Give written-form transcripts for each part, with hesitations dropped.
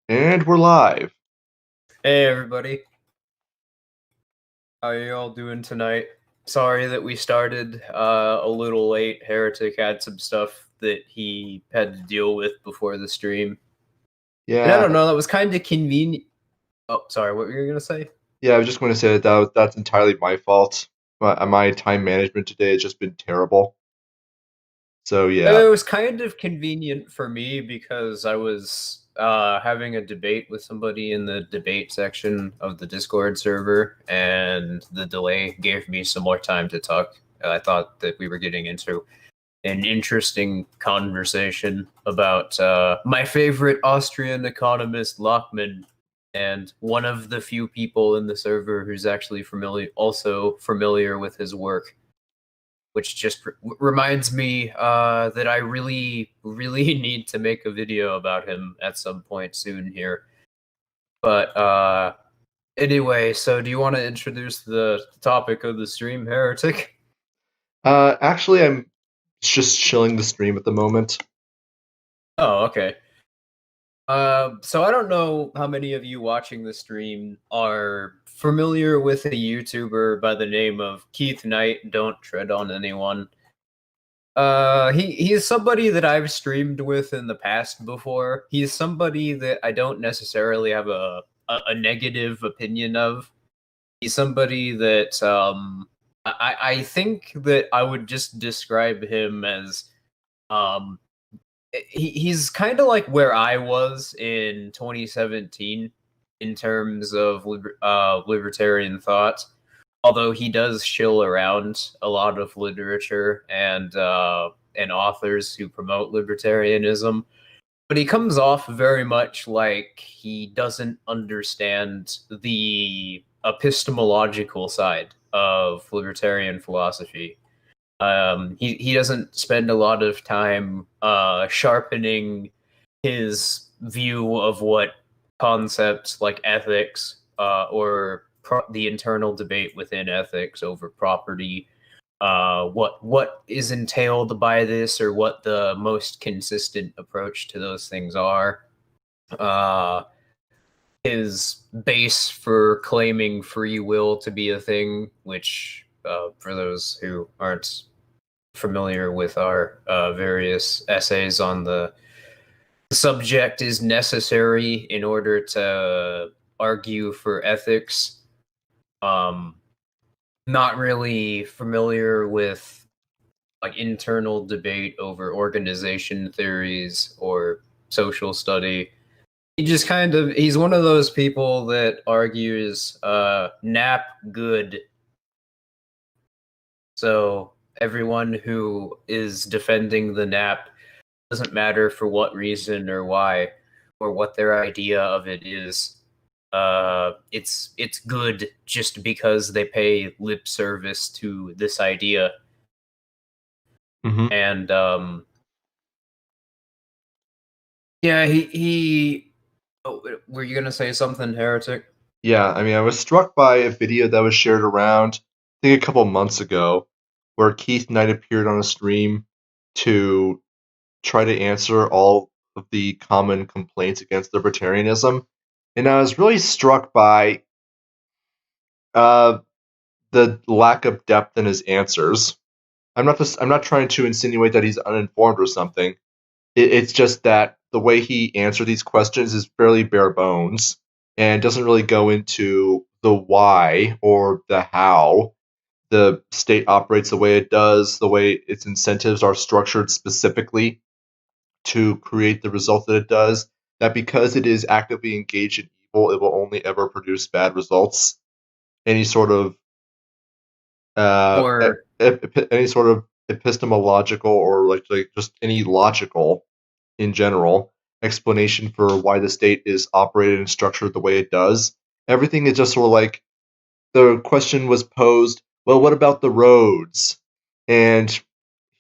And we're live. Hey everybody, how are you all doing tonight? Sorry that we started a little late. Heretic had some stuff that he had to deal with before the stream. And I Yeah, don't know, that was kind of convenient. Oh, sorry, what were you going to say? yeah. I was just going to say that's entirely my fault. My time management today has just been terrible. So yeah, It was kind of convenient for me because I was having a debate with somebody in the debate section of the Discord server, and the delay gave me some more time to talk. I thought that we were getting into an interesting conversation about my favorite Austrian economist, Lockean, and one of the few people in the server who's actually familiar with his work, which just reminds me that I really, really need to make a video about him at some point soon here. But anyway, so do you want to introduce the topic of the stream, Heretic? actually, I'm just chilling the stream at the moment. Oh, okay. So I don't know how many of you watching the stream are familiar with a YouTuber by the name of Keith Knight. Don't tread on anyone. He's somebody that I've streamed with in the past before. He's somebody that I don't necessarily have a negative opinion of. He's somebody that I think that I would just describe him as um he's kind of like where I was in 2017 in terms of libertarian thought. Although he does shill around a lot of literature and authors who promote libertarianism, but he comes off very much like he doesn't understand the epistemological side of libertarian philosophy. He doesn't spend a lot of time sharpening his view of what concepts like ethics or the internal debate within ethics over property, what is entailed by this, or what the most consistent approach to those things are. Uh, his base for claiming free will to be a thing, which, for those who aren't familiar with our various essays on the subject, is necessary in order to argue for ethics. Not really familiar with like internal debate over organization theories or social study. He's one of those people that argues nap good. So everyone who is defending the nap, doesn't matter for what reason or why or what their idea of it is. It's good just because they pay lip service to this idea. Mm-hmm. And yeah, he oh, were you gonna say something, Heretic? Yeah, I mean, I was struck by a video that was shared around, I think a couple months ago, where Keith Knight appeared on a stream to try to answer all of the common complaints against libertarianism, and I was really struck by uh, the lack of depth in his answers. I'm not trying to insinuate that he's uninformed or something. It's just that the way he answered these questions is fairly bare bones and doesn't really go into the why or the how the state operates the way it does, the way its incentives are structured specifically to create the result that it does. That because it is actively engaged in evil, it will only ever produce bad results. Any sort of Or any sort of epistemological or like just any logical in general explanation for why the state is operated and structured the way it does. Everything is just sort of like the question was posed, well, what about the roads? And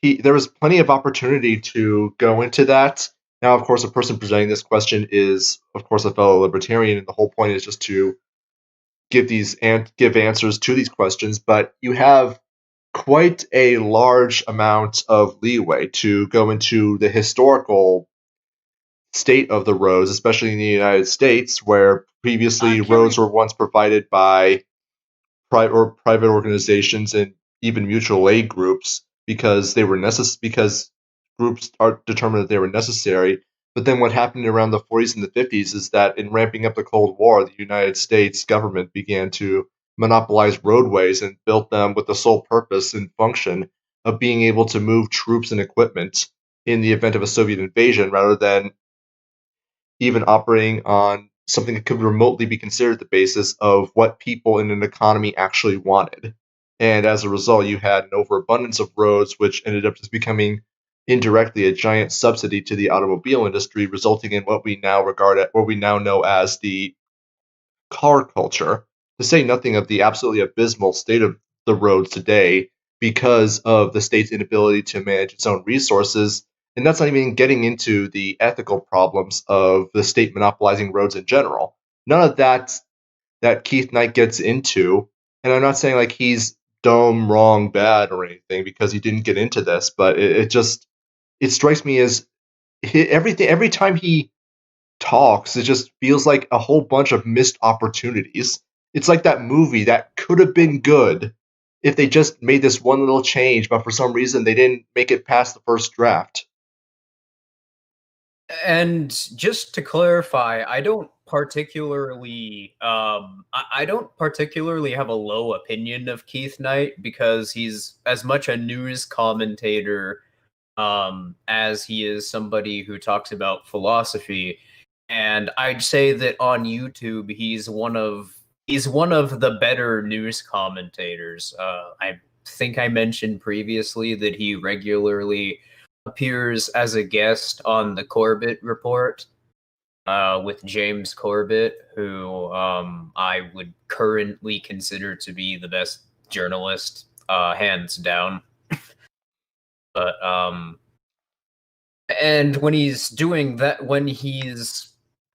there was plenty of opportunity to go into that. Now, of course, the person presenting this question is, of course, a fellow libertarian, and the whole point is just to give answers to these questions. But you have quite a large amount of leeway to go into the historical state of the roads, especially in the United States, where previously Can't we? roads were once provided by private organizations and even mutual aid groups because they were because groups are determined that they were necessary. But then what happened around the 40s and the 50s is that in ramping up the Cold War, the United States government began to monopolize roadways and built them with the sole purpose and function of being able to move troops and equipment in the event of a Soviet invasion rather than even operating on something that could remotely be considered the basis of what people in an economy actually wanted. And as a result, you had an overabundance of roads, which ended up just becoming indirectly a giant subsidy to the automobile industry, resulting in what we now know as the car culture, to say nothing of the absolutely abysmal state of the roads today because of the state's inability to manage its own resources. And that's not even getting into the ethical problems of the state monopolizing roads in general. None of that Keith Knight gets into. And I'm not saying like he's dumb, wrong, bad, or anything because he didn't get into this, but it strikes me as every time he talks, it just feels like a whole bunch of missed opportunities. It's like that movie that could have been good if they just made this one little change, but for some reason they didn't make it past the first draft. And just to clarify, I don't particularly I don't particularly have a low opinion of Keith Knight because he's as much a news commentator as he is somebody who talks about philosophy. And I'd say that on YouTube he's one of the better news commentators. I think I mentioned previously that he regularly appears as a guest on the Corbett Report with James Corbett, who I would currently consider to be the best journalist, hands down. But and when he's doing that, when he's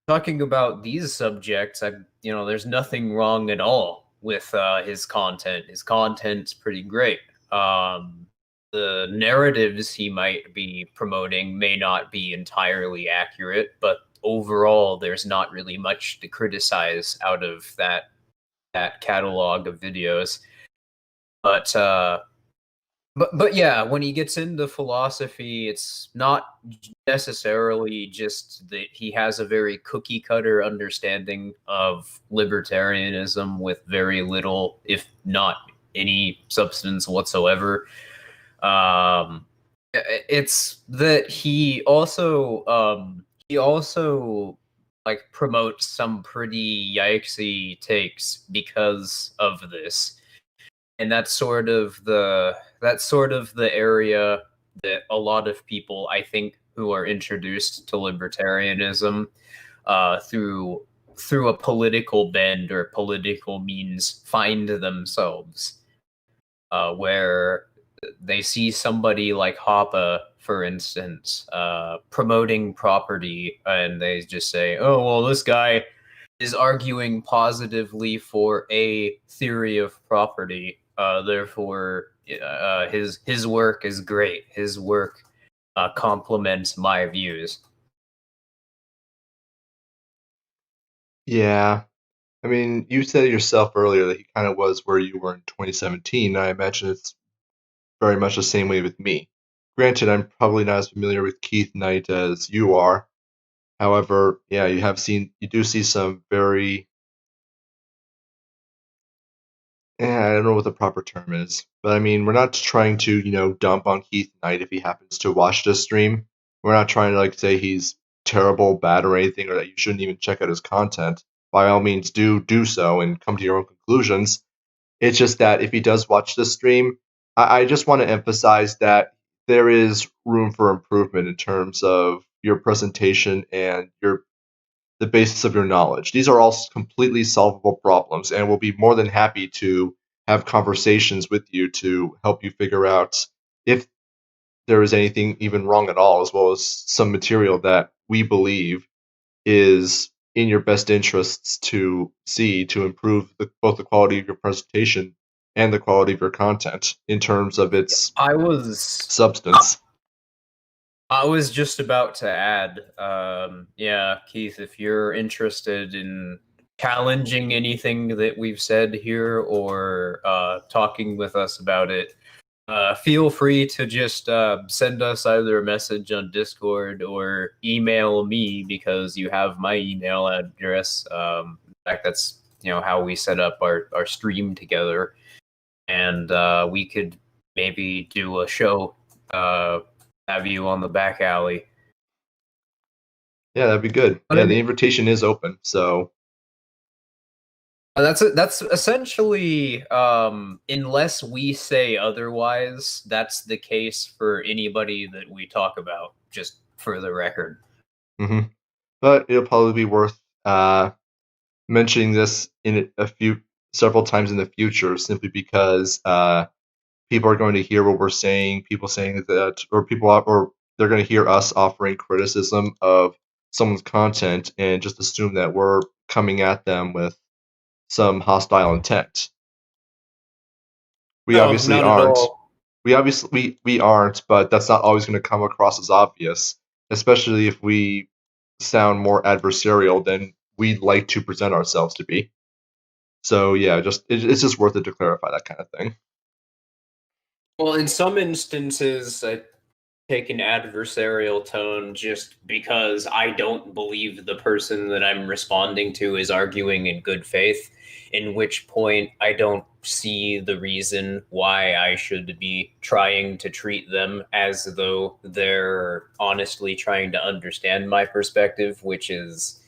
talking about these subjects, there's nothing wrong at all with his content. His content's pretty great. The narratives he might be promoting may not be entirely accurate, but overall, there's not really much to criticize out of that catalog of videos. But but yeah, when he gets into philosophy, it's not necessarily just that he has a very cookie cutter understanding of libertarianism with very little, if not any, substance whatsoever. It's that he also like promotes some pretty yikesy takes because of this, and that's sort of the area that a lot of people, I think, who are introduced to libertarianism through a political bend or political means find themselves, where they see somebody like Hoppe, for instance, promoting property, and they just say, "Oh, well, this guy is arguing positively for a theory of property. Therefore, his work is great. His work complements my views." Yeah. I mean, you said it yourself earlier that he kind of was where you were in 2017. And I imagine it's very much the same way with me. Granted, I'm probably not as familiar with Keith Knight as you are. However, yeah, you do see some very, I don't know what the proper term is, but I mean, we're not trying to, dump on Keith Knight if he happens to watch this stream. We're not trying to like say he's terrible, bad, or anything, or that you shouldn't even check out his content. By all means, do so and come to your own conclusions. It's just that if he does watch this stream, I just want to emphasize that there is room for improvement in terms of your presentation and the basis of your knowledge. These are all completely solvable problems, and we'll be more than happy to have conversations with you to help you figure out if there is anything even wrong at all, as well as some material that we believe is in your best interests to see to improve both the quality of your presentation and the quality of your content in terms of its I was substance. I was just about to add, yeah, Keith, if you're interested in challenging anything that we've said here or talking with us about it, feel free to just send us either a message on Discord or email me, because you have my email address. In fact, that's how we set up our stream together, and we could maybe do a show. Have you on the back alley. Yeah, that'd be good. But Yeah, the invitation is open, so that's essentially, unless we say otherwise, that's the case for anybody that we talk about, just for the record. But it'll probably be worth mentioning this in several times in the future, simply because people are going to hear what we're saying, people saying that, or they're going to hear us offering criticism of someone's content and just assume that we're coming at them with some hostile intent. We No, obviously not at aren't. all. We aren't, but that's not always going to come across as obvious, especially if we sound more adversarial than we'd like to present ourselves to be. So yeah, it's just worth it to clarify that kind of thing. Well, in some instances, I take an adversarial tone just because I don't believe the person that I'm responding to is arguing in good faith, in which point I don't see the reason why I should be trying to treat them as though they're honestly trying to understand my perspective, which is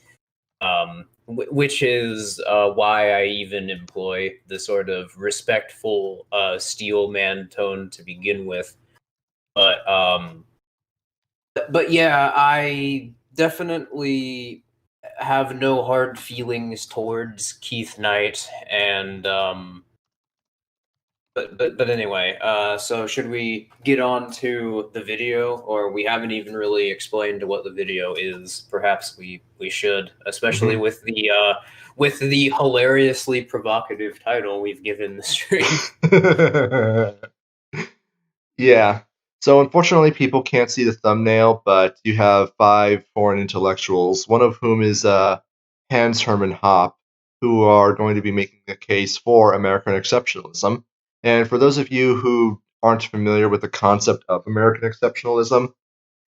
why I even employ the sort of respectful steelman tone to begin with. But yeah, I definitely have no hard feelings towards Keith Knight, and but anyway, so should we get on to the video, or we haven't even really explained what the video is? Perhaps we should, especially with the hilariously provocative title we've given the stream. Yeah. So unfortunately, people can't see the thumbnail, but you have 5 foreign intellectuals, one of whom is Hans Hermann Hoppe, who are going to be making a case for American exceptionalism. And for those of you who aren't familiar with the concept of American exceptionalism,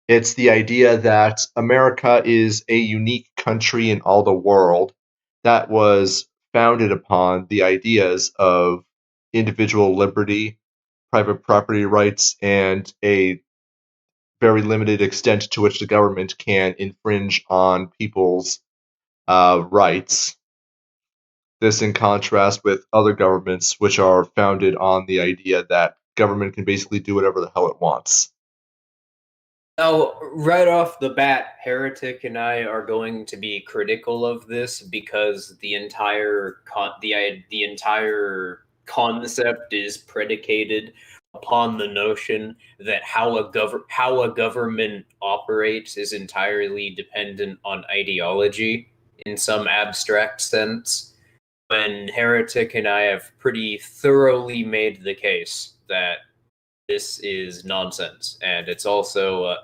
it's the idea that America is a unique country in all the world that was founded upon the ideas of individual liberty, private property rights, and a very limited extent to which the government can infringe on people's rights. This in contrast with other governments, which are founded on the idea that government can basically do whatever the hell it wants. Now, right off the bat, Heretic and I are going to be critical of this because the entire concept is predicated upon the notion that how a government operates is entirely dependent on ideology in some abstract sense. When Heretic and I have pretty thoroughly made the case that this is nonsense, and it's also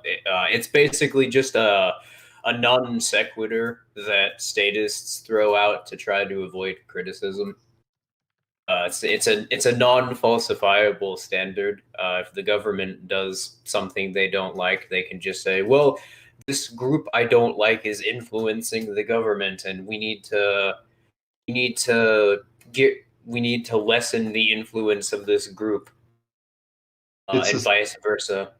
it's basically just a non sequitur that statists throw out to try to avoid criticism. It's a non-falsifiable standard. If the government does something they don't like, they can just say, "Well, this group I don't like is influencing the government, and we need to lessen the influence of this group." And vice versa.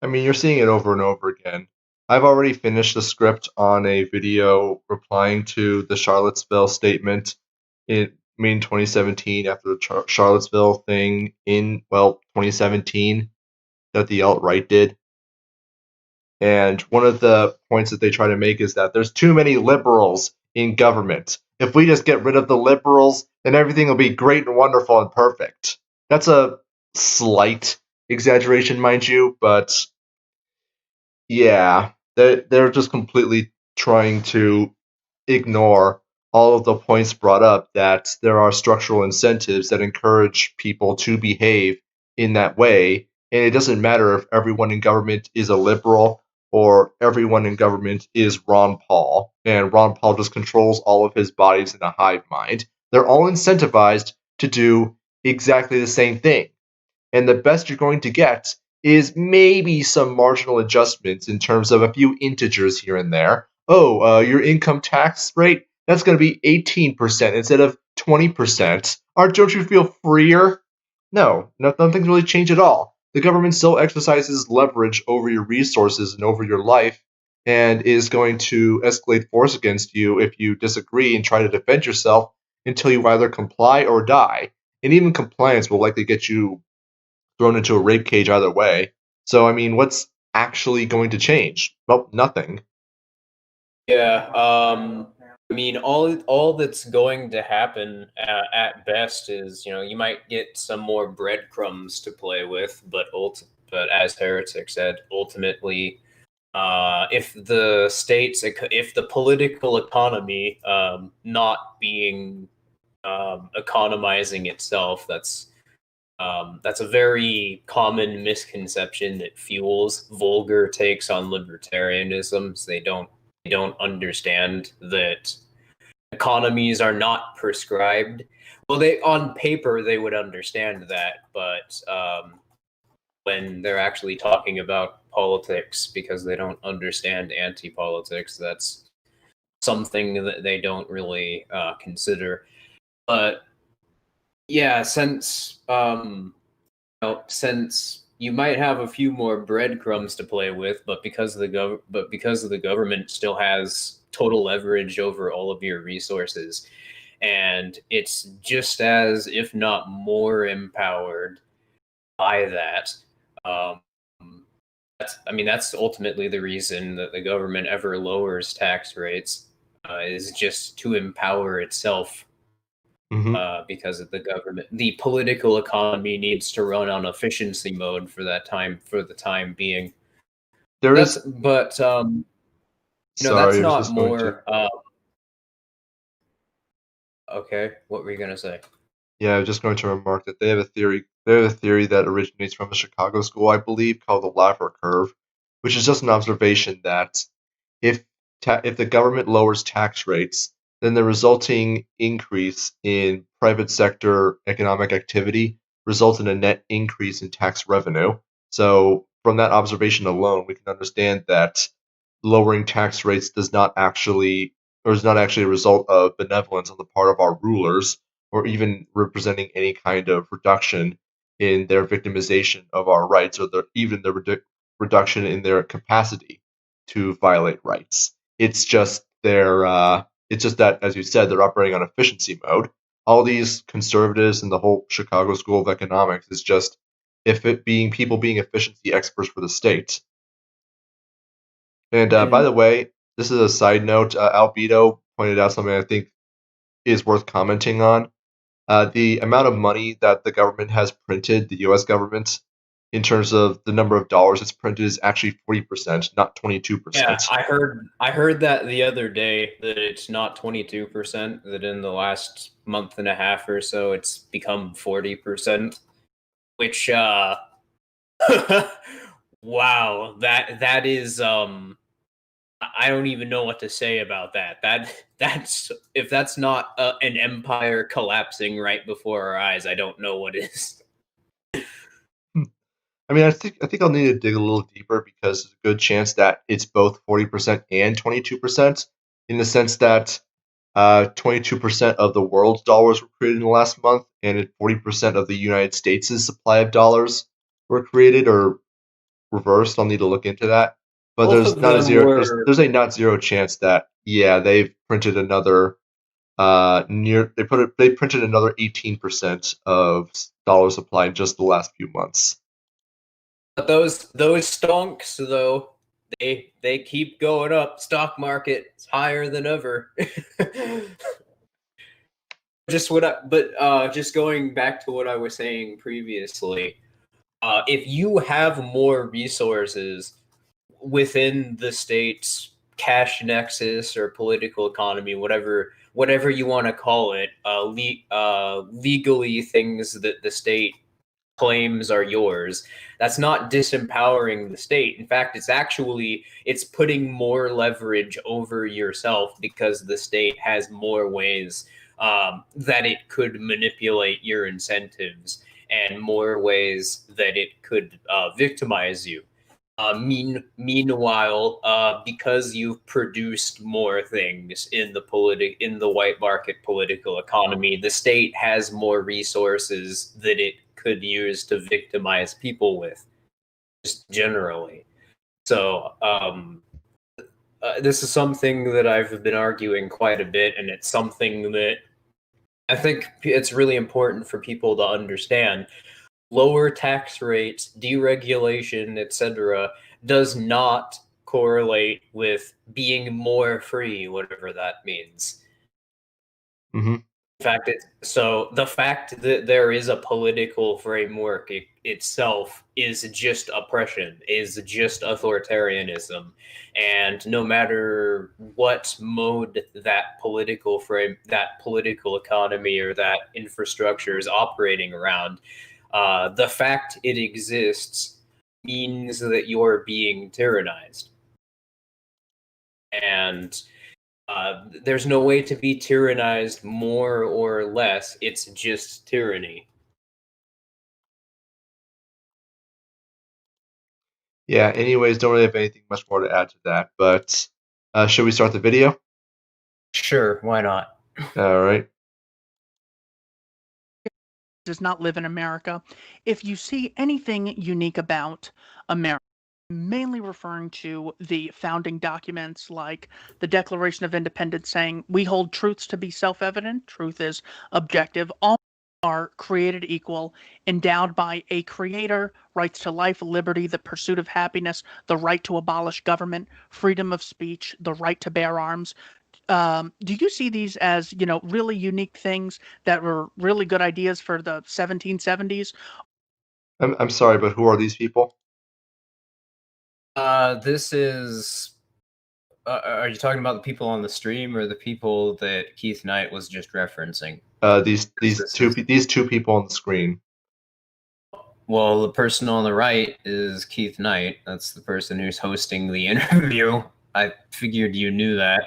I mean, you're seeing it over and over again. I've already finished the script on a video replying to the Charlottesville statement in 2017 after the Charlottesville thing in 2017 that the alt-right did. And one of the points that they try to make is that there's too many liberals in government. If we just get rid of the liberals, then everything will be great and wonderful and perfect. That's a slight exaggeration, mind you, but yeah, they're just completely trying to ignore all of the points brought up that there are structural incentives that encourage people to behave in that way. And it doesn't matter if everyone in government is a liberal or everyone in government is Ron Paul, and Ron Paul just controls all of his bodies in a hive mind. They're all incentivized to do exactly the same thing. And the best you're going to get is maybe some marginal adjustments in terms of a few integers here and there. Oh, your income tax rate, that's going to be 18% instead of 20%. Don't you feel freer? No, nothing's really changed at all. The government still exercises leverage over your resources and over your life and is going to escalate force against you if you disagree and try to defend yourself until you either comply or die. And even compliance will likely get you thrown into a rape cage either way. So, I mean, what's actually going to change? Well, nothing. Yeah, I mean, all that's going to happen at best is, you might get some more breadcrumbs to play with, but as Heretic said, ultimately, if the political economy not being economizing itself, that's a very common misconception that fuels vulgar takes on libertarianism. So they don't understand that economies are not prescribed. Well, they on paper they would understand that, but when they're actually talking about politics, because they don't understand anti-politics, that's something that they don't really consider. But yeah, since you might have a few more breadcrumbs to play with, but because the government still has total leverage over all of your resources, and it's just as, if not more, empowered by that. Um, that's ultimately the reason that the government ever lowers tax rates, is just to empower itself, Mm-hmm. because of the government. The political economy needs to run on efficiency mode for the time being. There That's is. but that's Sorry, I was not just going to. more. Okay, what were you gonna say? Yeah, I was just going to remark that they have a theory. They have a theory that originates from a Chicago school, I believe, called the Laffer curve, which is just an observation that if if the government lowers tax rates, then the resulting increase in private sector economic activity results in a net increase in tax revenue. So, from that observation alone, we can understand that lowering tax rates is not actually a result of benevolence on the part of our rulers, or even representing any kind of reduction in their victimization of our rights, or even the reduction in their capacity to violate rights. It's just that, as you said, they're operating on efficiency mode. All these conservatives and the whole Chicago School of Economics is just if it being people being efficiency experts for the state. And by And the way, this is a side note. Albedo pointed out something I think is worth commenting on. The amount of money that the government has printed, the U.S. government, in terms of the number of dollars it's printed, is actually 40%, not yeah, 22%. I heard that the other day, that it's not 22%. That in the last month and a half or so, it's become 40%. Which wow, that is I don't even know what to say about that. That's if that's not an empire collapsing right before our eyes, I don't know what is. Hmm. I mean, I think I'll need to dig a little deeper because there's a good chance that it's both 40% and 22%, in the sense that 22% of the world's dollars were created in the last month, and 40% of the United States' supply of dollars were created, or reversed. I'll need to look into that. But Both there's of not a them zero. were There's a not zero chance that yeah they've printed another they printed another 18% of dollar supply in just the last few months. but those stonks though. They keep going up. Stock market is higher than ever. Just what I, but just going back to what I was saying previously, if you have more resources within the state's cash nexus or political economy, whatever you want to call it, legally things that the state claims are yours. That's not disempowering the state. In fact, it's putting more leverage over yourself because the state has more ways that it could manipulate your incentives and more ways that it could victimize you. Meanwhile, because you've produced more things in the white market political economy, the state has more resources that it could use to victimize people with, just generally. So, this is something that I've been arguing quite a bit, and it's something that I think it's really important for people to understand. Lower tax rates, deregulation, etc., does not correlate with being more free, whatever that means. Mm-hmm. In fact, so the fact that there is a political framework itself is just oppression, is just authoritarianism, and no matter what mode that political economy, or that infrastructure is operating around, the fact it exists means that you're being tyrannized. And there's no way to be tyrannized more or less. It's just tyranny. Yeah, anyways, don't really have anything much more to add to that, but should we start the video? Sure, why not? All right. Does not live in America. If you see anything unique about America, mainly referring to the founding documents like the Declaration of Independence saying we hold truths to be self-evident, truth is objective, all are created equal, endowed by a creator, rights to life, liberty, the pursuit of happiness, the right to abolish government, freedom of speech, the right to bear arms. Do you see these as, really unique things that were really good ideas for the 1770s? I'm sorry, but who are these people? This is. Are you talking about the people on the stream or the people that Keith Knight was just referencing? These two people on the screen. Well, the person on the right is Keith Knight. That's the person who's hosting the interview. I figured you knew that.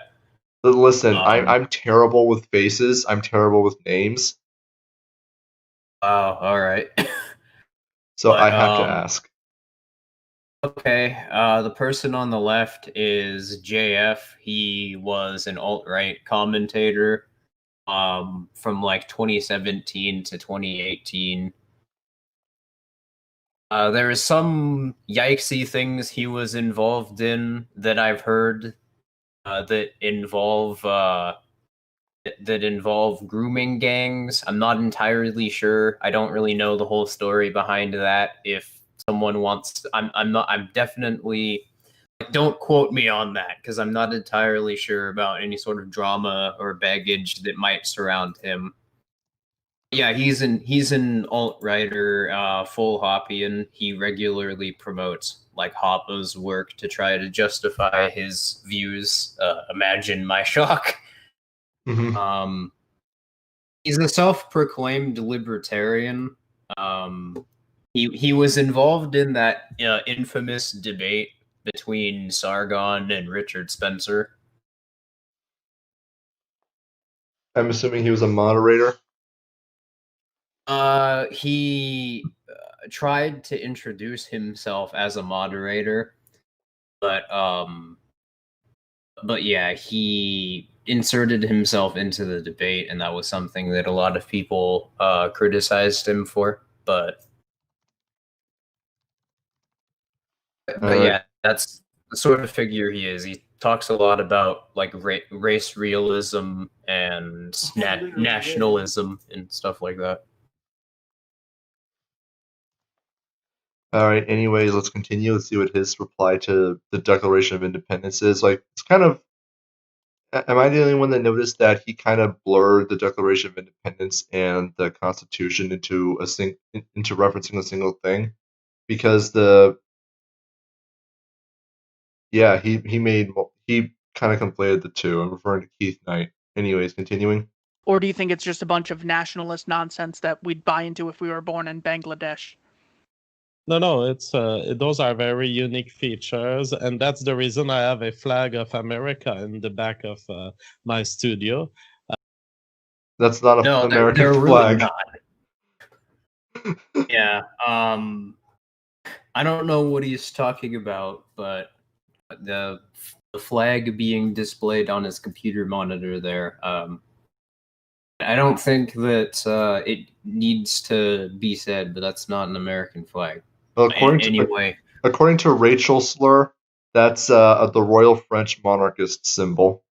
Listen, I'm terrible with faces. I'm terrible with names. Wow, all right. So I have to ask. Okay, the person on the left is JF. He was an alt-right commentator from like 2017 to 2018. There is some yikesy things he was involved in that I've heard that involve grooming gangs. I'm not entirely sure. I don't really know the whole story behind that. If someone wants, I'm definitely, don't quote me on that because I'm not entirely sure about any sort of drama or baggage that might surround him. Yeah, he's an alt-righter, full Hoppian. He regularly promotes like Hoppe's work to try to justify his views. Imagine my shock. Mm-hmm. He's a self-proclaimed libertarian. He was involved in that infamous debate between Sargon and Richard Spencer. I'm assuming he was a moderator. He tried to introduce himself as a moderator, but yeah, he inserted himself into the debate, and that was something that a lot of people criticized him for. But yeah, that's the sort of figure he is. He talks a lot about like race realism and nationalism and stuff like that. All right. Anyways, let's continue. Let's see what his reply to the Declaration of Independence is. Like, it's kind of. Am I the only one that noticed that he kind of blurred the Declaration of Independence and the Constitution into into referencing a single thing? Because he kind of conflated the two. I'm referring to Keith Knight. Anyways, continuing. Or do you think it's just a bunch of nationalist nonsense that we'd buy into if we were born in Bangladesh? No, it's those are very unique features, and that's the reason I have a flag of America in the back of my studio. That's not an American they're flag. really not. Yeah. I don't know what he's talking about, but the flag being displayed on his computer monitor there. I don't think that it needs to be said, but that's not an American flag. Well, Anyway, according to Rachel Slur, that's the Royal French monarchist symbol.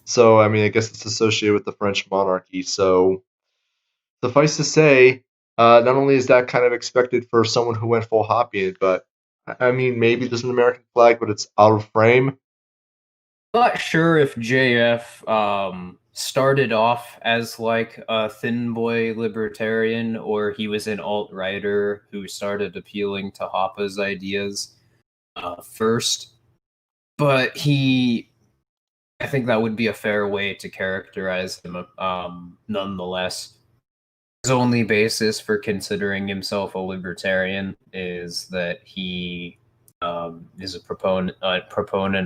So, I mean, I guess it's associated with the French monarchy. So, suffice to say, not only is that kind of expected for someone who went full Hoppian, but I mean, maybe there's an American flag, but it's out of frame. Not sure if JF started off as like a thin boy libertarian, or he was an alt-righter who started appealing to Hoppe's ideas first. But I think that would be a fair way to characterize him. Nonetheless, his only basis for considering himself a libertarian is that he is a proponent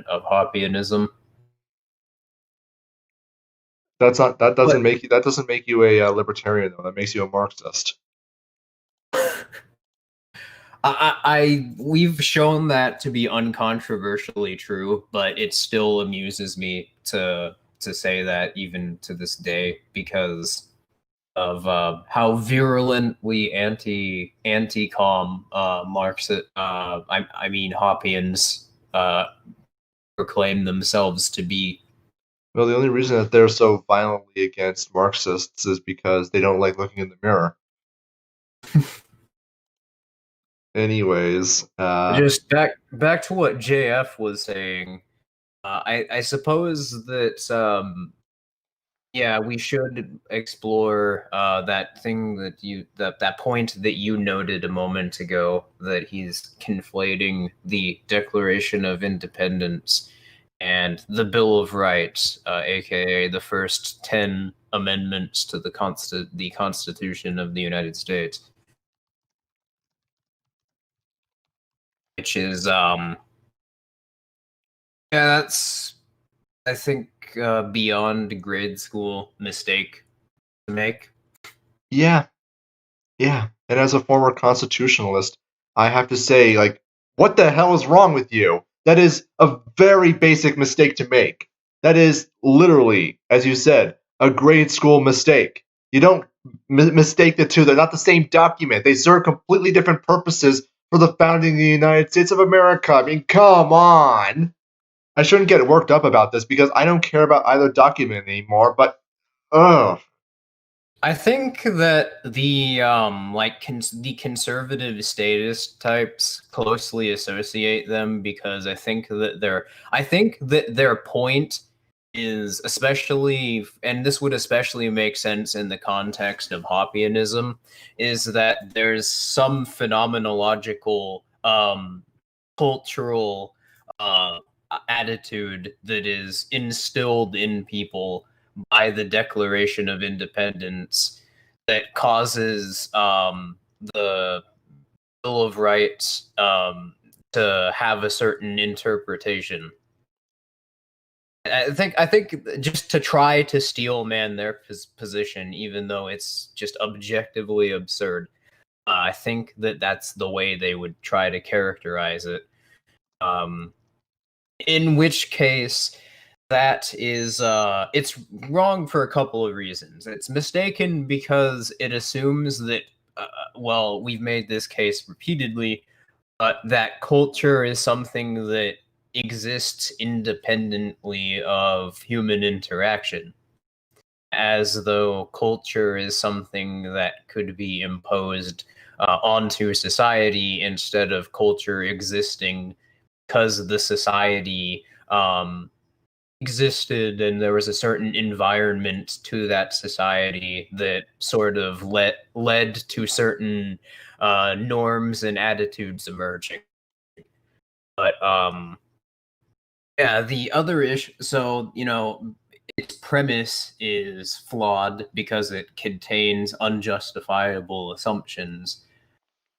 of Hoppianism. That doesn't make you a libertarian though. That makes you a Marxist. We've shown that to be uncontroversially true, but it still amuses me to say that even to this day because of how virulently anti-com Marxist I mean Hoppians proclaim themselves to be. Well, the only reason that they're so violently against Marxists is because they don't like looking in the mirror. Anyways, just back to what JF was saying. I suppose that yeah, we should explore that thing that point that you noted a moment ago, that he's conflating the Declaration of Independence and the Bill of Rights, aka the first 10 amendments to the Constitution of the United States, which is yeah, that's, I think, beyond grade school mistake to make. yeah. And as a former constitutionalist, I have to say, like, what the hell is wrong with you? That is a very basic mistake to make. That is literally, as you said, a grade school mistake. You don't mistake the two. They're not the same document. They serve completely different purposes for the founding of the United States of America. I mean, come on. I shouldn't get worked up about this because I don't care about either document anymore, but ugh. I think that the the conservative statist types closely associate them because I think that their point is, especially, and this would especially make sense in the context of Hoppianism, is that there's some phenomenological cultural attitude that is instilled in people by the Declaration of Independence that causes the Bill of Rights to have a certain interpretation. I think just to try to steelman their position, even though it's just objectively absurd, I think that that's the way they would try to characterize it. In which case, that is it's wrong for a couple of reasons. It's mistaken because it assumes that well, we've made this case repeatedly, but that culture is something that exists independently of human interaction, as though culture is something that could be imposed onto society instead of culture existing because the society existed and there was a certain environment to that society that sort of led to certain norms and attitudes emerging. But yeah, the other issue, so, you know, its premise is flawed because it contains unjustifiable assumptions.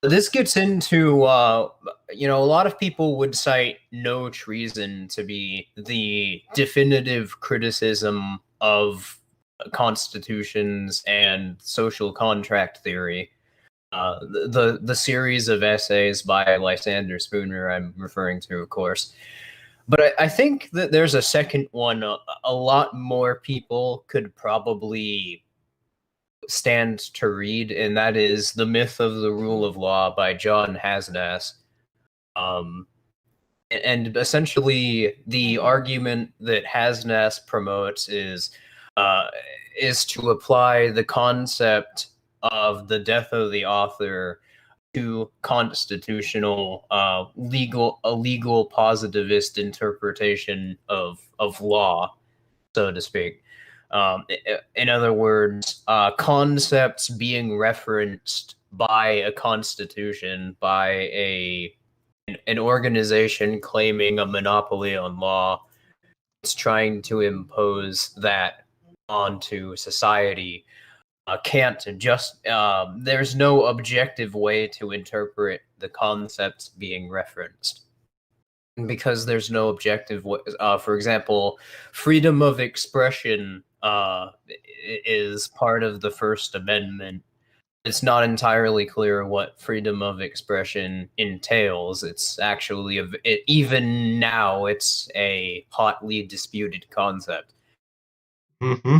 This gets into, a lot of people would cite no treason to be the definitive criticism of constitutions and social contract theory. The series of essays by Lysander Spooner I'm referring to, of course. But I think that there's a second one a lot more people could probably stand to read, and that is The Myth of the Rule of Law by John Hasnas. And essentially, the argument that Hasnas promotes is to apply the concept of the death of the author to constitutional, legal positivist interpretation of law, so to speak. In other words, concepts being referenced by a constitution, by an organization claiming a monopoly on law, it's trying to impose that onto society. Can't just there's no objective way to interpret the concepts being referenced. And because there's no objective way, for example, freedom of expression is part of the First Amendment. It's not entirely clear what freedom of expression entails. It's actually even now it's a hotly disputed concept. Mm-hmm.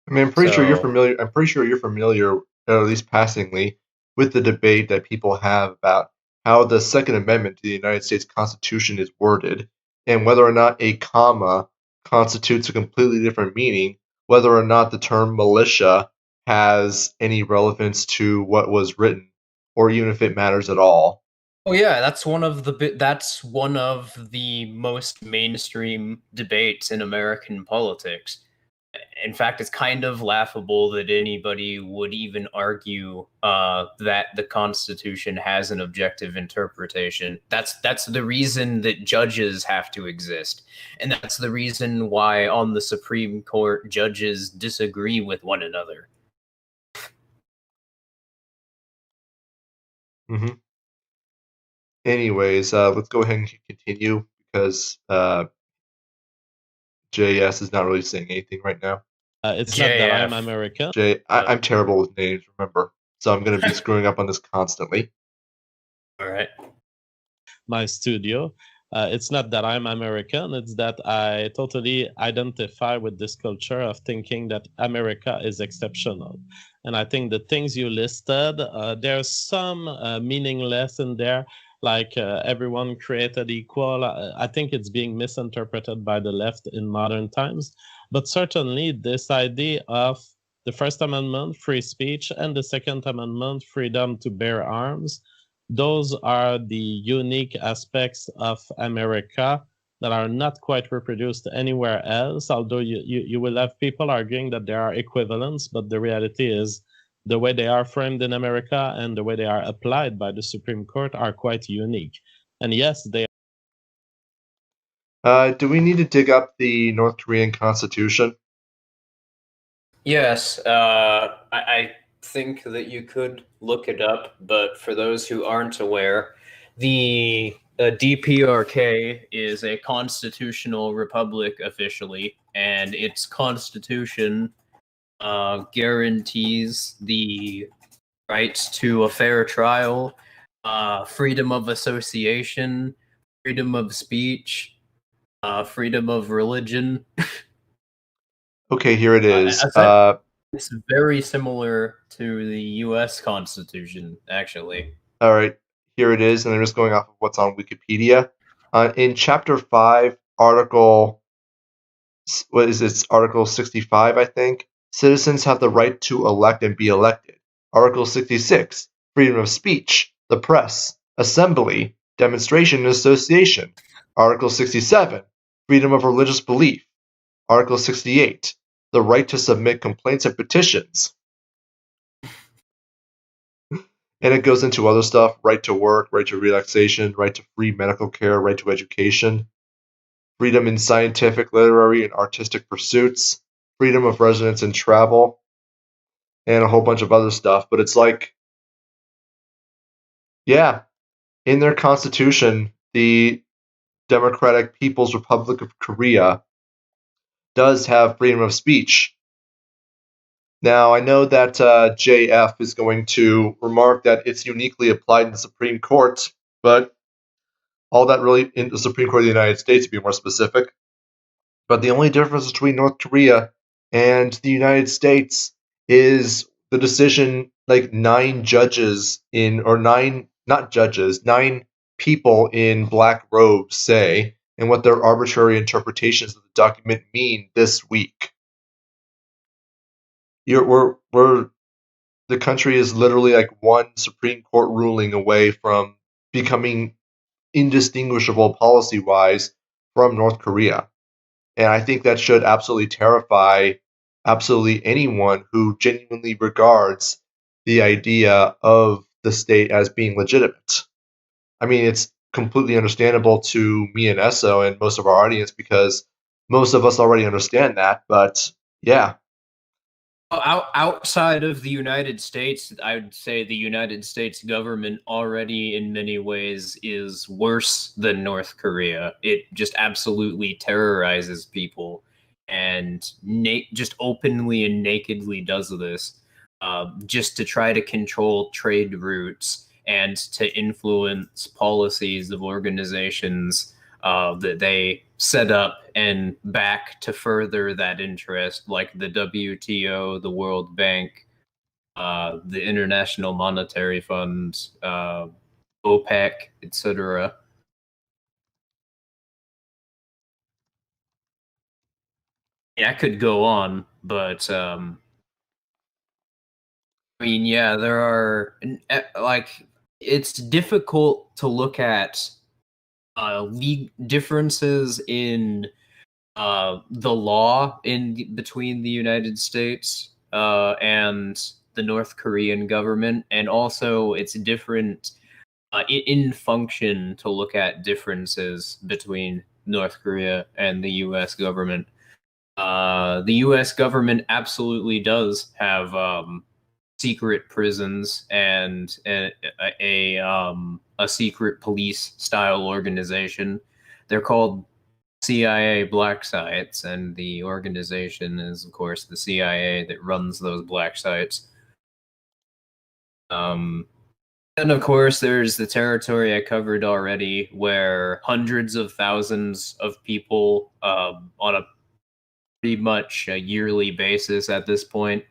I mean, I'm pretty sure you're familiar. I'm pretty sure you're familiar, at least passingly, with the debate that people have about how the Second Amendment to the United States Constitution is worded, and whether or not a comma constitutes a completely different meaning, whether or not the term militia has any relevance to what was written, or even if it matters at all. Oh yeah, that's one of the most mainstream debates in American politics. In fact, it's kind of laughable that anybody would even argue that the Constitution has an objective interpretation. That's the reason that judges have to exist, and that's the reason why on the Supreme Court judges disagree with one another. Mm-hmm. Anyways, let's go ahead and continue because JS is not really saying anything right now. It's not that I'm American. I'm terrible with names, remember. So I'm going to be screwing up on this constantly. All right. My studio. It's not that I'm American. It's that I totally identify with this culture of thinking that America is exceptional. And I think the things you listed, there's some meaningless in there, like everyone created equal. I think it's being misinterpreted by the left in modern times. But certainly this idea of the First Amendment, free speech, and the Second Amendment, freedom to bear arms, those are the unique aspects of America that are not quite reproduced anywhere else, although you will have people arguing that there are equivalents, but the reality is the way they are framed in America and the way they are applied by the Supreme Court are quite unique. And yes, they do we need to dig up the North Korean constitution? Yes, I think that you could look it up, but for those who aren't aware, the DPRK is a constitutional republic officially, and its constitution guarantees the rights to a fair trial, freedom of association, freedom of speech, freedom of religion. Okay, here it is. It's very similar to the U.S. Constitution, actually. All right, here it is, and I'm just going off of what's on Wikipedia. In Chapter 5, Article 65, I think. Citizens have the right to elect and be elected. Article 66, freedom of speech, the press, assembly, demonstration, and association. Article 67, freedom of religious belief. Article 68, the right to submit complaints and petitions. And it goes into other stuff, right to work, right to relaxation, right to free medical care, right to education, freedom in scientific, literary, and artistic pursuits, freedom of residence and travel, and a whole bunch of other stuff. But it's like, yeah, in their constitution, the Democratic People's Republic of Korea does have freedom of speech. Now, I know that JF is going to remark that it's uniquely applied in the Supreme Court, but all that really, in the Supreme Court of the United States, to be more specific. But the only difference between North Korea and the United States is the decision, like 9 judges or 9, not judges, 9 people in black robes say, and what their arbitrary interpretations of the document mean this week. The country is literally like one Supreme Court ruling away from becoming indistinguishable policy-wise from North Korea. And I think that should absolutely terrify absolutely anyone who genuinely regards the idea of the state as being legitimate. I mean, it's completely understandable to me and Esso and most of our audience because most of us already understand that, but yeah. Outside of the United States, I would say the United States government already in many ways is worse than North Korea. It just absolutely terrorizes people and just openly and nakedly does this just to try to control trade routes and to influence policies of organizations that they set up and back to further that interest, like the WTO, the World Bank, the International Monetary Fund, OPEC, etc. Yeah, I could go on, but I mean, yeah, there are like it's difficult to look at differences in the law in between the United States and the North Korean government, and also it's different in function to look at differences between North Korea and the U.S. government. The U.S. government absolutely does have secret prisons and a secret police style organization. They're called CIA black sites, and the organization is, of course, the CIA that runs those black sites. And of course, there's the territory I covered already, where hundreds of thousands of people on a pretty much a yearly basis at this point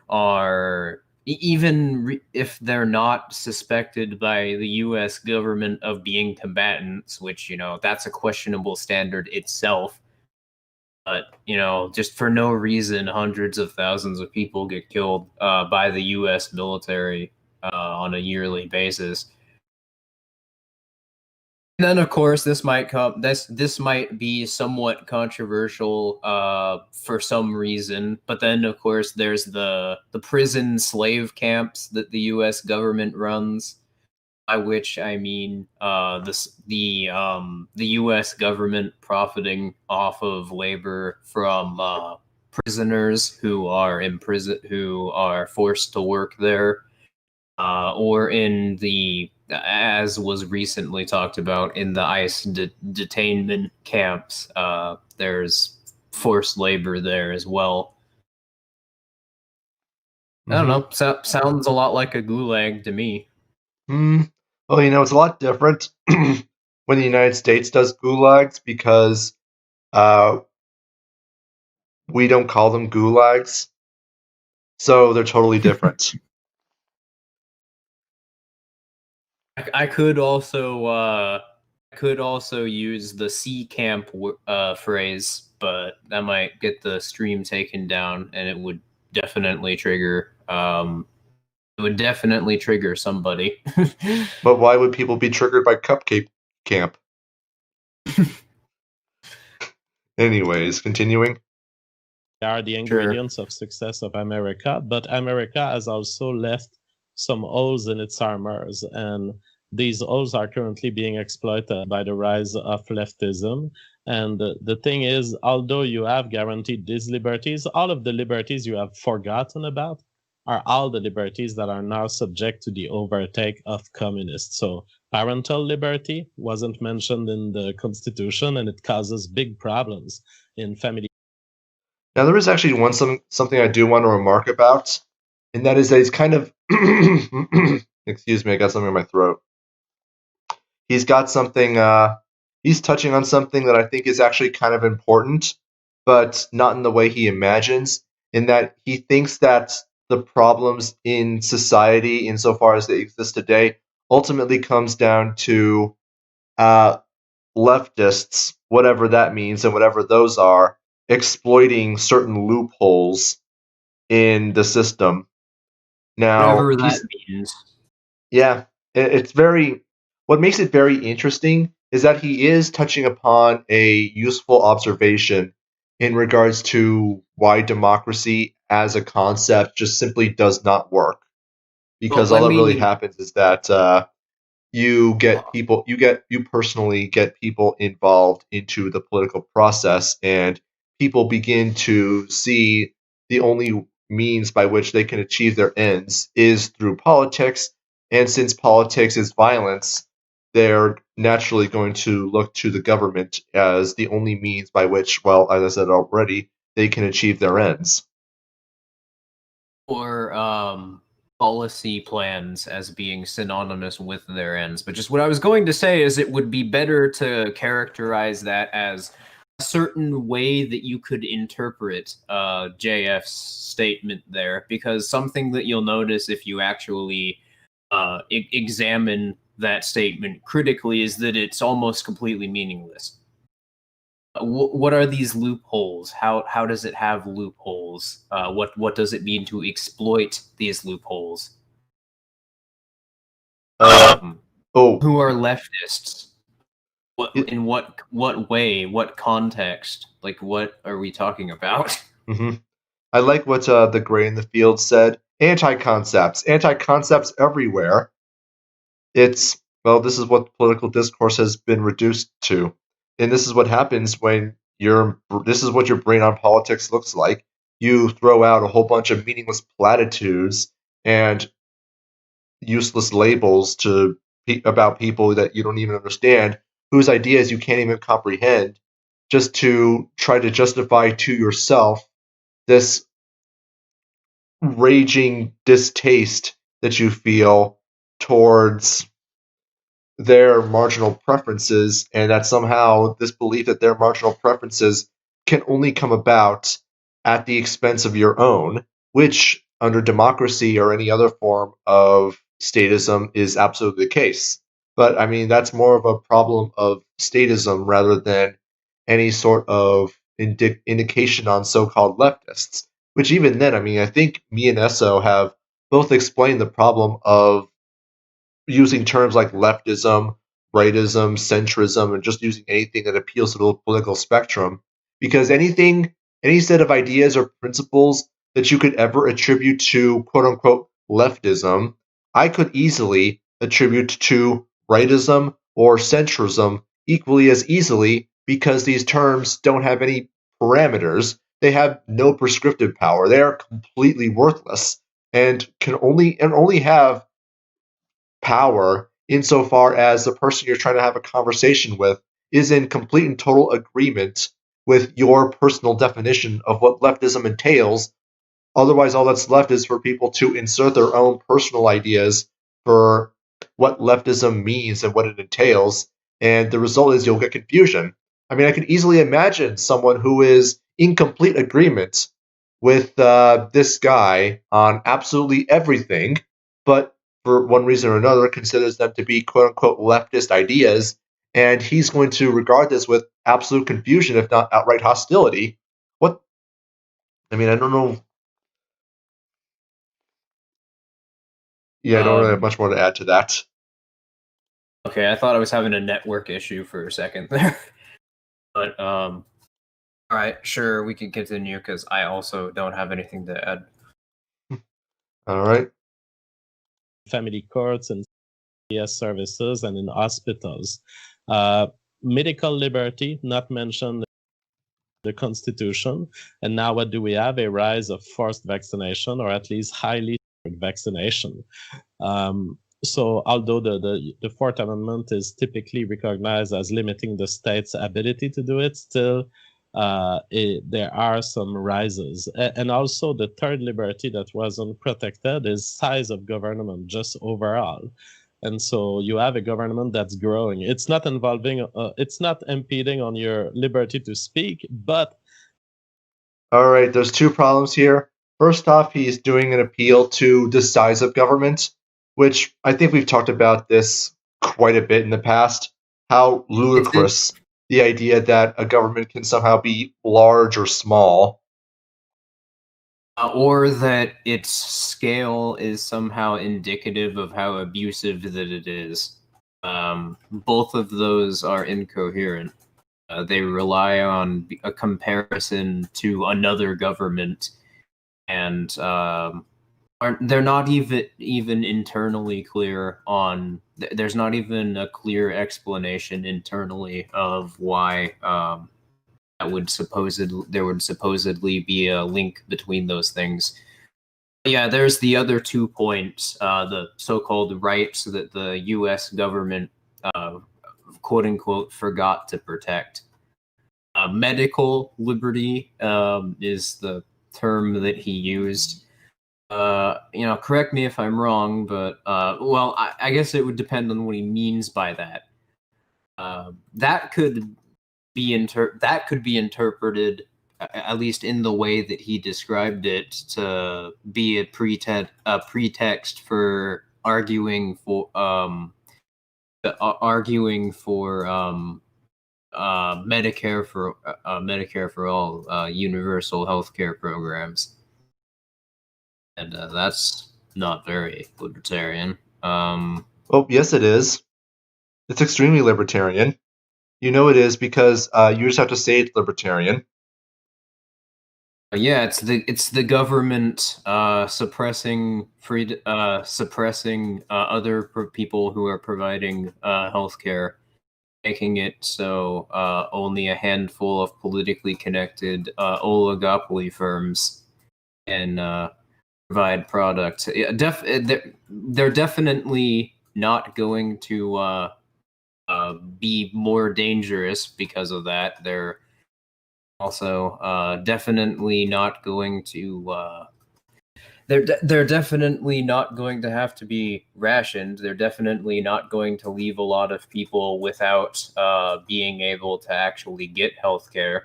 are even if they're not suspected by the US government of being combatants, which, you know, that's a questionable standard itself. But, you know, just for no reason, hundreds of thousands of people get killed by the US military on a yearly basis. And then, of course, this might be somewhat controversial for some reason. But then, of course, there's the prison slave camps that the U.S. government runs, by which I mean the U.S. government profiting off of labor from prisoners who are in prison, who are forced to work there, or in the, as was recently talked about, in the ICE detainment camps. There's forced labor there as well. I don't know. Sounds a lot like a gulag to me. Well, you know, it's a lot different when the United States does gulags because we don't call them gulags. So they're totally different. I could also use the C camp phrase, but that might get the stream taken down, and it would definitely trigger somebody. But why would people be triggered by Cupcake Camp? Anyways, continuing. They are the ingredients of success of America, but America has also left some holes in its armors, and these holes are currently being exploited by the rise of leftism And the thing is, although you have guaranteed these liberties, all of the liberties you have forgotten about are all the liberties that are now subject to the overtake of communists. So parental liberty wasn't mentioned in the Constitution, and it causes big problems in family. Now, there is actually something I do want to remark about, and that is that he's kind of excuse me, I got something in my throat. He's got something. He's touching on something that I think is actually kind of important, but not in the way he imagines. In that he thinks that the problems in society, insofar as they exist today, ultimately comes down to leftists, whatever that means and whatever those are, exploiting certain loopholes in the system. Now, Whatever that means. yeah, it's very. What makes it very interesting is that he is touching upon a useful observation in regards to why democracy as a concept just simply does not work. Because all that really happens is that you personally get people involved into the political process, and people begin to see the only means by which they can achieve their ends is through politics. And since politics is violence, they're naturally going to look to the government as the only means by which, well, as I said already, they can achieve their ends. Or policy plans as being synonymous with their ends. But just what I was going to say is it would be better to characterize that as a certain way that you could interpret JF's statement there, because something that you'll notice if you actually examine that statement critically is that it's almost completely meaningless. What are these loopholes? How does it have loopholes? What does it mean to exploit these loopholes? Who are leftists? In what way? What context? Like, what are we talking about? Mm-hmm. I like what the Gray in the Field said. Anti-concepts everywhere. This is what political discourse has been reduced to. And this is what happens when this is what your brain on politics looks like. You throw out a whole bunch of meaningless platitudes and useless labels about people that you don't even understand, whose ideas you can't even comprehend, just to try to justify to yourself this raging distaste that you feel towards their marginal preferences, and that somehow this belief that their marginal preferences can only come about at the expense of your own, which under democracy or any other form of statism is absolutely the case. But I mean, that's more of a problem of statism rather than any sort of indication on so-called leftists. Which even then, I mean, I think me and Esso have both explained the problem of using terms like leftism, rightism, centrism, and just using anything that appeals to the political spectrum. Because any set of ideas or principles that you could ever attribute to quote unquote leftism, I could easily attribute to rightism or centrism equally as easily, because these terms don't have any parameters. They have no prescriptive power. They are completely worthless and can only have power insofar as the person you're trying to have a conversation with is in complete and total agreement with your personal definition of what leftism entails. Otherwise, all that's left is for people to insert their own personal ideas for what leftism means and what it entails, and the result is you'll get confusion. I mean, I can easily imagine someone who is in complete agreement with this guy on absolutely everything, but for one reason or another considers them to be quote-unquote leftist ideas, and he's going to regard this with absolute confusion, if not outright hostility. What? I mean, I don't know. Yeah, I don't really have much more to add to that. Okay, I thought I was having a network issue for a second there. But, all right, sure, we can continue, because I also don't have anything to add. All right. Family courts and CS services and in hospitals. medical liberty, not mentioned in the Constitution. And now what do we have? A rise of forced vaccination, or at least highly vaccination. So although the Fourth Amendment is typically recognized as limiting the state's ability to do it, still there are some rises. And also the third liberty that wasn't protected is size of government, just overall. And so you have a government that's growing. It's not involving, it's not impeding on your liberty to speak, but... All right, there's two problems here. First off, he's doing an appeal to the size of government, which I think we've talked about this quite a bit in the past. How ludicrous the idea that a government can somehow be large or small. Or that its scale is somehow indicative of how abusive that it is. Both of those are incoherent. They rely on a comparison to another government, and they're not even internally clear on. There's not even a clear explanation internally of why there would supposedly be a link between those things. Yeah, there's the other 2 points, the so-called rights that the U.S. government, quote unquote, forgot to protect. Medical liberty is the term that he used. Correct me if I'm wrong, but well, I guess it would depend on what he means by that. That could be interpreted, at least in the way that he described it, to be a pretext for arguing for Medicare for all, universal healthcare programs, and that's not very libertarian. Oh, yes, it is. It's extremely libertarian. You know it is because you just have to say it's libertarian. Yeah, it's the government suppressing other people who are providing healthcare, making it so only a handful of politically connected oligopoly firms can provide products. They're definitely not going to be more dangerous because of that. They're also definitely not going to. They're definitely not going to have to be rationed. They're definitely not going to leave a lot of people without being able to actually get healthcare.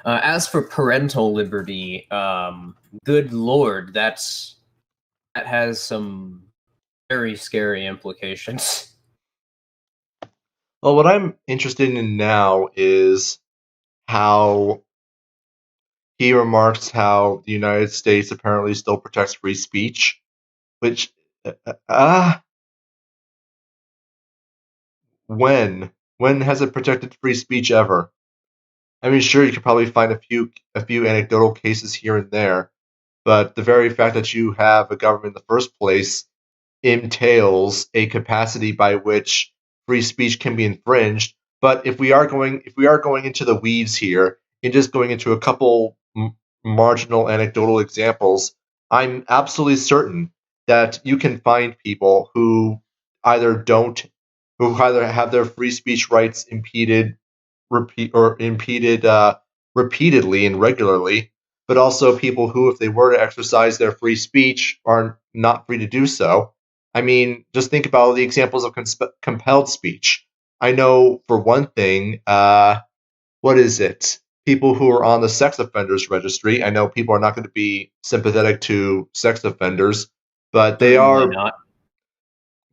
As for parental liberty, good lord, that has some very scary implications. Well, what I'm interested in now is how he remarks how the United States apparently still protects free speech, which, when has it protected free speech ever? I mean, sure, you could probably find a few anecdotal cases here and there, but the very fact that you have a government in the first place entails a capacity by which free speech can be infringed. But if we are going into the weeds here and just going into a couple marginal anecdotal examples, I'm absolutely certain that you can find people who either have their free speech rights impeded repeatedly and regularly, but also people who, if they were to exercise their free speech, are not free to do so. I mean, just think about all the examples of compelled speech. I know, for one thing, what is it? People who are on the sex offenders registry. I know people are not going to be sympathetic to sex offenders, but they are. Not.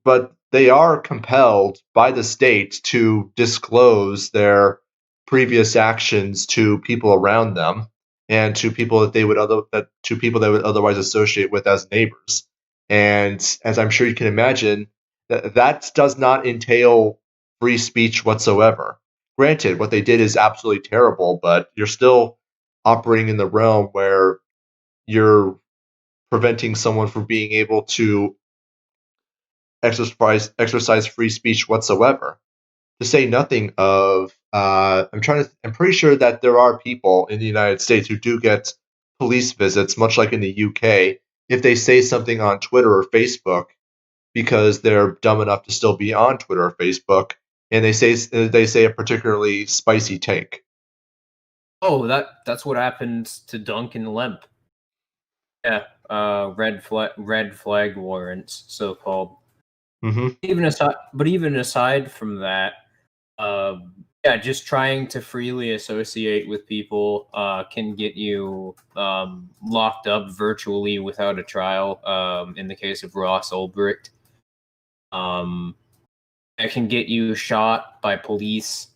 But they are compelled by the state to disclose their previous actions to people around them and to people that they would otherwise associate with as neighbors. And as I'm sure you can imagine, that does not entail free speech whatsoever. Granted, what they did is absolutely terrible, but you're still operating in the realm where you're preventing someone from being able to exercise free speech whatsoever. To say nothing of, I'm pretty sure that there are people in the United States who do get police visits, much like in the UK, if they say something on Twitter or Facebook, because they're dumb enough to still be on Twitter or Facebook, and they say a particularly spicy take. Oh, that's what happened to Duncan Lemp. Yeah, red flag warrants, so called. Mm-hmm. Even aside from that, yeah, just trying to freely associate with people can get you locked up virtually without a trial. In the case of Ross Ulbricht, it can get you shot by police.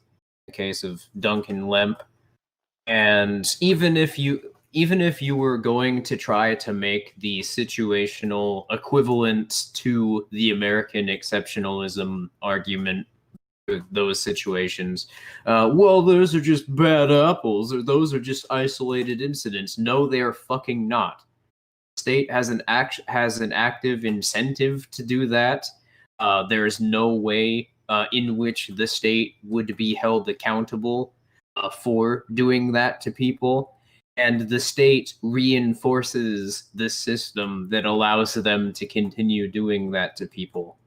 In the case of Duncan Lemp, and even if you were going to try to make the situational equivalent to the American exceptionalism argument, those situations, well, those are just bad apples, or those are just isolated incidents. No, they are fucking not. The state has an active incentive to do that. There is no way in which the state would be held accountable for doing that to people, and the state reinforces the system that allows them to continue doing that to people.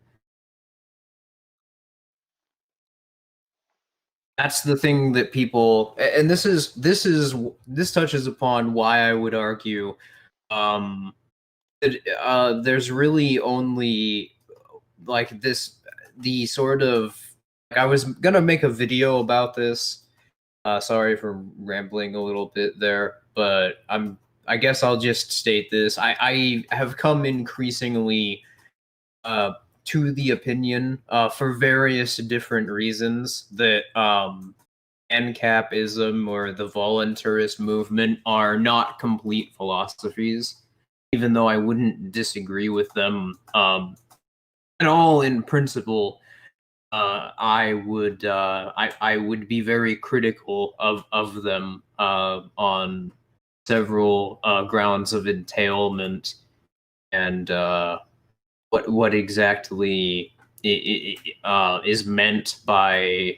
That's the thing that people, and this touches upon why I would argue that there's really only like the sort of, I was gonna make a video about this. Sorry for rambling a little bit there, but I guess I'll just state this. I have come increasingly to the opinion, for various different reasons, that ANCAPism or the voluntarist movement are not complete philosophies, even though I wouldn't disagree with them at all in principle. I would be very critical of them on several grounds of entailment and what exactly is meant by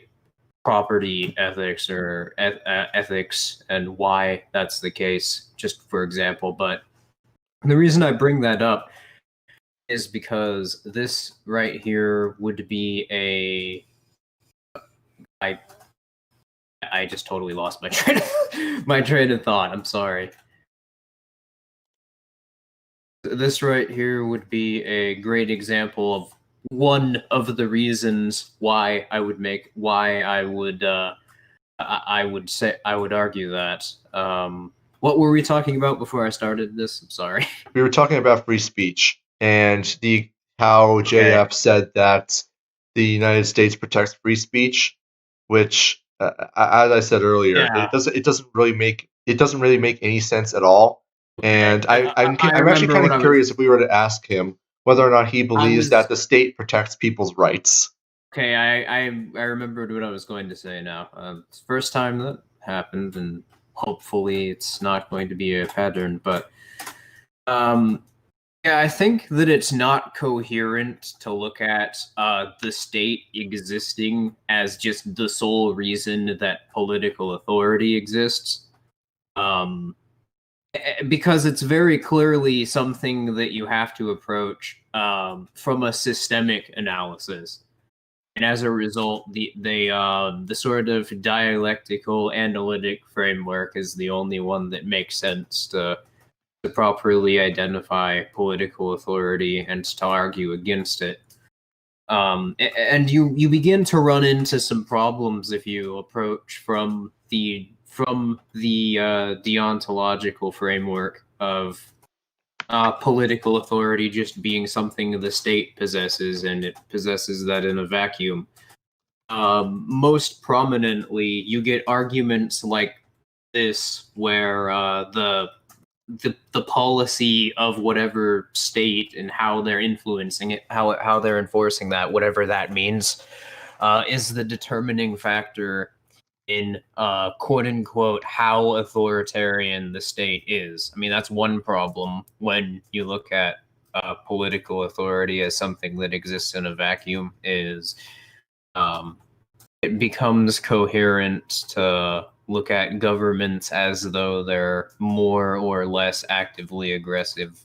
property ethics or ethics and why that's the case, just for example. But the reason I bring that up is because this right here would be I just totally lost my train of thought. I'm sorry. This right here would be a great example of one of the reasons why I would argue that. What were we talking about before I started this? I'm sorry. We were talking about free speech and how JF said that the United States protects free speech, which, as I said earlier, it doesn't really make any sense at all. And I'm actually kind of curious if we were to ask him whether or not he believes that the state protects people's rights. Okay, I remembered what I was going to say now. It's the first time that happened, and hopefully it's not going to be a pattern, but yeah, I think that it's not coherent to look at the state existing as just the sole reason that political authority exists. Because it's very clearly something that you have to approach from a systemic analysis. And as a result, the sort of dialectical analytic framework is the only one that makes sense to properly identify political authority and to argue against it. And you begin to run into some problems if you approach from the deontological framework of political authority just being something the state possesses, and it possesses that in a vacuum. Most prominently, you get arguments like this where the policy of whatever state and how they're influencing it, how they're enforcing that, whatever that means, is the determining factor in quote unquote how authoritarian the state is. I mean, that's one problem when you look at political authority as something that exists in a vacuum, is it becomes coherent to look at governments as though they're more or less actively aggressive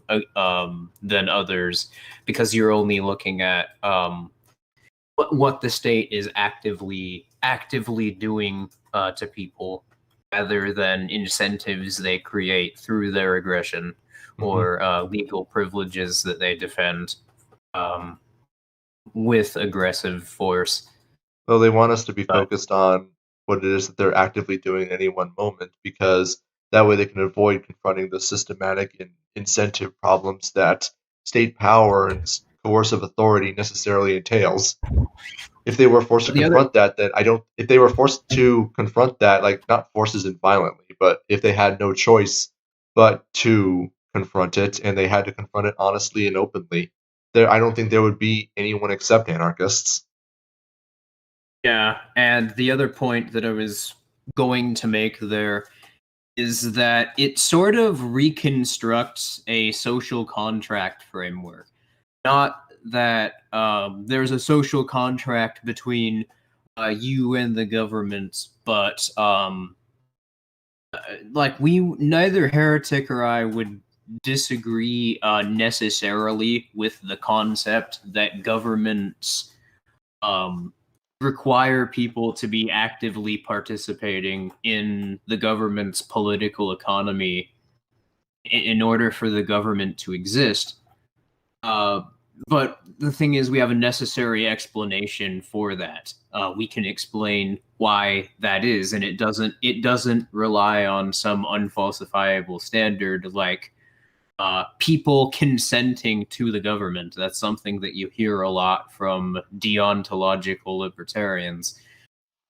than others, because you're only looking at what the state is actively doing to people, rather than incentives they create through their aggression or legal privileges that they defend with aggressive force. Well, they want us to be focused on what it is that they're actively doing at any one moment, because that way they can avoid confronting the systematic and incentive problems that state power and coercive authority necessarily entails. If they were forced to confront that, then if they were forced to confront that, like, not forced as in violently, but if they had no choice but to confront it, and they had to confront it honestly and openly, I don't think there would be anyone except anarchists. Yeah, and the other point that I was going to make there is that it sort of reconstructs a social contract framework. Not that there's a social contract between you and the government, but like neither Heretic or I would disagree necessarily with the concept that governments require people to be actively participating in the government's political economy in order for the government to exist. But the thing is, we have a necessary explanation for that. We can explain why that is, and it doesn't rely on some unfalsifiable standard like people consenting to the government. That's something that you hear a lot from deontological libertarians.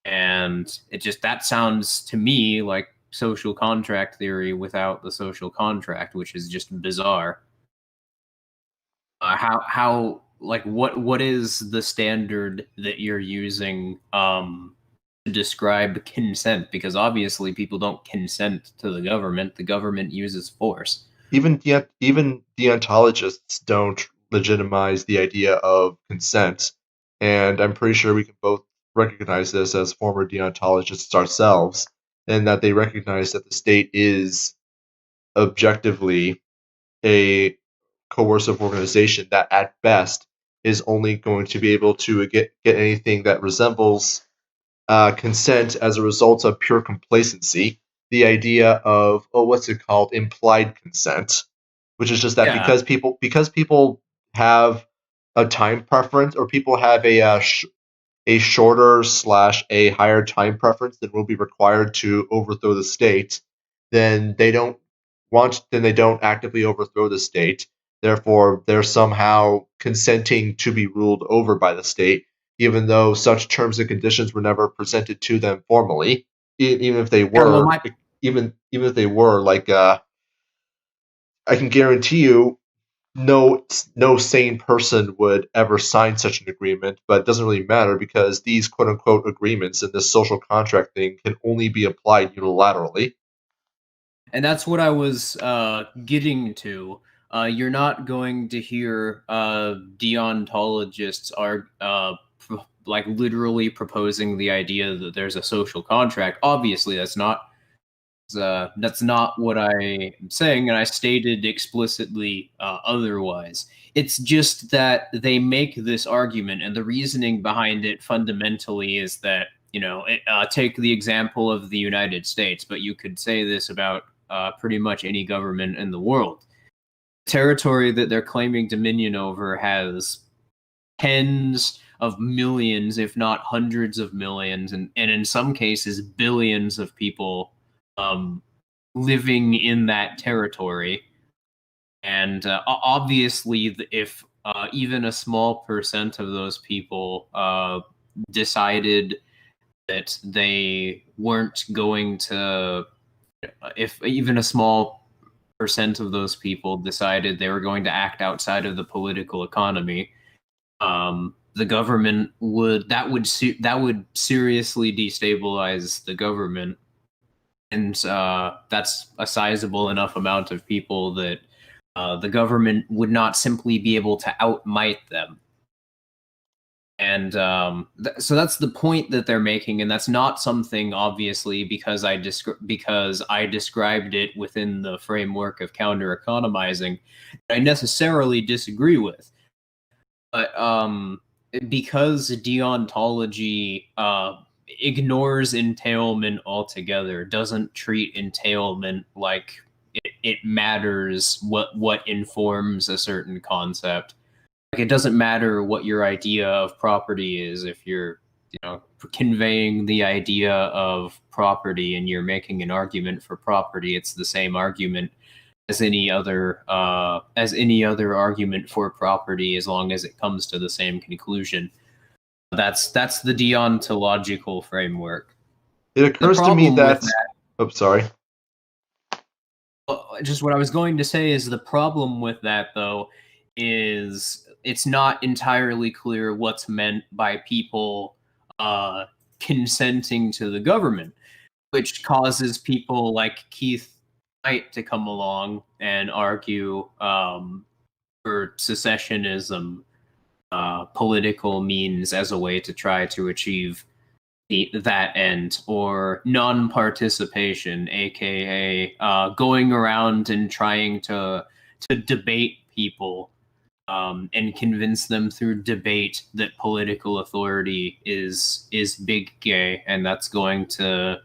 And that sounds to me like social contract theory without the social contract, which is just bizarre. What is the standard that you're using to describe consent? Because obviously people don't consent to the government uses force. Even deontologists don't legitimize the idea of consent, and I'm pretty sure we can both recognize this as former deontologists ourselves, and that they recognize that the state is objectively a coercive organization that at best is only going to be able to get anything that resembles consent as a result of pure complacency. The idea of implied consent, which is just that because people have a time preference, or people have a shorter / a higher time preference than will be required to overthrow the state, then they don't actively overthrow the state. Therefore, they're somehow consenting to be ruled over by the state, even though such terms and conditions were never presented to them formally. Even if they were, even if they were, like, I can guarantee you, no sane person would ever sign such an agreement. But it doesn't really matter, because these quote unquote agreements and this social contract thing can only be applied unilaterally. And that's what I was getting to. You're not going to hear deontologists are literally proposing the idea that there's a social contract. Obviously, that's not what I'm saying, and I stated explicitly otherwise. It's just that they make this argument, and the reasoning behind it fundamentally is that, take the example of the United States, but you could say this about pretty much any government in the world. Territory that they're claiming dominion over has tens of millions, if not hundreds of millions, and in some cases billions of people living in that territory. And obviously, if even a small percent of those people decided that they weren't going to, if even a small percent of those people decided they were going to act outside of the political economy, the government would seriously destabilize the government. And that's a sizable enough amount of people that the government would not simply be able to outmight them. And so that's the point that they're making, and that's not something, obviously, because I described it within the framework of counter-economizing, I necessarily disagree with. But because deontology ignores entailment altogether, doesn't treat entailment like it matters what informs a certain concept. Like, it doesn't matter what your idea of property is if you're, conveying the idea of property and you're making an argument for property. It's the same argument as any other argument for property, as long as it comes to the same conclusion. That's the deontological framework. It occurs to me that. Oh, sorry. Just what I was going to say is the problem with that, though, is it's not entirely clear what's meant by people consenting to the government, which causes people like Keith Knight to come along and argue for secessionism, political means as a way to try to achieve that end, or non-participation, aka going around and trying to debate people and convince them through debate that political authority is big gay, and that's going to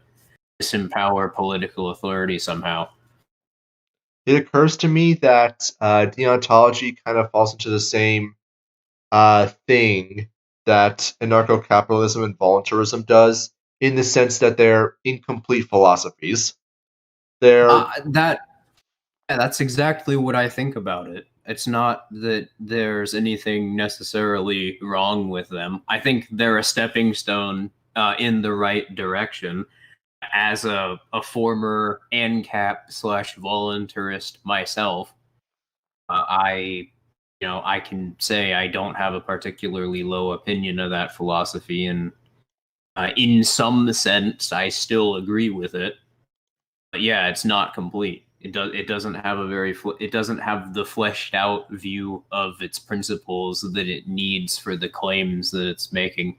disempower political authority somehow. It occurs to me that deontology kind of falls into the same thing that anarcho-capitalism and voluntarism does, in the sense that they're incomplete philosophies. That's exactly what I think about it. It's not that there's anything necessarily wrong with them. I think they're a stepping stone in the right direction. As a former ANCAP/voluntarist myself, I can say I don't have a particularly low opinion of that philosophy, and in some sense, I still agree with it. But yeah, it's not complete. It doesn't have the fleshed out view of its principles that it needs for the claims that it's making.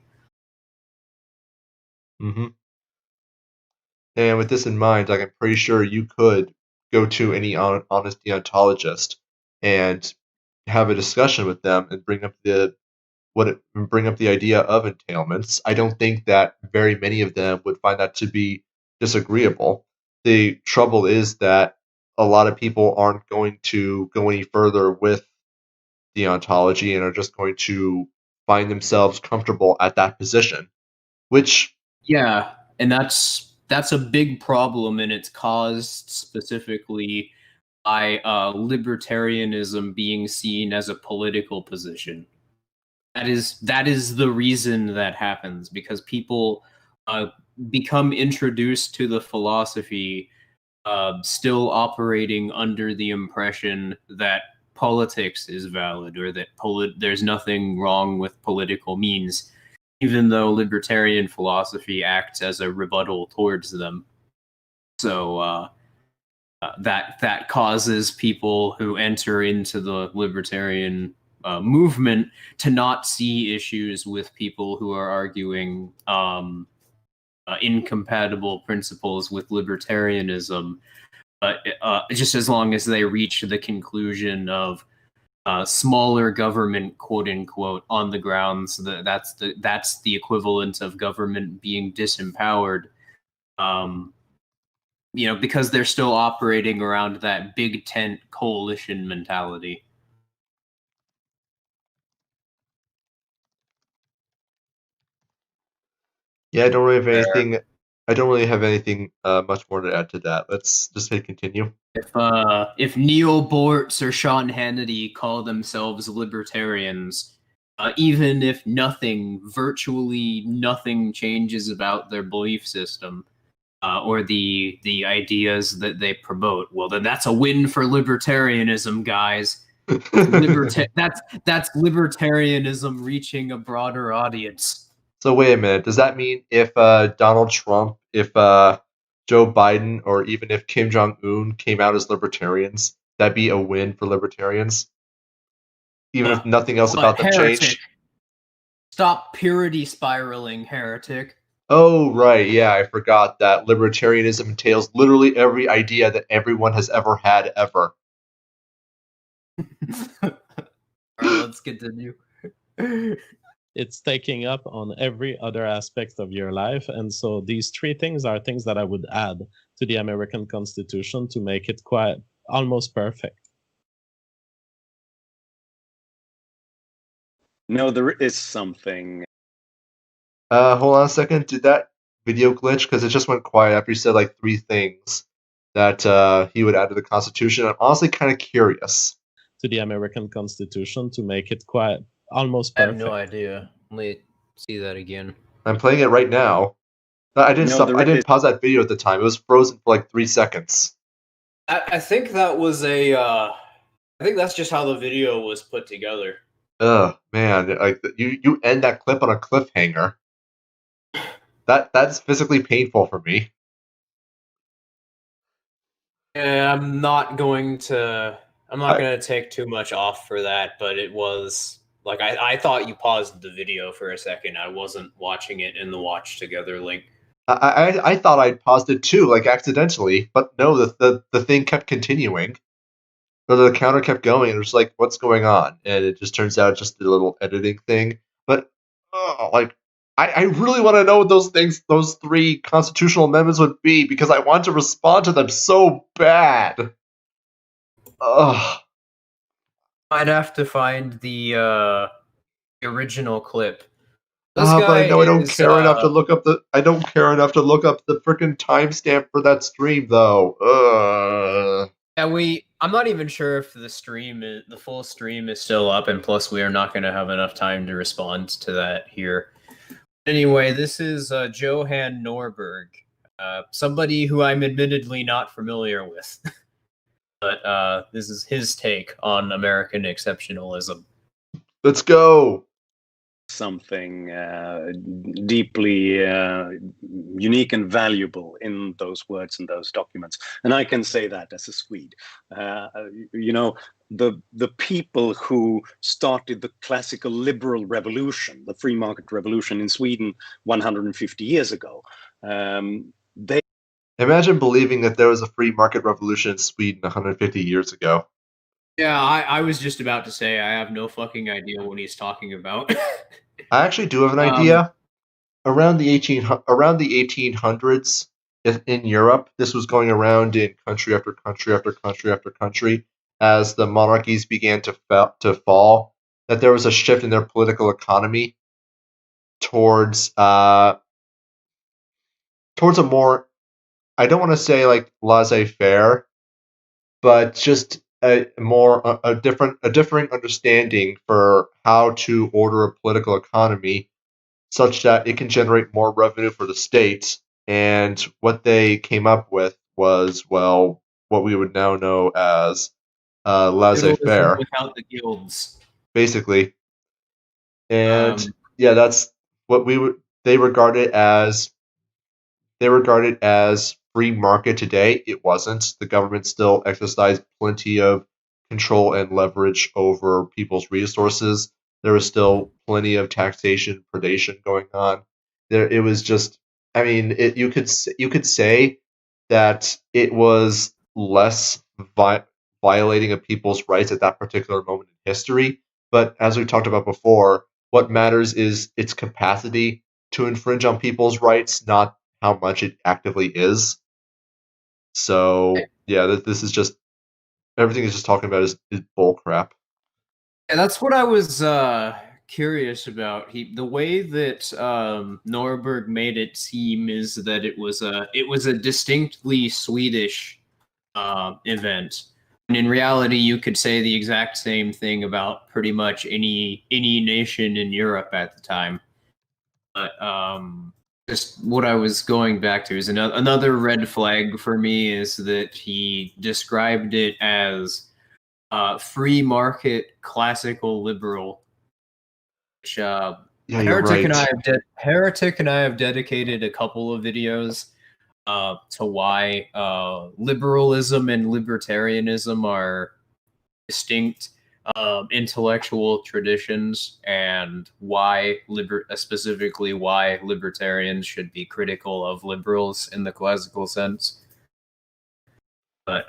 Mm-hmm. And with this in mind, like, I'm pretty sure you could go to any honest deontologist and have a discussion with them and bring up the idea of entailments. I don't think that very many of them would find that to be disagreeable. The trouble is that a lot of people aren't going to go any further with deontology and are just going to find themselves comfortable at that position, which... Yeah, and that's a big problem, and it's caused specifically by libertarianism being seen as a political position. That is the reason that happens, because people become introduced to the philosophy still operating under the impression that politics is valid, or that there's nothing wrong with political means, even though libertarian philosophy acts as a rebuttal towards them. So that causes people who enter into the libertarian movement to not see issues with people who are arguing incompatible principles with libertarianism, just as long as they reach the conclusion of smaller government, quote unquote, on the grounds that that's the equivalent of government being disempowered. Because they're still operating around that big tent coalition mentality. Yeah, I don't really have anything. I don't really have anything much more to add to that. Let's just hit continue. If Neil Bortz or Sean Hannity call themselves libertarians, even if virtually nothing changes about their belief system or the ideas that they promote, well, then that's a win for libertarianism, guys. That's libertarianism reaching a broader audience. So wait a minute. Does that mean if Donald Trump, if Joe Biden, or even if Kim Jong-un came out as libertarians, that'd be a win for libertarians? Even if nothing else about them changed? Stop purity spiraling, heretic. Oh, right, yeah, I forgot that libertarianism entails literally every idea that everyone has ever had ever. Alright, let's continue. It's taking up on every other aspect of your life. And so these three things are things that I would add to the American Constitution to make it quite almost perfect. No, there is something. Hold on a second, did that video glitch? Because it just went quiet after you said like three things that he would add to the Constitution. I'm honestly kind of curious. To the American Constitution to make it quite almost I have perfect. no idea. Let me see that again. I'm playing it right now. I didn't No, stop. there I didn't is- pause that video at the time. It was frozen for like 3 seconds. I think that was a. I think that's just how the video was put together. Ugh, man! Like you end that clip on a cliffhanger. That's physically painful for me. I'm not going to. I'm not going to take too much off for that, but it was like I thought you paused the video for a second. I wasn't watching it in the watch together link. I thought I'd paused it too, like accidentally, but no, the thing kept continuing. Or the counter kept going, and it was like, what's going on? And it just turns out just a little editing thing. But like I really want to know what those three constitutional amendments would be, because I want to respond to them so bad. Ugh. I'd have to find the original clip. This But I know I don't is, care enough to look up the. I don't care enough to look up the freaking timestamp for that stream, though. Ugh. Yeah, I'm not even sure if the full stream is still up, and plus we are not going to have enough time to respond to that here. Anyway, this is Johann Norberg, somebody who I'm admittedly not familiar with, but this is his take on American exceptionalism. Let's go. Something deeply unique and valuable in those words and those documents, and I can say that as a Swede. You know, the people who started the classical liberal revolution, the free market revolution in Sweden 150 years ago, they Imagine believing that there was a free market revolution in Sweden 150 years ago. Yeah, I was just about to say I have no fucking idea what he's talking about. I actually do have an idea. Around the 1800s in Europe, this was going around in country after country after country after country as the monarchies began to fall. That there was a shift in their political economy towards a more, I don't want to say like laissez-faire, but just a differing understanding for how to order a political economy such that it can generate more revenue for the state. And what they came up with was, well, what we would now know as laissez-faire, Without the guilds, basically. And yeah, that's what they regard it as. They regard it as free market today. It wasn't. The government still exercised plenty of control and leverage over people's resources. There was still plenty of taxation, predation going on. It was just. I mean, you could say that it was less violating of people's rights at that particular moment in history. But as we talked about before, what matters is its capacity to infringe on people's rights, not how much it actively is. So yeah, this is just everything is just talking about is bull crap. Yeah, that's what I was curious about. The way that Norberg made it seem is that it was a distinctly Swedish event. And in reality, you could say the exact same thing about pretty much any nation in Europe at the time. But just what I was going back to is another red flag for me is that he described it as free market classical liberal, which Yeah, you're right. Heretic and I have dedicated a couple of videos to why liberalism and libertarianism are distinct intellectual traditions and why specifically why libertarians should be critical of liberals in the classical sense. But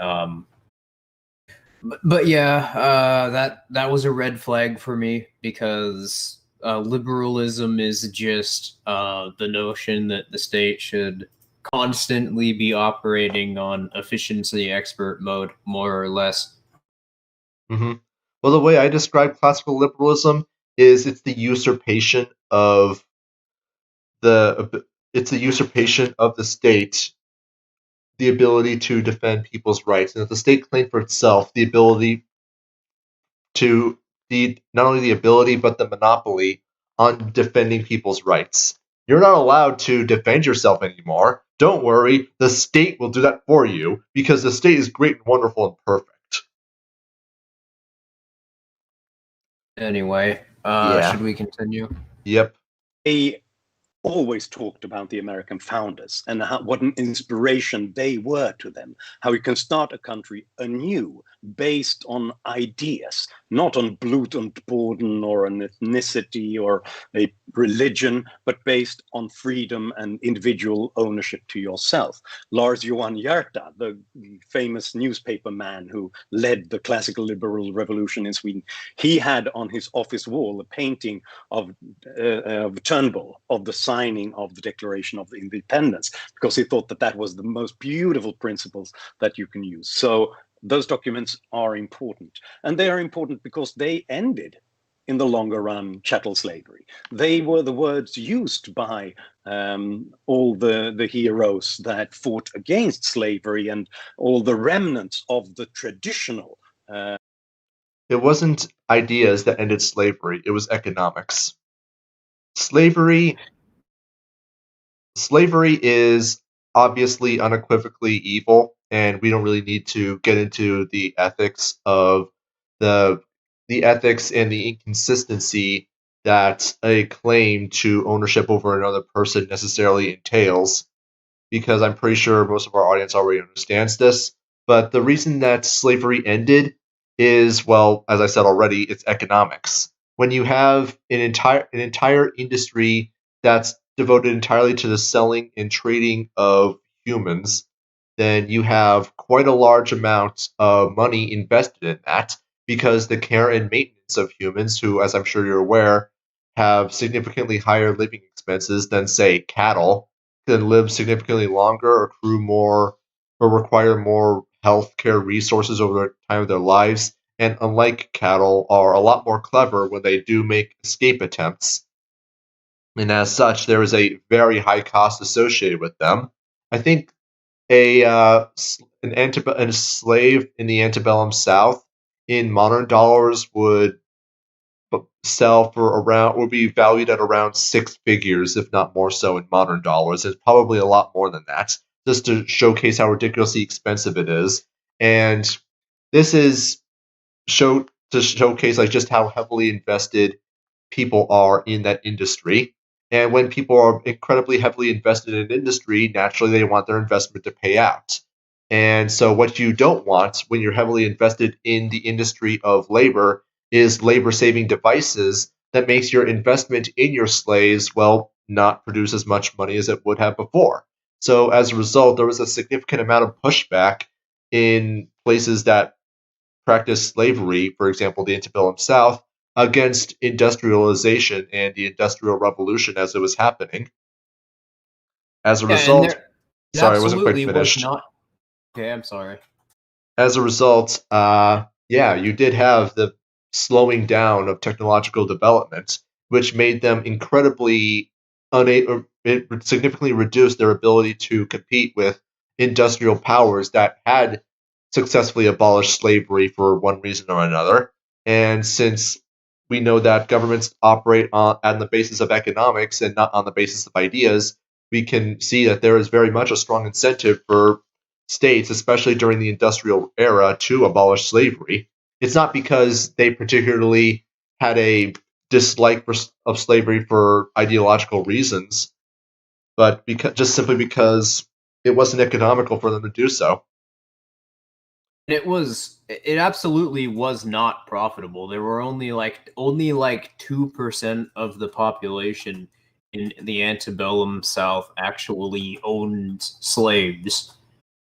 yeah, that was a red flag for me, because liberalism is just the notion that the state should constantly be operating on efficiency expert mode, more or less. Mm-hmm. Well, the way I describe classical liberalism is it's the usurpation of the state the ability to defend people's rights, and if the state claimed for itself the ability to not only the ability but the monopoly on defending people's rights. You're not allowed to defend yourself anymore. Don't worry, the state will do that for you, because the state is great and wonderful and perfect. Anyway, should we continue? Yep. They always talked about the American founders and what an inspiration they were to them, how you can start a country anew based on ideas, not on Blut und Boden or an ethnicity or a religion, but based on freedom and individual ownership to yourself. Lars Johan Hierta, the famous newspaper man who led the classical liberal revolution in Sweden, he had on his office wall a painting of Turnbull, of the signing of the Declaration of Independence, because he thought that that was the most beautiful principles that you can use. So those documents are important, and they are important because they ended, in the longer run, chattel slavery. They were the words used by all the heroes that fought against slavery and all the remnants of the traditional. It wasn't ideas that ended slavery, it was economics. Slavery is obviously unequivocally evil, and we don't really need to get into the ethics of the ethics and the inconsistency that a claim to ownership over another person necessarily entails, because I'm pretty sure most of our audience already understands this. But the reason that slavery ended is, well, as I said already, it's economics. When you have an entire industry that's devoted entirely to the selling and trading of humans, then you have quite a large amount of money invested in that, because the care and maintenance of humans, who, as I'm sure you're aware, have significantly higher living expenses than, say, cattle, can live significantly longer, accrue more, or require more healthcare resources over the time of their lives, and unlike cattle, are a lot more clever when they do make escape attempts. And as such, there is a very high cost associated with them. I think a slave in the antebellum South in modern dollars would be valued at around six figures, if not more so, in modern dollars. It's probably a lot more than that, just to showcase how ridiculously expensive it is. And this is to showcase like just how heavily invested people are in that industry. And when people are incredibly heavily invested in an industry, naturally they want their investment to pay out. And so what you don't want when you're heavily invested in the industry of labor is labor-saving devices that makes your investment in your slaves, well, not produce as much money as it would have before. So as a result, there was a significant amount of pushback in places that practiced slavery, for example, the antebellum South, against industrialization and the Industrial Revolution as it was happening. As a result, sorry, I wasn't quite finished. Okay, I'm sorry. As a result, you did have the slowing down of technological development, which made them incredibly unable. It significantly reduced their ability to compete with industrial powers that had successfully abolished slavery for one reason or another. And since we know that governments operate on the basis of economics and not on the basis of ideas, we can see that there is very much a strong incentive for states, especially during the industrial era, to abolish slavery. It's not because they particularly had a dislike of slavery for ideological reasons, but simply because it wasn't economical for them to do so. It absolutely was not profitable. There were only like 2% of the population in the antebellum South actually owned slaves.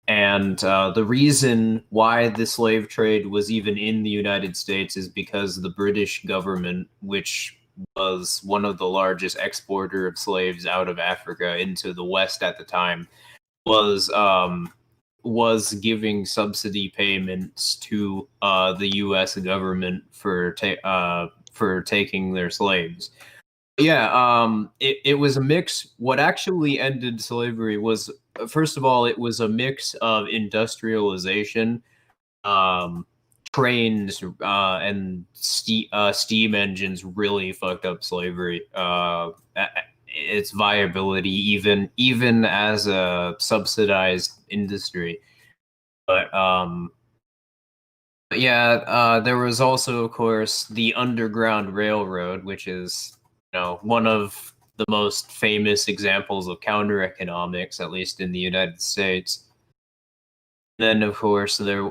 And the reason why the slave trade was even in the United States is because the British government, which was one of the largest exporter of slaves out of Africa into the West at the time, was giving subsidy payments to the U.S. government for taking their slaves. Yeah, it was a mix. What actually ended slavery was, first of all, it was a mix of industrialization, trains, and steam engines really fucked up slavery. Its viability, even as a subsidized industry. But yeah, there was also, of course, the Underground Railroad, which is one of the most famous examples of counter economics, at least in the United States. Then, of course, there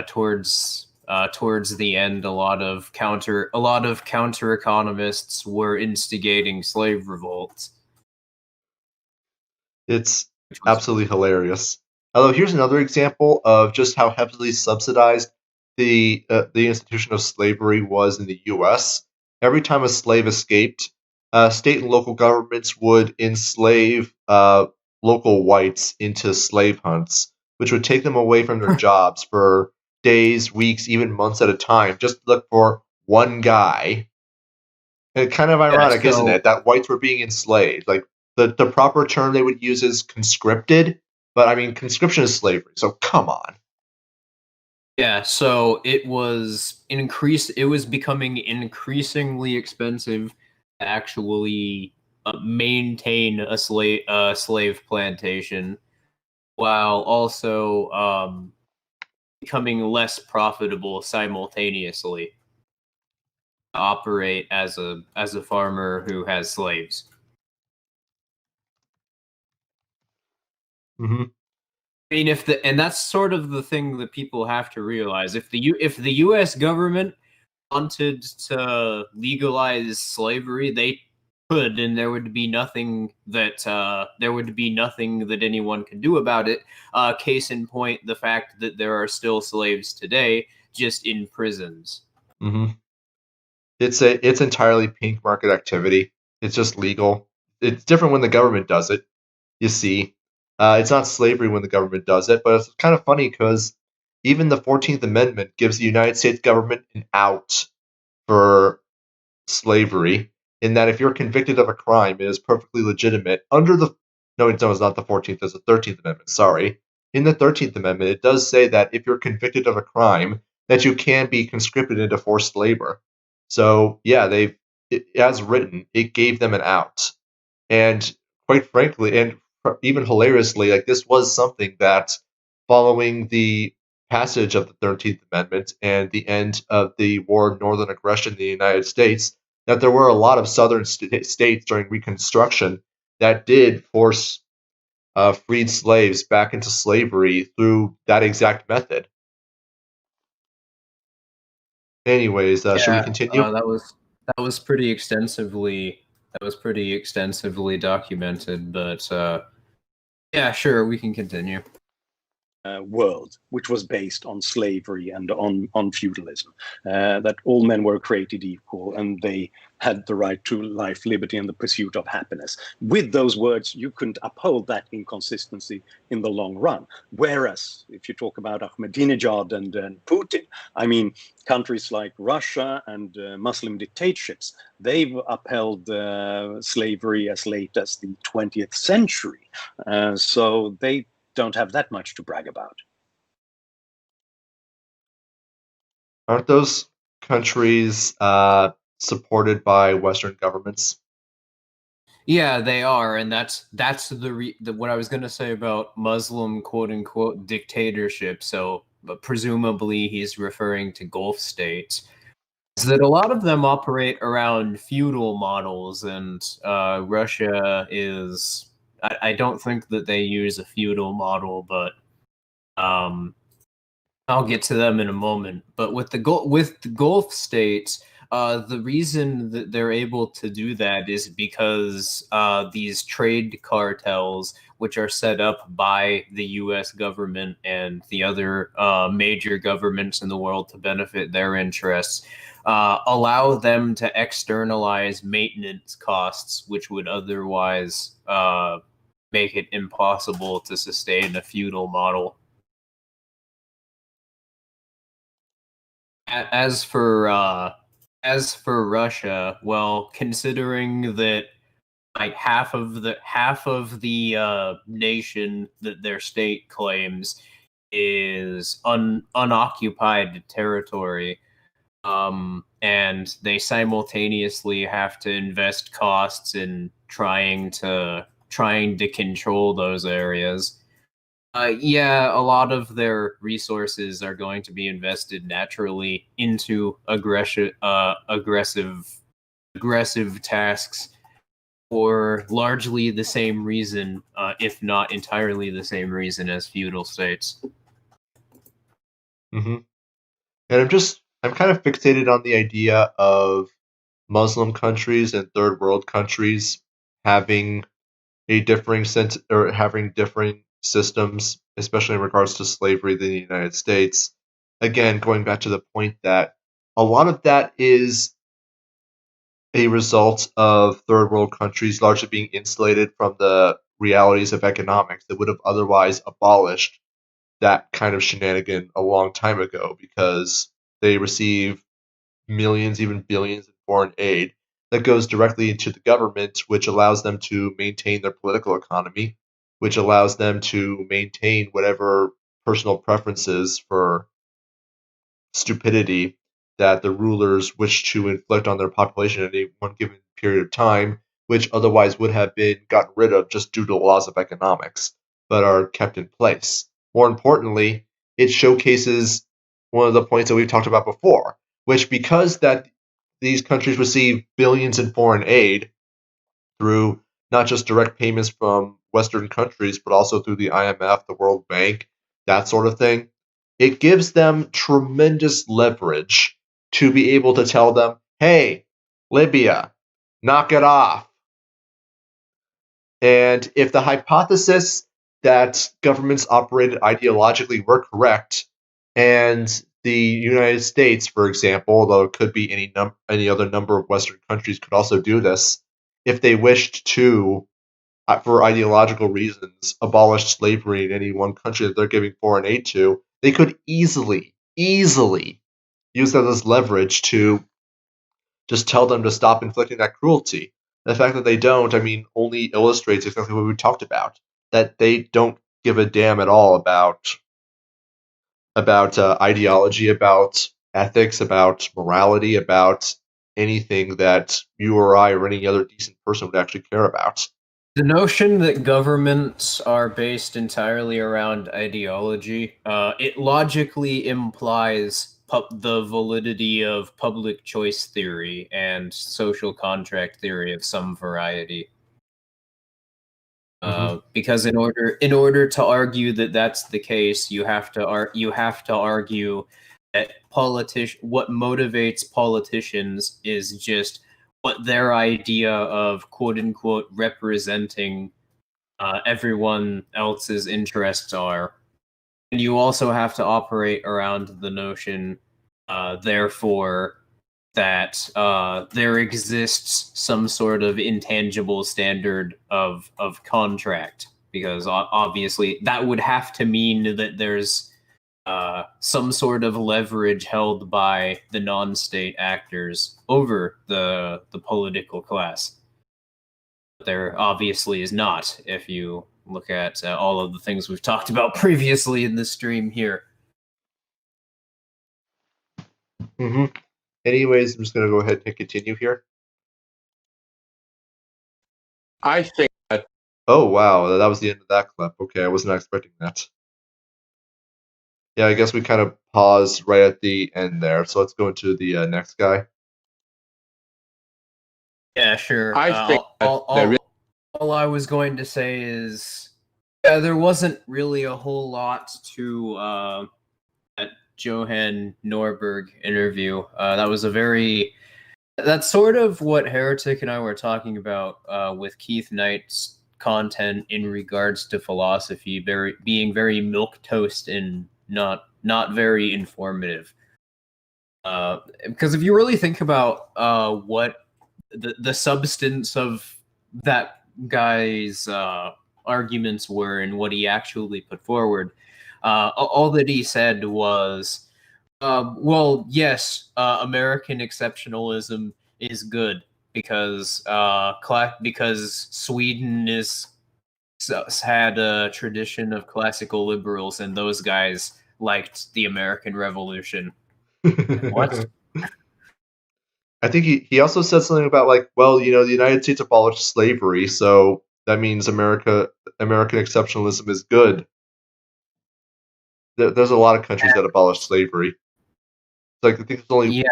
towards the end, a lot of counter economists were instigating slave revolts. It's absolutely hilarious. Although here's another example of just how heavily subsidized the institution of slavery was in the U.S. Every time a slave escaped, state and local governments would enslave local whites into slave hunts, which would take them away from their jobs for days, weeks, even months at a time, just to look for one guy. And kind of ironic, isn't it, that whites were being enslaved? Like the proper term they would use is conscripted, but I mean conscription is slavery, so come on. Yeah, so it was becoming increasingly expensive to actually maintain a slave plantation, while also becoming less profitable simultaneously to operate as a farmer who has slaves. Mm-hmm. I mean, and that's sort of the thing that people have to realize. If the U.S. government wanted to legalize slavery, they could, and there would be nothing that anyone could do about it. Case in point, the fact that there are still slaves today, just in prisons. Mm-hmm. It's entirely pink market activity. It's just legal. It's different when the government does it. You see, it's not slavery when the government does it, but it's kind of funny because even the 14th Amendment gives the United States government an out for slavery, in that if you're convicted of a crime, it is perfectly legitimate under the no, it's not the 14th, it's the 13th Amendment. Sorry. In the 13th Amendment, it does say that if you're convicted of a crime, that you can be conscripted into forced labor. So, yeah, as written, it gave them an out. And quite frankly, and even hilariously, like this was something that following the passage of the 13th Amendment and the end of the War of Northern Aggression in the United States, that there were a lot of southern states during Reconstruction that did force freed slaves back into slavery through that exact method. Anyways, should we continue? That was pretty extensively documented, but yeah, sure, we can continue. World, which was based on slavery and on feudalism, that all men were created equal and they had the right to life, liberty, and the pursuit of happiness. With those words, you couldn't uphold that inconsistency in the long run. Whereas, if you talk about Ahmadinejad and Putin, I mean, countries like Russia and Muslim dictatorships, they've upheld slavery as late as the 20th century. So they don't have that much to brag about. Aren't those countries supported by Western governments? Yeah, they are, and that's what I was going to say about Muslim quote unquote dictatorship. So, but presumably he's referring to Gulf states. Is that a lot of them operate around feudal models, and Russia is. I don't think that they use a feudal model, but I'll get to them in a moment. But with the Gulf states, the reason that they're able to do that is because these trade cartels, which are set up by the U.S. government and the other major governments in the world to benefit their interests, allow them to externalize maintenance costs, which would otherwise make it impossible to sustain a feudal model. As for Russia, well, considering that like half of the nation that their state claims is unoccupied territory, and they simultaneously have to invest costs in trying to control those areas. Yeah, a lot of their resources are going to be invested naturally into aggressive tasks for largely the same reason, if not entirely the same reason as feudal states. And I'm kind of fixated on the idea of Muslim countries and third world countries having differing systems, especially in regards to slavery than the United States. Again, going back to the point that a lot of that is a result of third world countries largely being insulated from the realities of economics that would have otherwise abolished that kind of shenanigan a long time ago, because they receive millions, even billions in foreign aid that goes directly into the government, which allows them to maintain their political economy, which allows them to maintain whatever personal preferences for stupidity that the rulers wish to inflict on their population at any one given period of time, which otherwise would have been gotten rid of just due to the laws of economics, but are kept in place. More importantly, it showcases one of the points that we've talked about before, which because that these countries receive billions in foreign aid through not just direct payments from Western countries, but also through the IMF, the World Bank, that sort of thing, it gives them tremendous leverage to be able to tell them, hey, Libya, knock it off. And if the hypothesis that governments operated ideologically were correct, and the United States, for example, although it could be any other number of Western countries could also do this, if they wished to, for ideological reasons, abolish slavery in any one country that they're giving foreign aid to, they could easily use that as leverage to just tell them to stop inflicting that cruelty. The fact that they don't, only illustrates exactly what we talked about, that they don't give a damn at all about ideology, about ethics, about morality, about anything that you or I or any other decent person would actually care about. The notion that governments are based entirely around ideology, it logically implies the validity of public choice theory and social contract theory of some variety. Because in order to argue that that's the case, you have to argue that what motivates politicians is just what their idea of quote unquote representing everyone else's interests are. And you also have to operate around the notion, therefore, that there exists some sort of intangible standard of contract, because obviously that would have to mean that there's some sort of leverage held by the non-state actors over the political class. But there obviously is not, if you look at all of the things we've talked about previously in the stream here. Anyways, I'm just going to go ahead and continue here. I think that... Oh, wow, that was the end of that clip. Okay, I was not expecting that. Yeah, I guess we kind of paused right at the end there, so let's go into the next guy. Yeah, sure. I think all I was going to say is, yeah, there wasn't really a whole lot to Johann Norberg interview. That's sort of what Heretic and I were talking about with Keith Knight's content in regards to philosophy being very milquetoast and not very informative. Because if you really think about what the substance of that guy's arguments were and what he actually put forward, all that he said was, well, yes, American exceptionalism is good because Sweden had a tradition of classical liberals, and those guys liked the American Revolution. What? I think he also said something about like, well, the United States abolished slavery, so that means American exceptionalism is good. There's a lot of countries that abolished slavery. Like I think there's only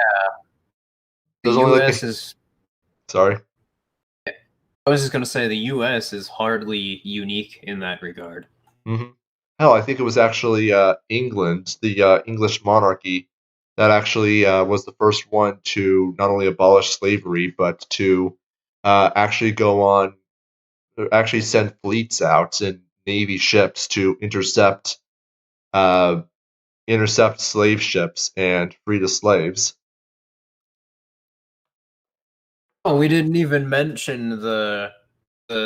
The U.S. is. Sorry. I was just going to say the U.S. is hardly unique in that regard. Mm-hmm. Hell, I think it was actually England, the English monarchy, that actually was the first one to not only abolish slavery, but to actually send fleets out and navy ships to intercept slave ships and free the slaves. Oh, we didn't even mention the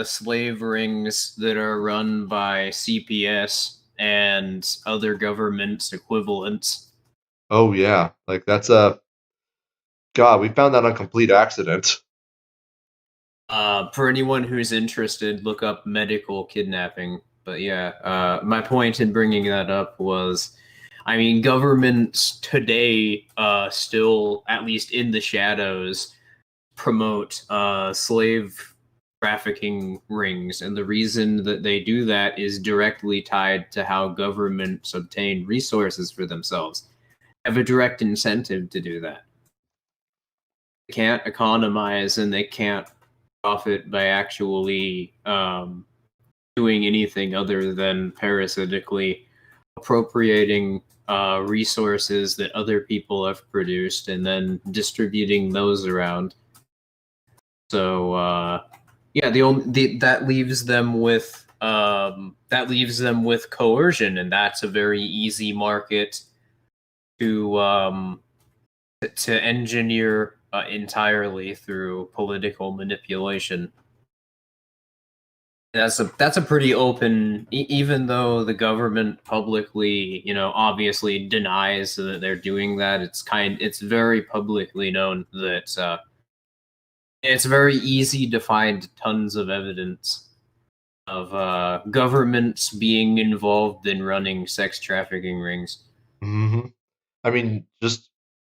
slave rings that are run by CPS and other governments equivalents. Oh yeah, like that's God, we found that on complete accident. For anyone who's interested, look up medical kidnapping. But yeah, my point in bringing that up was, I mean, governments today still, at least in the shadows, promote slave trafficking rings, and the reason that they do that is directly tied to how governments obtain resources for themselves. They have a direct incentive to do that. They can't economize and they can't profit by actually doing anything other than parasitically appropriating resources that other people have produced and then distributing those around. So that leaves them with coercion, and that's a very easy market to engineer entirely through political manipulation. That's a pretty open, even though the government publicly, obviously denies that they're doing that. It's very publicly known that it's very easy to find tons of evidence of governments being involved in running sex trafficking rings. Mm-hmm. I mean,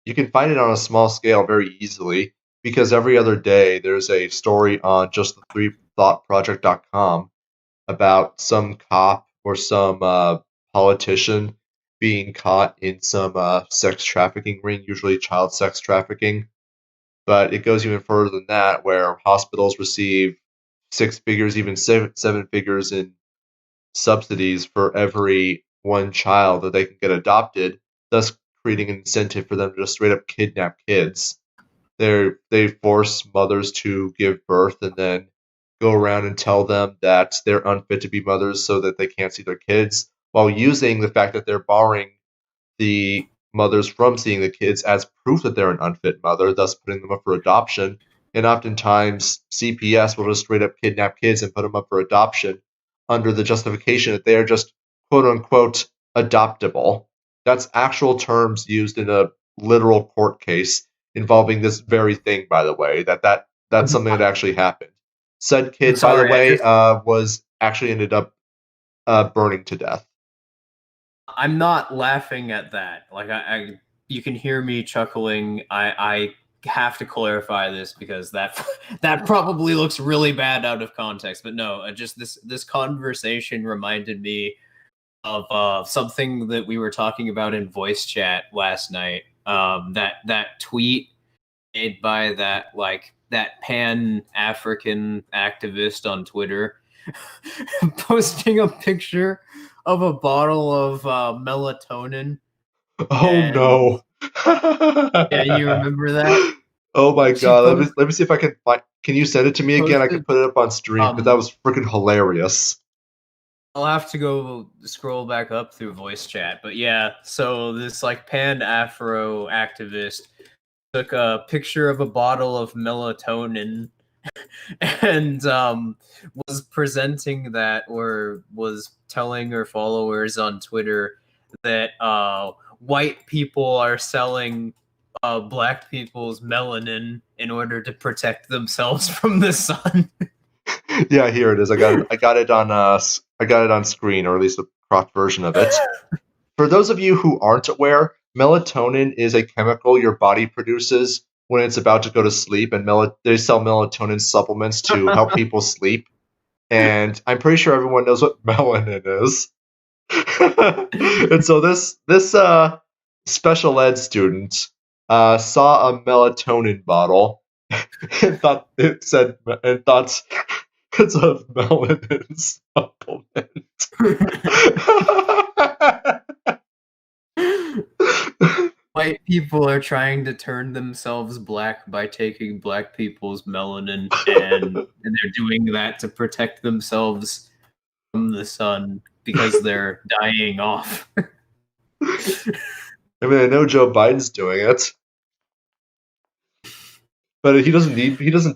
you can find it on a small scale very easily because every other day there's a story on justthethoughtproject.com about some cop or some politician being caught in some sex trafficking ring, usually child sex trafficking. But it goes even further than that, where hospitals receive 6 figures, even 7 figures in subsidies for every one child that they can get adopted, thus creating an incentive for them to just straight up kidnap kids. They force mothers to give birth and then go around and tell them that they're unfit to be mothers so that they can't see their kids, while using the fact that they're barring the mothers from seeing the kids as proof that they're an unfit mother, thus putting them up for adoption. And oftentimes, CPS will just straight up kidnap kids and put them up for adoption under the justification that they are just quote unquote adoptable. That's actual terms used in a literal court case involving this very thing, by the way, that's something that actually happened. Said kid, by the way, was actually ended up burning to death. I'm not laughing at that. Like you can hear me chuckling. I have to clarify this because that probably looks really bad out of context. But no, just this conversation reminded me of something that we were talking about in voice chat last night. That tweet made by that Pan-African activist on Twitter posting a picture of a bottle of melatonin Oh And- no! Yeah, you remember that? Oh my She god! posted- Let me see if I can find. Can you send it to me again? I can posted, put it up on stream because that was freaking hilarious. I'll have to go scroll back up through voice chat, but yeah. So this like pan-Afro activist took a picture of a bottle of melatonin and was presenting that, or was telling her followers on Twitter that white people are selling black people's melanin in order to protect themselves from the sun. Yeah, here it is. I got it on screen, or at least a cropped version of it. For those of you who aren't aware, melatonin is a chemical your body produces when it's about to go to sleep, and they sell melatonin supplements to help people sleep. And I'm pretty sure everyone knows what melanin is. And so this special ed student saw a melatonin bottle and thought it's a melanin supplement. White people are trying to turn themselves black by taking black people's melanin, and they're doing that to protect themselves from the sun because they're dying off. I mean, I know Joe Biden's doing it, but he doesn't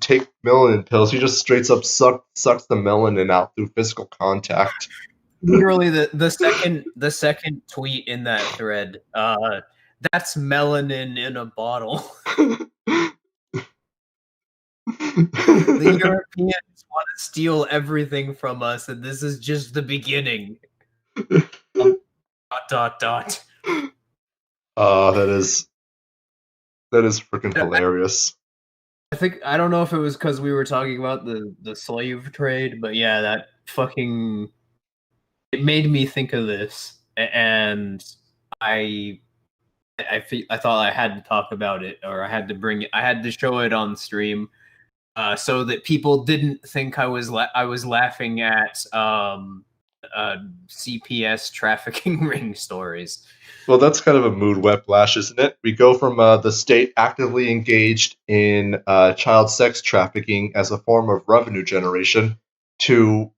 take melanin pills. He just straight up sucks the melanin out through physical contact. Literally, the second tweet in that thread, that's melanin in a bottle. The Europeans want to steal everything from us, and this is just the beginning. ... That is freaking hilarious. I don't know if it was because we were talking about the slave trade, but yeah, that fucking, it made me think of this, and I thought I had to talk about it, or I had to show it on stream, so that people didn't think I was laughing at CPS trafficking ring stories. Well, that's kind of a mood whiplash, isn't it? We go from the state actively engaged in child sex trafficking as a form of revenue generation to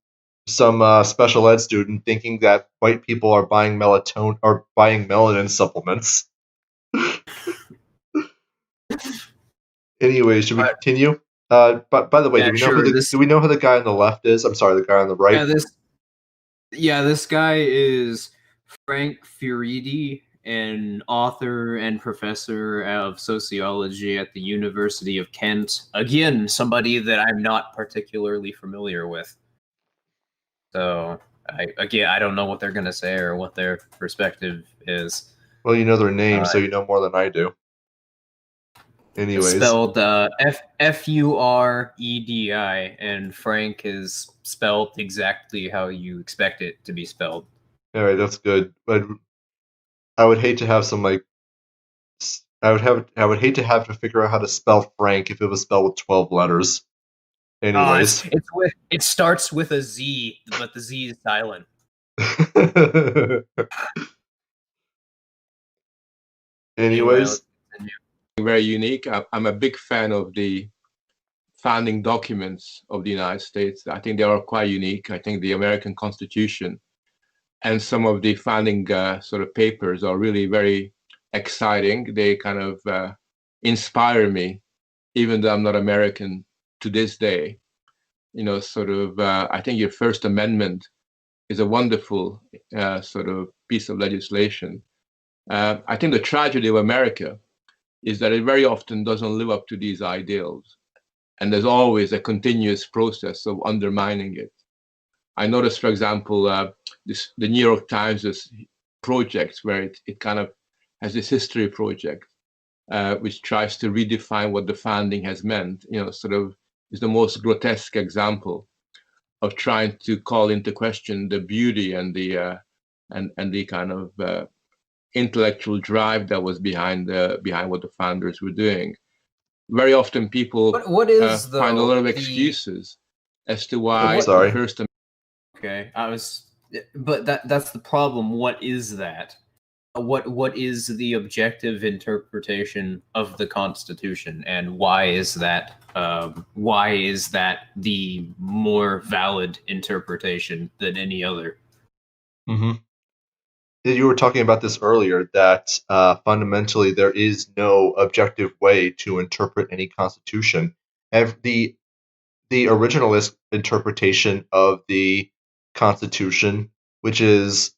some special ed student thinking that white people are buying melanin supplements. Anyway, should we continue? But by the way, do we know who the guy on the left is? I'm sorry, the guy on the right. This guy is Frank Furedi, an author and professor of sociology at the University of Kent. Again, somebody that I'm not particularly familiar with. So, I don't know what they're going to say or what their perspective is. Well, you know their names, so you know more than I do. Anyways. It's spelled Furedi, and Frank is spelled exactly how you expect it to be spelled. All right, that's good. But I would hate to have I would hate to have to figure out how to spell Frank if it was spelled with 12 letters. Anyways, it starts with a Z, but the Z is silent. Anyways, very unique. I'm a big fan of the founding documents of the United States. I think they are quite unique. I think the American Constitution and some of the founding sort of papers are really very exciting. They kind of inspire me, even though I'm not American to this day. You know, sort of, I think your First Amendment is a wonderful sort of piece of legislation. I think the tragedy of America is that it very often doesn't live up to these ideals. And there's always a continuous process of undermining it. I noticed, for example, the New York Times has projects where it kind of has this history project, which tries to redefine what the founding has meant. You know, sort of is the most grotesque example of trying to call into question the beauty and the kind of intellectual drive that was behind what the founders were doing. Very often people find a lot of excuses as to why the First Amendment. Okay, but that's the problem. What is that? what is the objective interpretation of the Constitution, and why is that the more valid interpretation than any other? Mm-hmm. You were talking about this earlier, that fundamentally there is no objective way to interpret any constitution. The originalist interpretation of the Constitution, which is,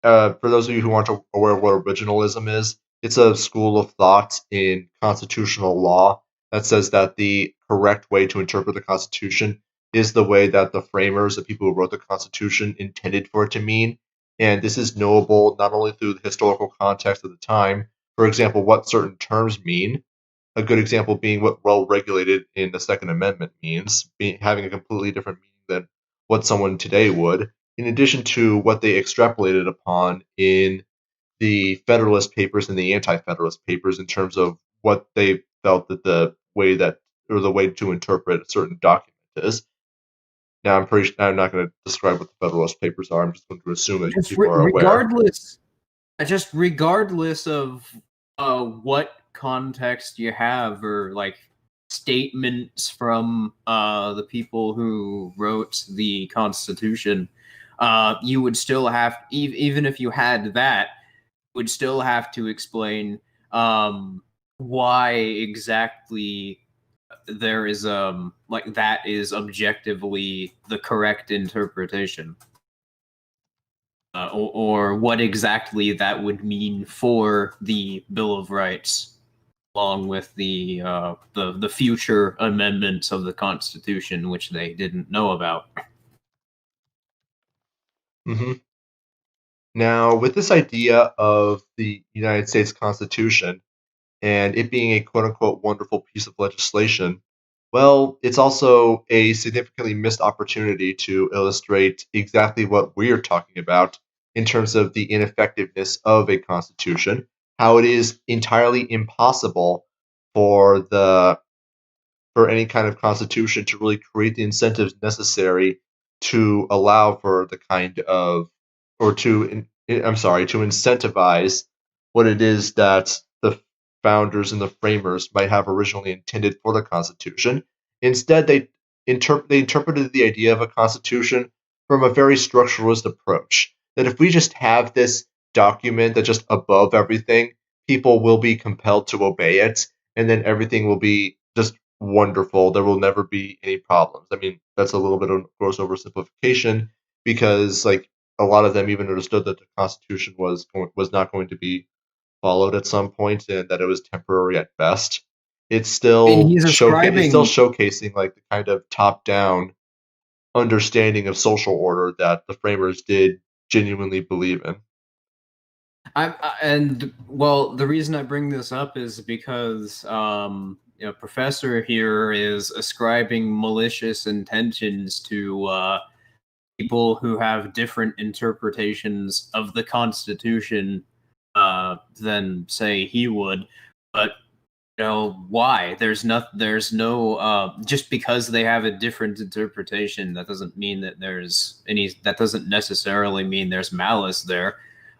for those of you who aren't aware of what originalism is, it's a school of thought in constitutional law that says that the correct way to interpret the Constitution is the way that the framers, the people who wrote the Constitution, intended for it to mean. And this is knowable not only through the historical context of the time, for example, what certain terms mean. A good example being what well-regulated in the Second Amendment means, having a completely different meaning than what someone today would, in addition to what they extrapolated upon in the Federalist Papers and the Anti-Federalist Papers in terms of what they felt that the way to interpret a certain document is. Now, I'm not going to describe what the Federalist Papers are. I'm just going to assume that people are aware. Regardless of what context you have, or like statements from the people who wrote the Constitution, you would still have, even if you had that, would still have to explain why exactly there is that is objectively the correct interpretation, or what exactly that would mean for the Bill of Rights, along with the future amendments of the Constitution, which they didn't know about. Mm-hmm. Now, with this idea of the United States Constitution and it being a quote-unquote wonderful piece of legislation, well, it's also a significantly missed opportunity to illustrate exactly what we're talking about in terms of the ineffectiveness of a constitution, how it is entirely impossible for any kind of constitution to really create the incentives necessary to allow for the kind of, or to incentivize what it is that the founders and the framers might have originally intended for the Constitution. Instead, they interpreted the idea of a Constitution from a very structuralist approach. That if we just have this document that's just above everything, people will be compelled to obey it, and then everything will be just wonderful. There will never be any problems. I mean, that's a little bit of gross oversimplification, because like a lot of them even understood that the Constitution was not going to be followed at some point, and that it was temporary at best. It's still showcasing like the kind of top-down understanding of social order that the framers did genuinely believe in. The reason I bring this up is because Professor here is ascribing malicious intentions to people who have different interpretations of the Constitution than say he would. But why? There's no just because they have a different interpretation, that doesn't mean that that doesn't necessarily mean there's malice there.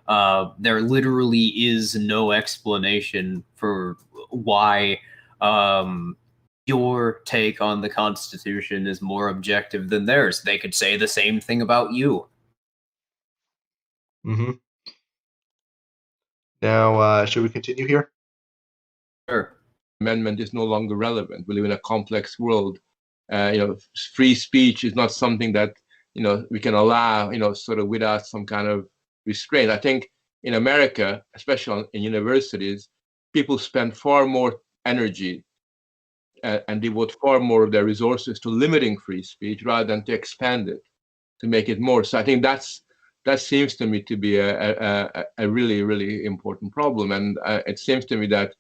There literally is no explanation for why your take on the Constitution is more objective than theirs. They could say the same thing about you. Mm-hmm. Now, should we continue here? Sure. Amendment is no longer relevant. We live in a complex world. Free speech is not something that we can allow sort of without some kind of restraint. I think in America, especially in universities, people spend far more energy and devote far more of their resources to limiting free speech rather than to expand it, to make it more. So I think that seems to me to be a really, really important problem. And it seems to me that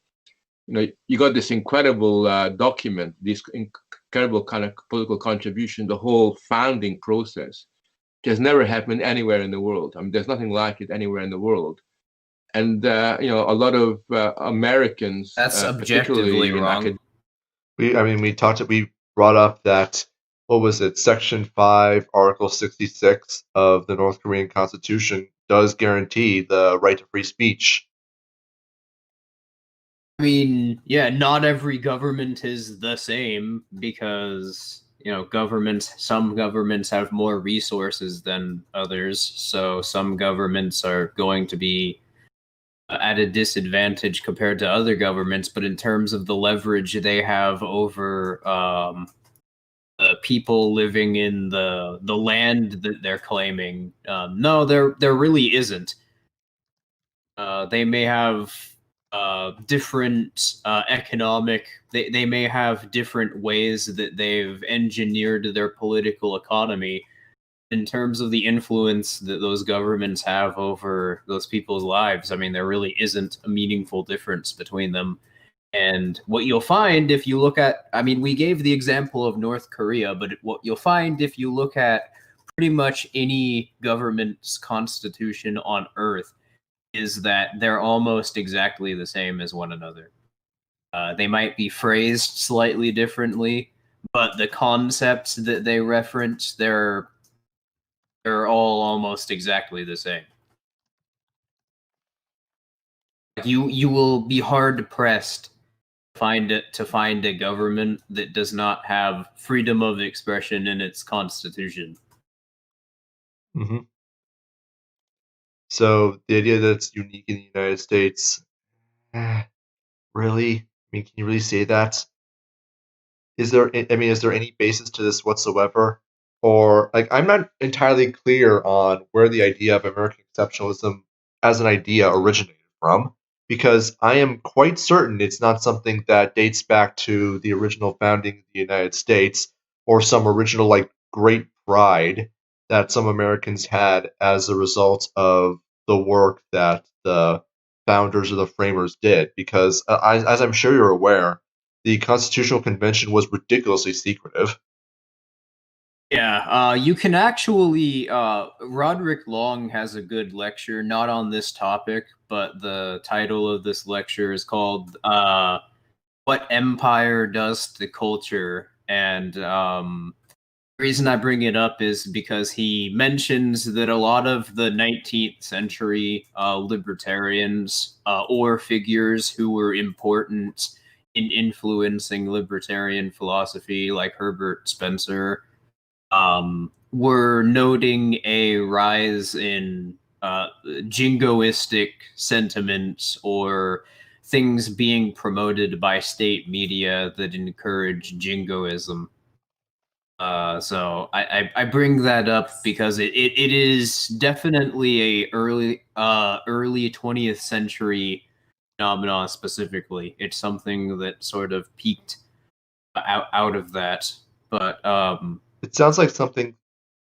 you got this incredible document, this incredible kind of political contribution, the whole founding process. It has never happened anywhere in the world. I mean, there's nothing like it anywhere in the world. And a lot of Americans, that's objectively wrong. We brought up that, what was it, Section 5, Article 66 of the North Korean Constitution does guarantee the right to free speech. I mean, yeah, not every government is the same because, some governments have more resources than others. So some governments are going to be at a disadvantage compared to other governments. But in terms of the leverage they have over people living in the land that they're claiming, no, there really isn't. They may have different economic. They may have different ways that they've engineered their political economy. In terms of the influence that those governments have over those people's lives, I mean, there really isn't a meaningful difference between them. And what you'll find if you look at, I mean, we gave the example of North Korea, but what you'll find if you look at pretty much any government's constitution on Earth is that they're almost exactly the same as one another. They might be phrased slightly differently, but the concepts that they reference, they're all almost exactly the same. You will be hard pressed to find a government that does not have freedom of expression in its constitution. Mm-hmm. So the idea that it's unique in the United States, really? I mean, can you really say that? Is there any basis to this whatsoever? Or, like, I'm not entirely clear on where the idea of American exceptionalism as an idea originated from, because I am quite certain it's not something that dates back to the original founding of the United States or some original, like, great pride that some Americans had as a result of the work that the founders or the framers did. Because, as I'm sure you're aware, the Constitutional Convention was ridiculously secretive. Yeah, you can actually. Roderick Long has a good lecture, not on this topic, but the title of this lecture is called "What Empire Does to Culture." And the reason I bring it up is because he mentions that a lot of the 19th century libertarians or figures who were important in influencing libertarian philosophy, like Herbert Spencer, were noting a rise in jingoistic sentiments or things being promoted by state media that encourage jingoism. So I bring that up because it is definitely a early 20th century phenomenon specifically. It's something that sort of peaked out of that. But It sounds like something,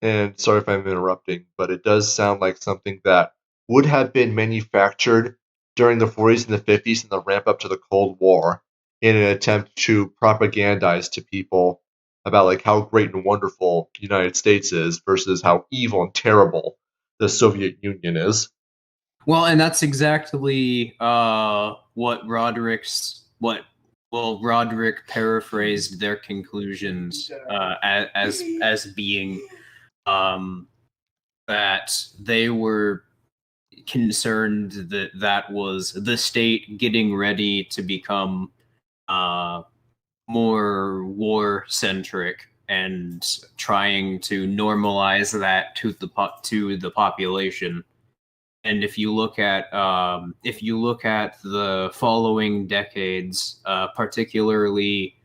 and sorry if I'm interrupting, but it does sound like something that would have been manufactured during the 40s and the 50s in the ramp up to the Cold War in an attempt to propagandize to people about, like, how great and wonderful the United States is versus how evil and terrible the Soviet Union is. well, and that's exactly what Roderick paraphrased their conclusions as being that they were concerned that that was the state getting ready to become more war centric and trying to normalize that to the population. And if you look at the following decades, particularly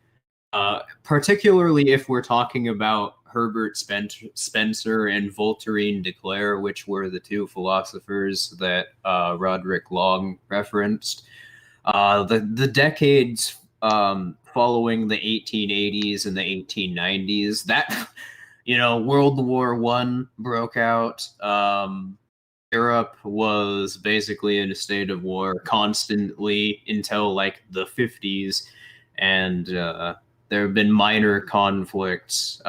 if we're talking about Herbert Spencer and Voltairine de Cleyre, which were the two philosophers that Roderick Long referenced, the decades following the 1880s and the 1890s, that World War I broke out. Europe was basically in a state of war constantly until like the 50s, and there have been minor conflicts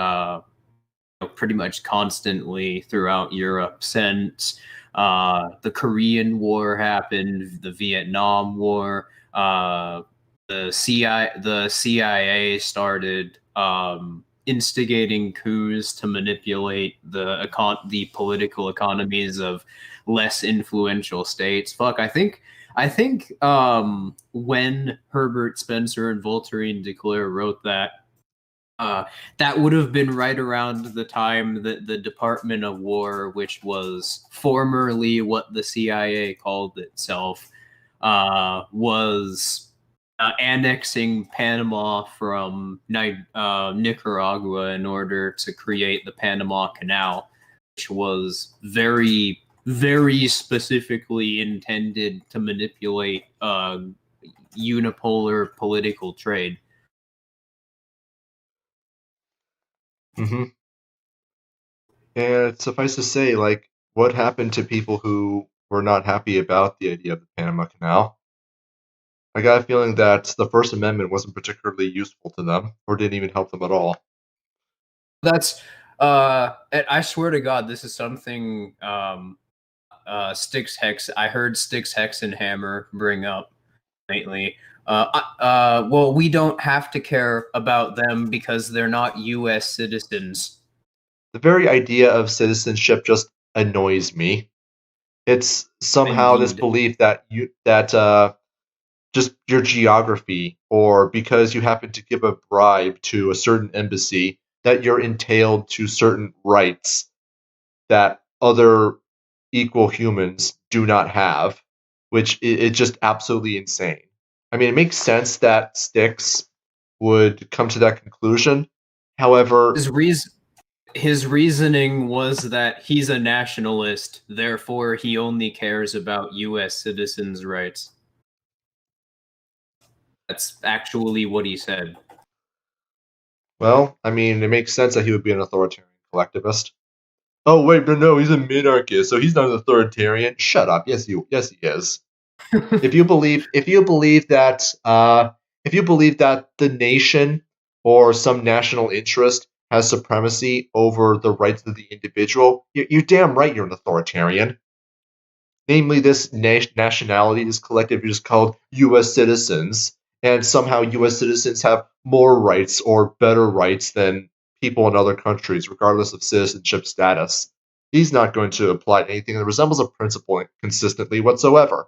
pretty much constantly throughout Europe since the Korean War happened, the Vietnam War, the CIA started instigating coups to manipulate the political economies of less influential states. Fuck, I think when Herbert Spencer and Voltaire de Cleyre wrote that, that would have been right around the time that the Department of War, which was formerly what the CIA called itself, was annexing Panama from Nicaragua in order to create the Panama Canal, which was very, very specifically intended to manipulate unipolar political trade. Mm-hmm. And suffice to say, like, what happened to people who were not happy about the idea of the Panama Canal? I got a feeling that the First Amendment wasn't particularly useful to them, or didn't even help them at all. That's, I swear to God, this is something Styx Hex. I heard Styx Hexenhammer bring up lately. Well, we don't have to care about them because they're not U.S. citizens. The very idea of citizenship just annoys me. It's somehow this Indeed. belief that just your geography, or because you happen to give a bribe to a certain embassy, that you're entailed to certain rights that other equal humans do not have, which is just absolutely insane. I mean, it makes sense that Styx would come to that conclusion. However, his reasoning was that he's a nationalist, therefore he only cares about U.S. citizens' rights. That's actually what he said. well, I mean, it makes sense that he would be an authoritarian collectivist. Oh wait, but no, he's a minarchist, so he's not an authoritarian. Shut up. Yes, he is. If you believe that the nation or some national interest has supremacy over the rights of the individual, you're damn right you're an authoritarian. Namely, this nationality, this collective is called U.S. citizens, and somehow U.S. citizens have more rights or better rights than people in other countries, regardless of citizenship status. He's not going to apply to anything that resembles a principle consistently whatsoever.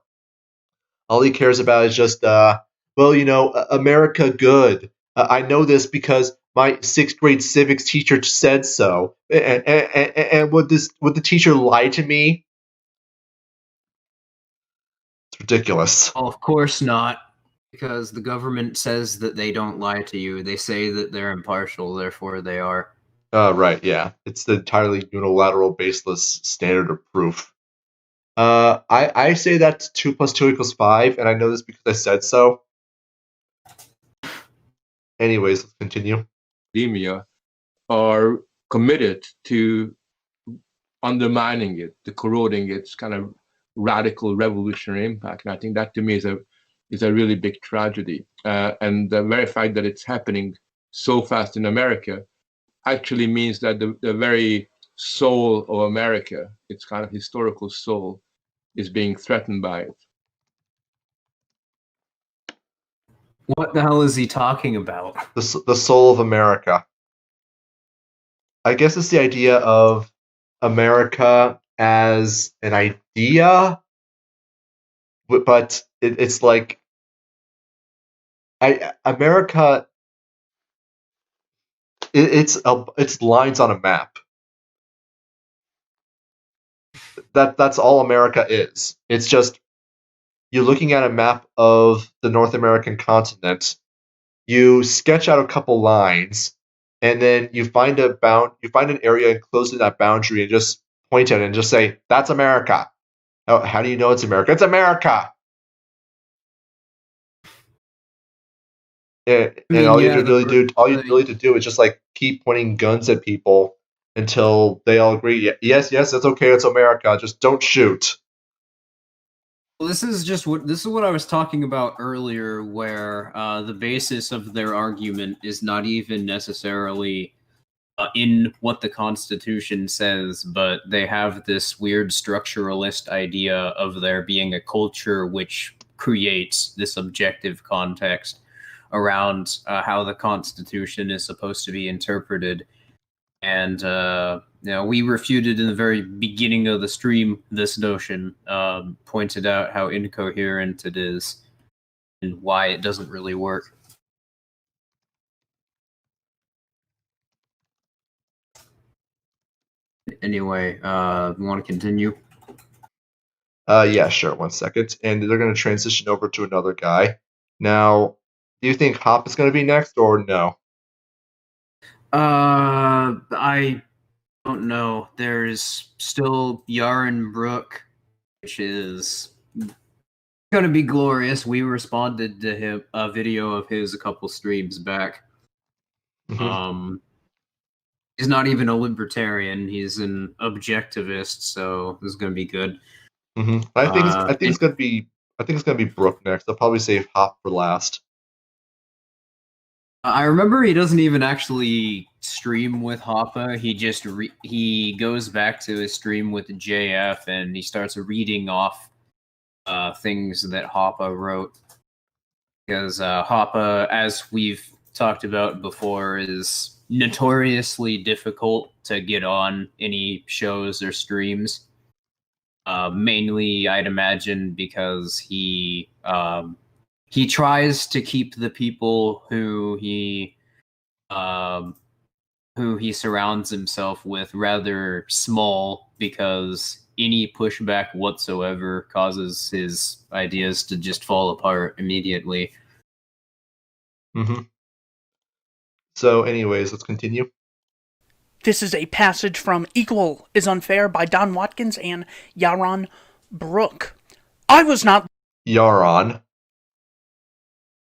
All he cares about is just, America good. I know this because my sixth grade civics teacher said so. And would the teacher lie to me? It's ridiculous. Well, of course not, because the government says that they don't lie to you. They say that they're impartial, therefore they are. Right, yeah. It's the entirely unilateral, baseless standard of proof. I say that 2 + 2 = 5, and I know this because I said so. Anyways, let's continue. Academia are committed to undermining it, to corroding its kind of radical revolutionary impact. And I think that to me is a really big tragedy. And the very fact that it's happening so fast in America actually means that the very soul of America, its kind of historical soul, is being threatened by it. What the hell is he talking about? The soul of America. I guess it's the idea of America as an idea, but it's like America. It's lines on a map. That's all America is. It's just you're looking at a map of the North American continent. You sketch out a couple lines, and then you find an area enclosed in that boundary, and just point at it and just say, "That's America." How do you know it's America? It's America. And all you really to do is just like keep pointing guns at people until they all agree. Yes, that's okay. It's America. Just don't shoot. Well, this is what I was talking about earlier, where the basis of their argument is not even necessarily in what the Constitution says, but they have this weird structuralist idea of there being a culture which creates this objective context around how the Constitution is supposed to be interpreted. And we refuted in the very beginning of the stream this notion, pointed out how incoherent it is and why it doesn't really work. Anyway, you want to continue? Yeah, sure. 1 second. And they're going to transition over to another guy. Now, do you think Hoppe is going to be next or no? I don't know. There's still Yaron Brook, which is going to be glorious. We responded to him a video of his a couple streams back. Mm-hmm. He's not even a libertarian. He's an objectivist, so this is going to be good. Mm-hmm. I think it's going to be Brooke next. I'll probably save Hoppe for last. I remember he doesn't even actually stream with Hoppe. He just he goes back to his stream with JF and he starts reading off things that Hoppe wrote. Because Hoppe, as we've talked about before, is notoriously difficult to get on any shows or streams. Mainly, I'd imagine, because he tries to keep the people who he surrounds himself with rather small, because any pushback whatsoever causes his ideas to just fall apart immediately. Mm-hmm. So, anyways, let's continue. This is a passage from Equal is Unfair by Don Watkins and Yaron Brook. I was not... Yaron.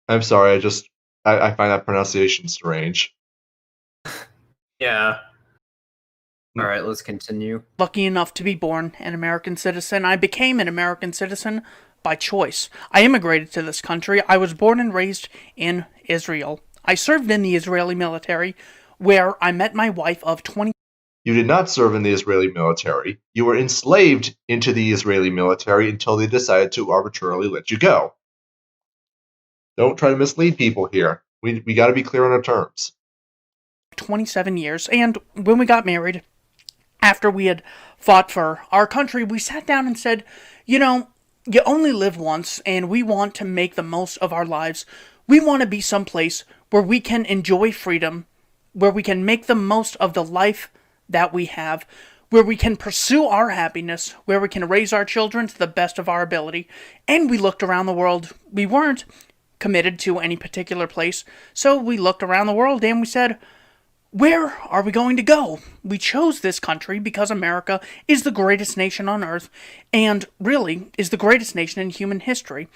I'm sorry, I find that pronunciation strange. Yeah. All right, let's continue. Lucky enough to be born an American citizen. I became an American citizen by choice. I immigrated to this country. I was born and raised in Israel. I served in the Israeli military, where I met my wife of 20... You did not serve in the Israeli military. You were enslaved into the Israeli military until they decided to arbitrarily let you go. Don't try to mislead people here. We got to be clear on our terms. 27 years, and when we got married, after we had fought for our country, we sat down and said, you know, you only live once, and we want to make the most of our lives. We want to be someplace where we can enjoy freedom, where we can make the most of the life that we have, where we can pursue our happiness, where we can raise our children to the best of our ability. And we looked around the world. We weren't committed to any particular place, so we looked around the world and we said, where are we going to go? We chose this country because America is the greatest nation on earth, and really is the greatest nation in human history.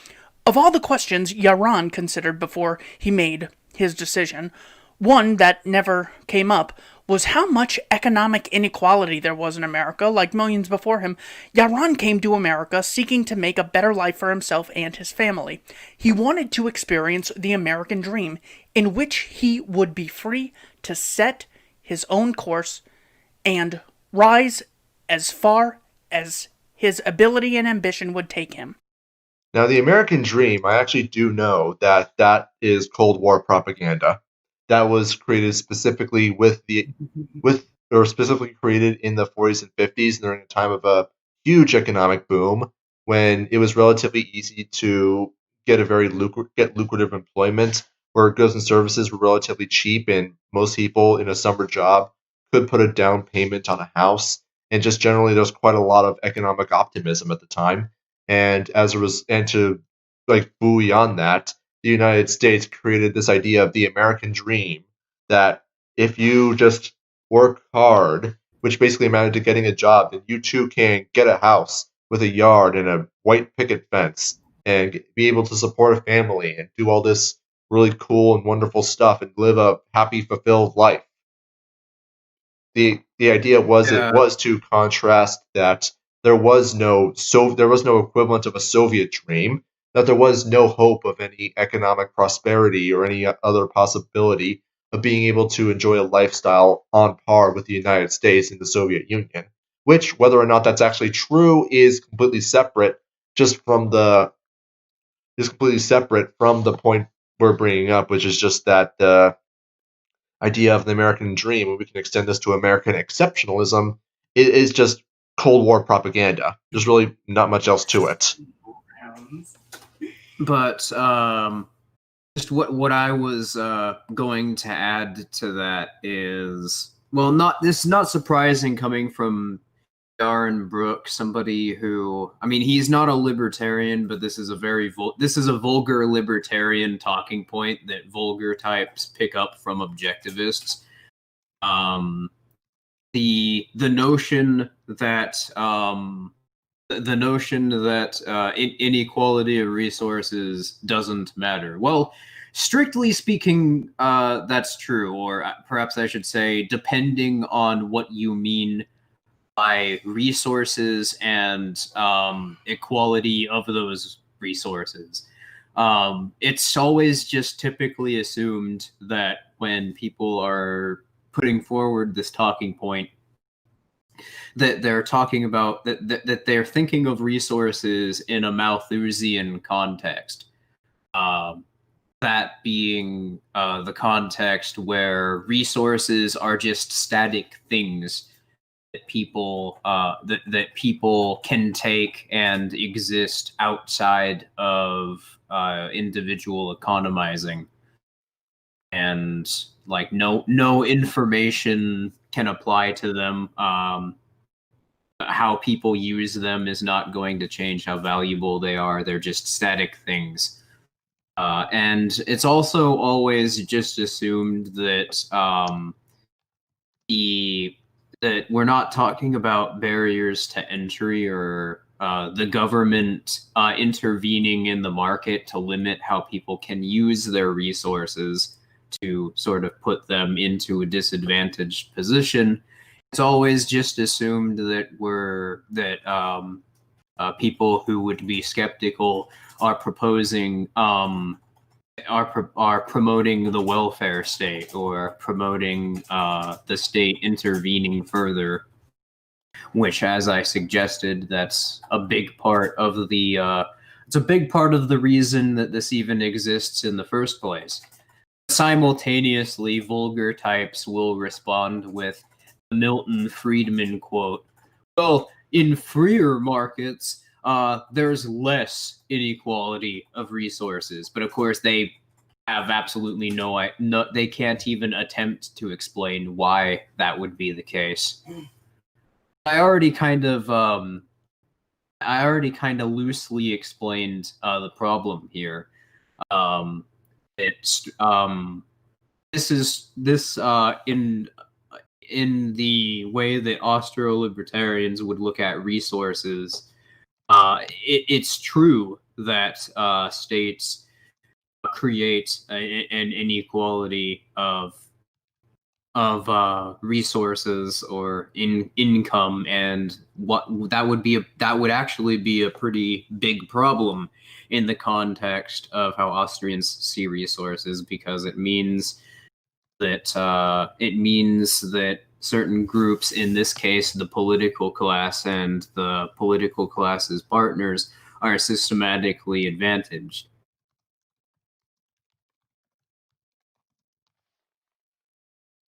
Of all the questions Yaron considered before he made his decision, one that never came up was how much economic inequality there was in America. Like millions before him, Yaron came to America seeking to make a better life for himself and his family. He wanted to experience the American dream, in which he would be free to set his own course and rise as far as his ability and ambition would take him. Now, the American dream, I actually do know that is Cold War propaganda. That was created specifically specifically created in the 40s and 50s during a time of a huge economic boom, when it was relatively easy to get lucrative employment, where goods and services were relatively cheap, and most people in a summer job could put a down payment on a house, and just generally there was quite a lot of economic optimism at the time. And to buoy on that, the United States created this idea of the American dream, that if you just work hard, which basically amounted to getting a job, then you too can get a house with a yard and a white picket fence and be able to support a family and do all this really cool and wonderful stuff and live a happy, fulfilled life. The idea was It was to contrast that there was no equivalent of a Soviet dream, that there was no hope of any economic prosperity or any other possibility of being able to enjoy a lifestyle on par with the United States and the Soviet Union, which, whether or not that's actually true, is completely separate from the point we're bringing up, which is just that idea of the American dream, and we can extend this to American exceptionalism, it is just Cold War propaganda. There's really not much else to it. But just what I was going to add to that is, well, this is not surprising coming from Darren Brook, somebody who, I mean, he's not a libertarian, but this is a vulgar libertarian talking point that vulgar types pick up from objectivists. The notion that inequality of resources doesn't matter. Well, strictly speaking, that's true, or perhaps I should say, depending on what you mean by resources and equality of those resources. It's always just typically assumed that when people are putting forward this talking point, that they're talking about that they're thinking of resources in a Malthusian context. That being the context where resources are just static things that people that people can take and exist outside of individual economizing, and like no information can apply to them. How people use them is not going to change how valuable they are. They're just static things. And it's also always just assumed that that we're not talking about barriers to entry or the government intervening in the market to limit how people can use their resources to sort of put them into a disadvantaged position. It's always just assumed that people who would be skeptical are proposing are promoting the welfare state or promoting the state intervening further, which, as I suggested, that's a big part of the it's a big part of the reason that this even exists in the first place. Simultaneously, vulgar types will respond with the Milton Friedman quote, well, in freer markets, there's less inequality of resources. But of course, they have absolutely no, they can't even attempt to explain why that would be the case. I already kind of loosely explained the problem here. In the way that Austro-libertarians would look at resources, it's true that states create an inequality of resources or income, and that would actually be a pretty big problem in the context of how Austrians see resources, because it means that certain groups, in this case the political class and the political class's partners, are systematically advantaged.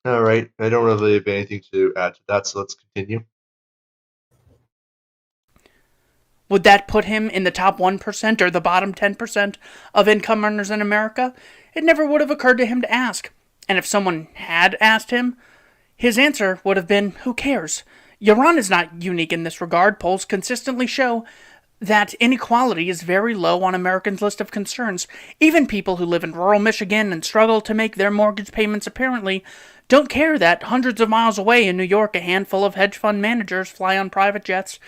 All right, I don't really have anything to add to that, so let's continue. Would that put him in the top 1% or the bottom 10% of income earners in America? It never would have occurred to him to ask. And if someone had asked him, his answer would have been, who cares? Iran is not unique in this regard. Polls consistently show that inequality is very low on Americans' list of concerns. Even people who live in rural Michigan and struggle to make their mortgage payments apparently don't care that hundreds of miles away in New York a handful of hedge fund managers fly on private jets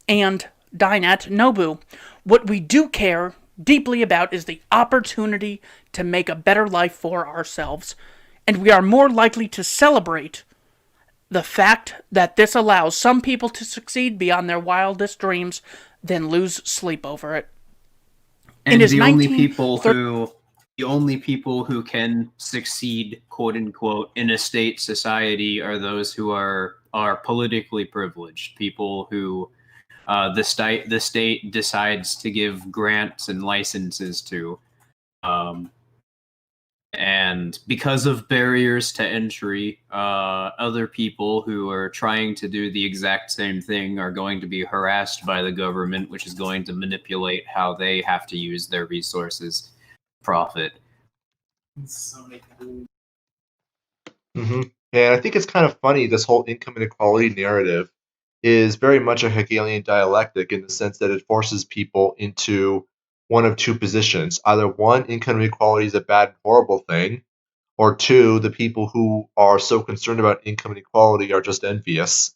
and dine at Nobu. What we do care deeply about is the opportunity to make a better life for ourselves. And we are more likely to celebrate the fact that this allows some people to succeed beyond their wildest dreams than lose sleep over it. And the only people who can succeed, quote unquote, in a state society are those who are politically privileged, people who the state decides to give grants and licenses to. And because of barriers to entry, other people who are trying to do the exact same thing are going to be harassed by the government, which is going to manipulate how they have to use their resources to profit. Mm-hmm. And I think it's kind of funny, this whole income inequality narrative is very much a Hegelian dialectic in the sense that it forces people into one of two positions. Either one, income inequality is a bad, horrible thing, or two, the people who are so concerned about income inequality are just envious,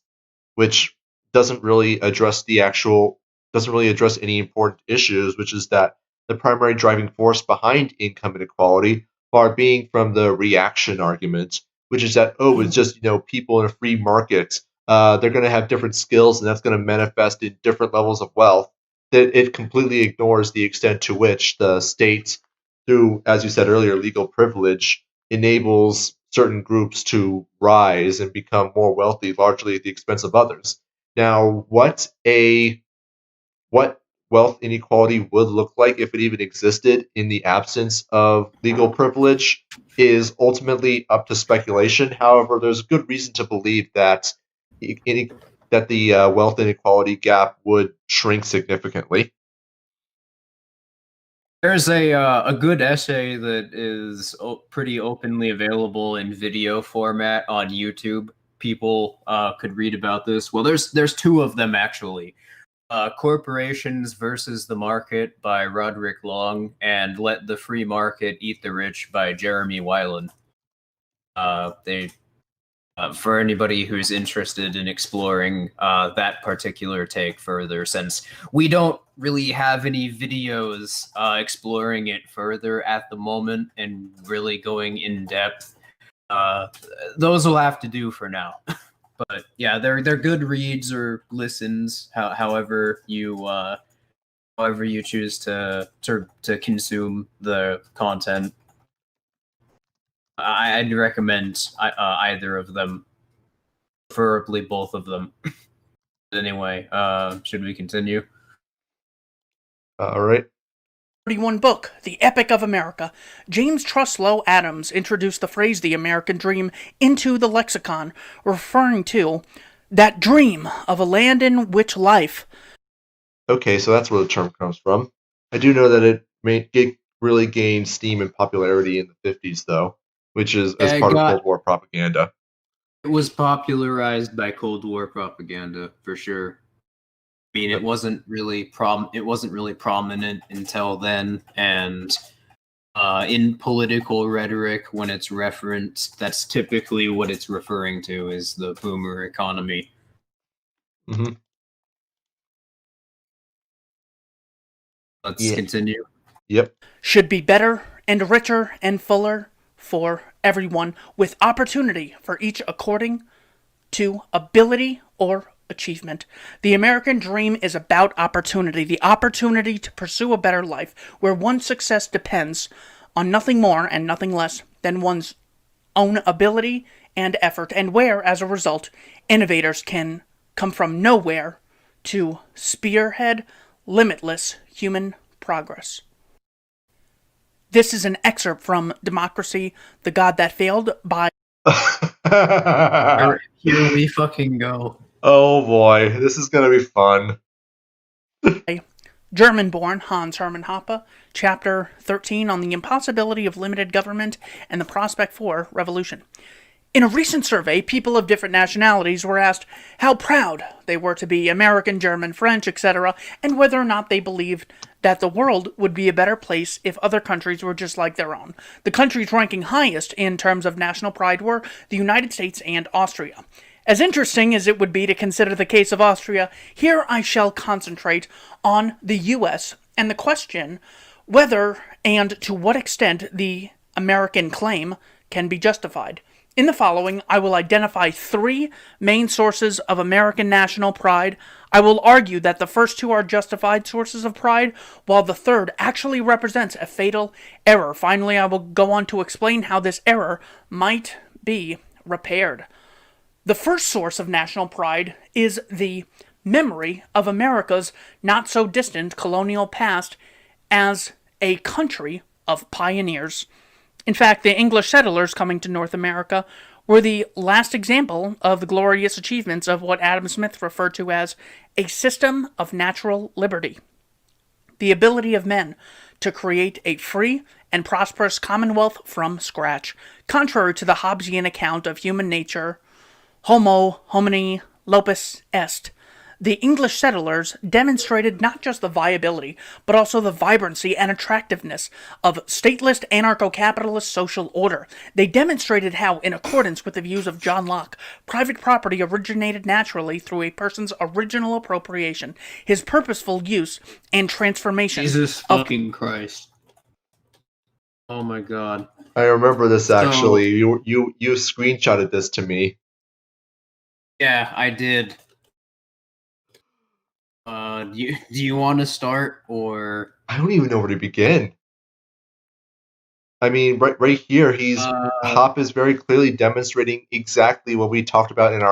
which doesn't really address any important issues, which is that the primary driving force behind income inequality, far being from the reaction argument, which is that, it's just, people in a free market, they're going to have different skills and that's going to manifest in different levels of wealth, that it completely ignores the extent to which the state, through, as you said earlier, legal privilege, enables certain groups to rise and become more wealthy, largely at the expense of others. Now, what wealth inequality would look like if it even existed in the absence of legal privilege is ultimately up to speculation. However, there's good reason to believe that the wealth inequality gap would shrink significantly. There's a good essay that is pretty openly available in video format on YouTube. People could read about this. Well, there's two of them actually. Corporations versus the Market by Roderick Long and Let the Free Market Eat the Rich by Jeremy Weiland. For anybody who's interested in exploring that particular take further, since we don't really have any videos exploring it further at the moment and really going in depth, those will have to do for now. But yeah, they're good reads or listens, however you choose to consume the content. I'd recommend either of them, preferably both of them. Anyway, should we continue? All right. 31 book, The Epic of America, James Truslow Adams introduced the phrase the American dream into the lexicon, referring to that dream of a land in which life. Okay, so that's where the term comes from. I do know that it really gained steam and popularity in the 50s, though, which is as part of Cold War propaganda. It was popularized by Cold War propaganda, for sure. I mean, it wasn't really prominent until then, and in political rhetoric, when it's referenced, that's typically what it's referring to, is the boomer economy. Mm-hmm. Let's continue. Yep. Should be better and richer and fuller for everyone, with opportunity for each according to ability or achievement. The American dream is about opportunity, the opportunity to pursue a better life, where one's success depends on nothing more and nothing less than one's own ability and effort, and where, as a result, innovators can come from nowhere to spearhead limitless human progress. This is an excerpt from Democracy, the God That Failed by... Here we fucking go. Oh boy, this is going to be fun. German-born Hans Hermann Hoppe, Chapter 13 on the impossibility of limited government and the prospect for revolution. In a recent survey, people of different nationalities were asked how proud they were to be American, German, French, etc., and whether or not they believed that the world would be a better place if other countries were just like their own. The countries ranking highest in terms of national pride were the United States and Austria. As interesting as it would be to consider the case of Austria, here I shall concentrate on the U.S. and the question whether and to what extent the American claim can be justified. In the following, I will identify three main sources of American national pride. I will argue that the first two are justified sources of pride, while the third actually represents a fatal error. Finally, I will go on to explain how this error might be repaired. The first source of national pride is the memory of America's not-so-distant colonial past as a country of pioneers. In fact, the English settlers coming to North America were the last example of the glorious achievements of what Adam Smith referred to as a system of natural liberty. The ability of men to create a free and prosperous commonwealth from scratch, contrary to the Hobbesian account of human nature, homo homini lupus est. The English settlers demonstrated not just the viability, but also the vibrancy and attractiveness of stateless anarcho-capitalist social order. They demonstrated how, in accordance with the views of John Locke, private property originated naturally through a person's original appropriation, his purposeful use and transformation. Jesus fucking Christ. Oh my god. I remember this actually. You screenshotted this to me. Yeah, I did. Do you want to start, or I don't even know where to begin. I mean, right here, Hoppe is very clearly demonstrating exactly what we talked about in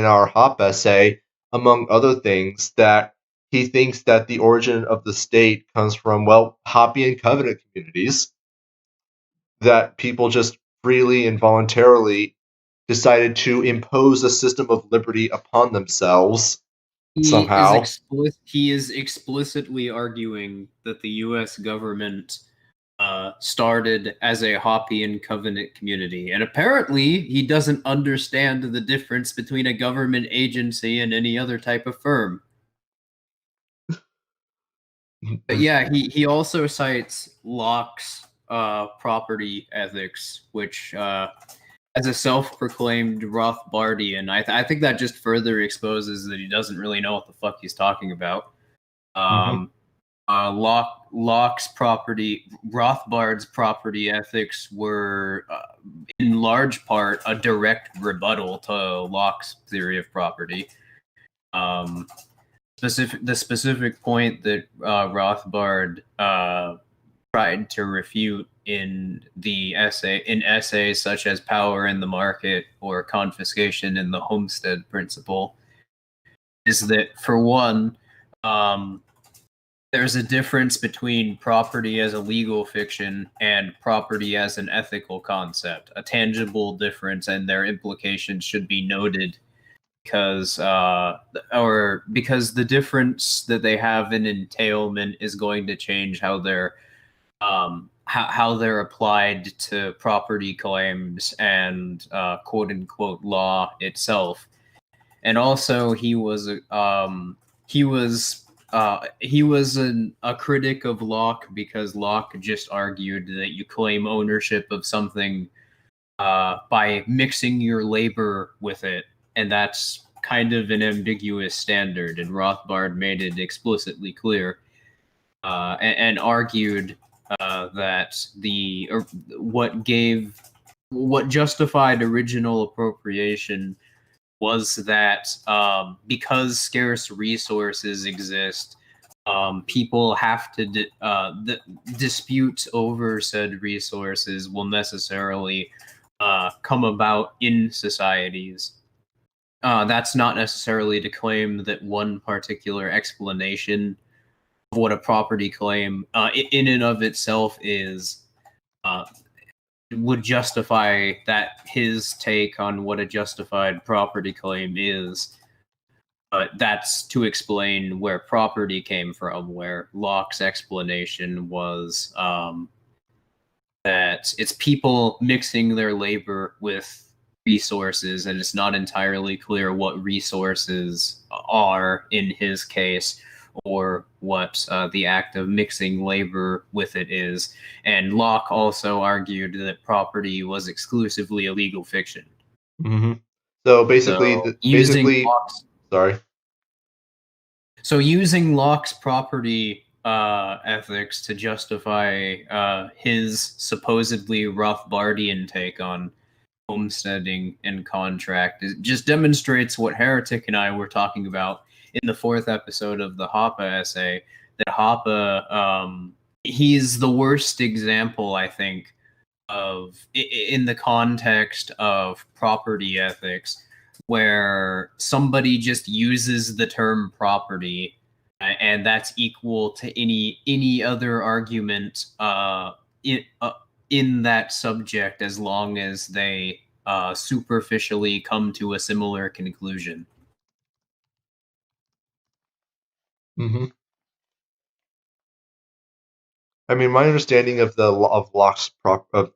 our Hoppe essay, among other things, that he thinks that the origin of the state comes from, well, Hoppian covenant communities, that people just freely and voluntarily decided to impose a system of liberty upon themselves. Somehow. He is explicitly arguing that the U.S. government started as a Hoppian covenant community, and apparently he doesn't understand the difference between a government agency and any other type of firm. But yeah, he also cites Locke's property ethics, which as a self-proclaimed Rothbardian, I think that just further exposes that he doesn't really know what the fuck he's talking about. Locke's Rothbard's property ethics were, in large part, a direct rebuttal to Locke's theory of property. The specific point that Rothbard tried to refute in essays such as Power in the Market or Confiscation in the Homestead Principle is that, for one, there's a difference between property as a legal fiction and property as an ethical concept, a tangible difference, and their implications should be noted because the difference that they have in entailment is going to change how they're applied to property claims and quote unquote law itself. And also, he was a critic of Locke because Locke just argued that you claim ownership of something by mixing your labor with it, and that's kind of an ambiguous standard. And Rothbard made it explicitly clear and argued that what justified original appropriation was that because scarce resources exist, people have to disputes over said resources will necessarily come about in societies. That's not necessarily to claim that one particular explanation of what a property claim in and of itself is would justify that his take on what a justified property claim is. But that's to explain where property came from, where Locke's explanation was that it's people mixing their labor with resources, and it's not entirely clear what resources are in his case, or what the act of mixing labor with it is. And Locke also argued that property was exclusively a legal fiction. So basically, sorry. So using Locke's property ethics to justify his supposedly Rothbardian take on homesteading and contract just demonstrates what Heretic and I were talking about in the 4th episode of the Hoppe essay, that Hoppe, he's the worst example, I think, of in the context of property ethics, where somebody just uses the term property, and that's equal to any other argument in that subject as long as they superficially come to a similar conclusion. Mm-hmm. I mean, my understanding of Locke's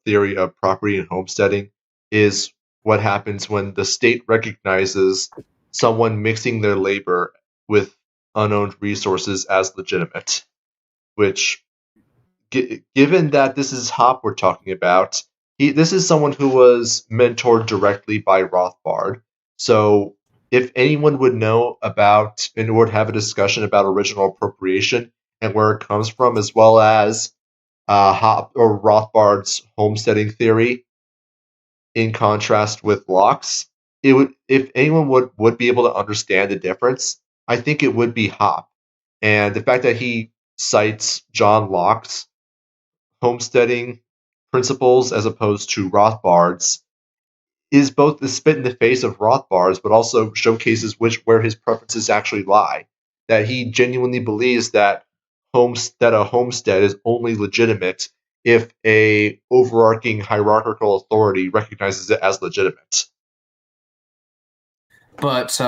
theory of property and homesteading is what happens when the state recognizes someone mixing their labor with unowned resources as legitimate. Which, given that this is Hoppe we're talking about, this is someone who was mentored directly by Rothbard. So, if anyone would know about and would have a discussion about original appropriation and where it comes from, as well as Hoppe or Rothbard's homesteading theory, in contrast with Locke's, it would, if anyone would be able to understand the difference, I think it would be Hoppe. And the fact that he cites John Locke's homesteading principles as opposed to Rothbard's is both the spit in the face of Rothbard's, but also showcases where his preferences actually lie. That he genuinely believes that a homestead is only legitimate if a overarching hierarchical authority recognizes it as legitimate. But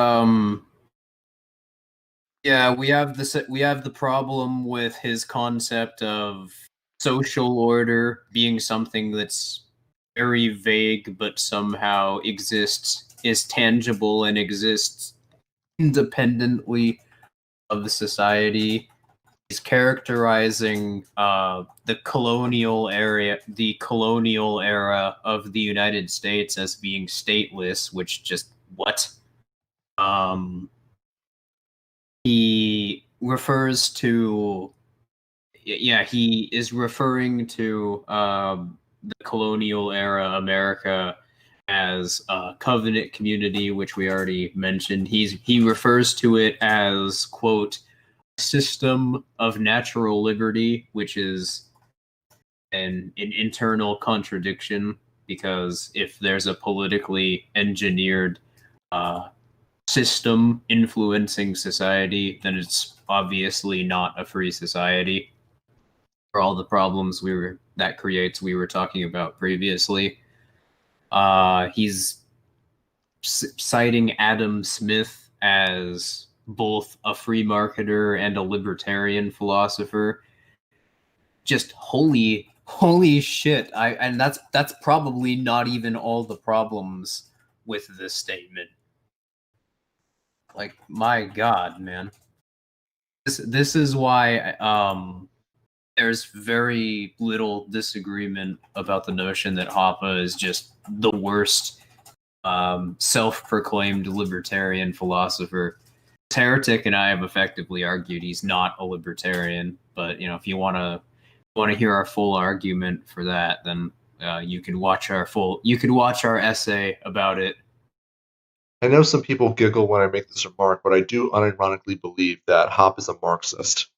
yeah, we have the problem with his concept of social order being something that's very vague, but somehow is tangible and exists independently of the society. He's characterizing the colonial era of the United States as being stateless, which just what? He refers to, he is referring to the colonial era Amerika as a covenant community, which we already mentioned. He refers to it as, quote, system of natural liberty, which is an internal contradiction, because if there's a politically engineered system influencing society, then it's obviously not a free society for all the problems that creates we were talking about previously. He's citing Adam Smith as both a free marketer and a libertarian philosopher. Just holy shit. And that's probably not even all the problems with this statement. Like, my God, man. This is why there's very little disagreement about the notion that Hoppe is just the worst self-proclaimed libertarian philosopher. Heretic and I have effectively argued he's not a libertarian, but if you want to hear our full argument for that, then you can watch our essay about it. I know some people giggle when I make this remark, but I do unironically believe that Hoppe is a Marxist.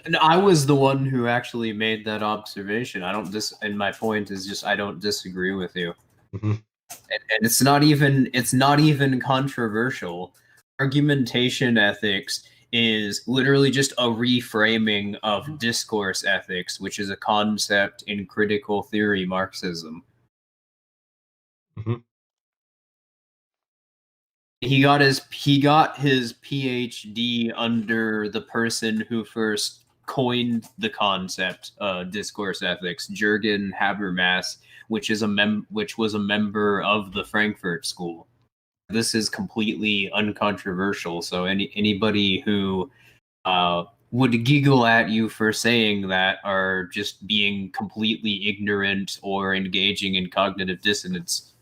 And I was the one who actually made that observation. And my point is just I don't disagree with you. Mm-hmm. And it's not even controversial. Argumentation ethics is literally just a reframing of discourse ethics, which is a concept in critical theory Marxism. Mm-hmm. He got his PhD under the person who first coined the concept discourse ethics, Jürgen Habermas, which was a member of the Frankfurt School. This is completely uncontroversial, so anybody who would giggle at you for saying that are just being completely ignorant or engaging in cognitive dissonance.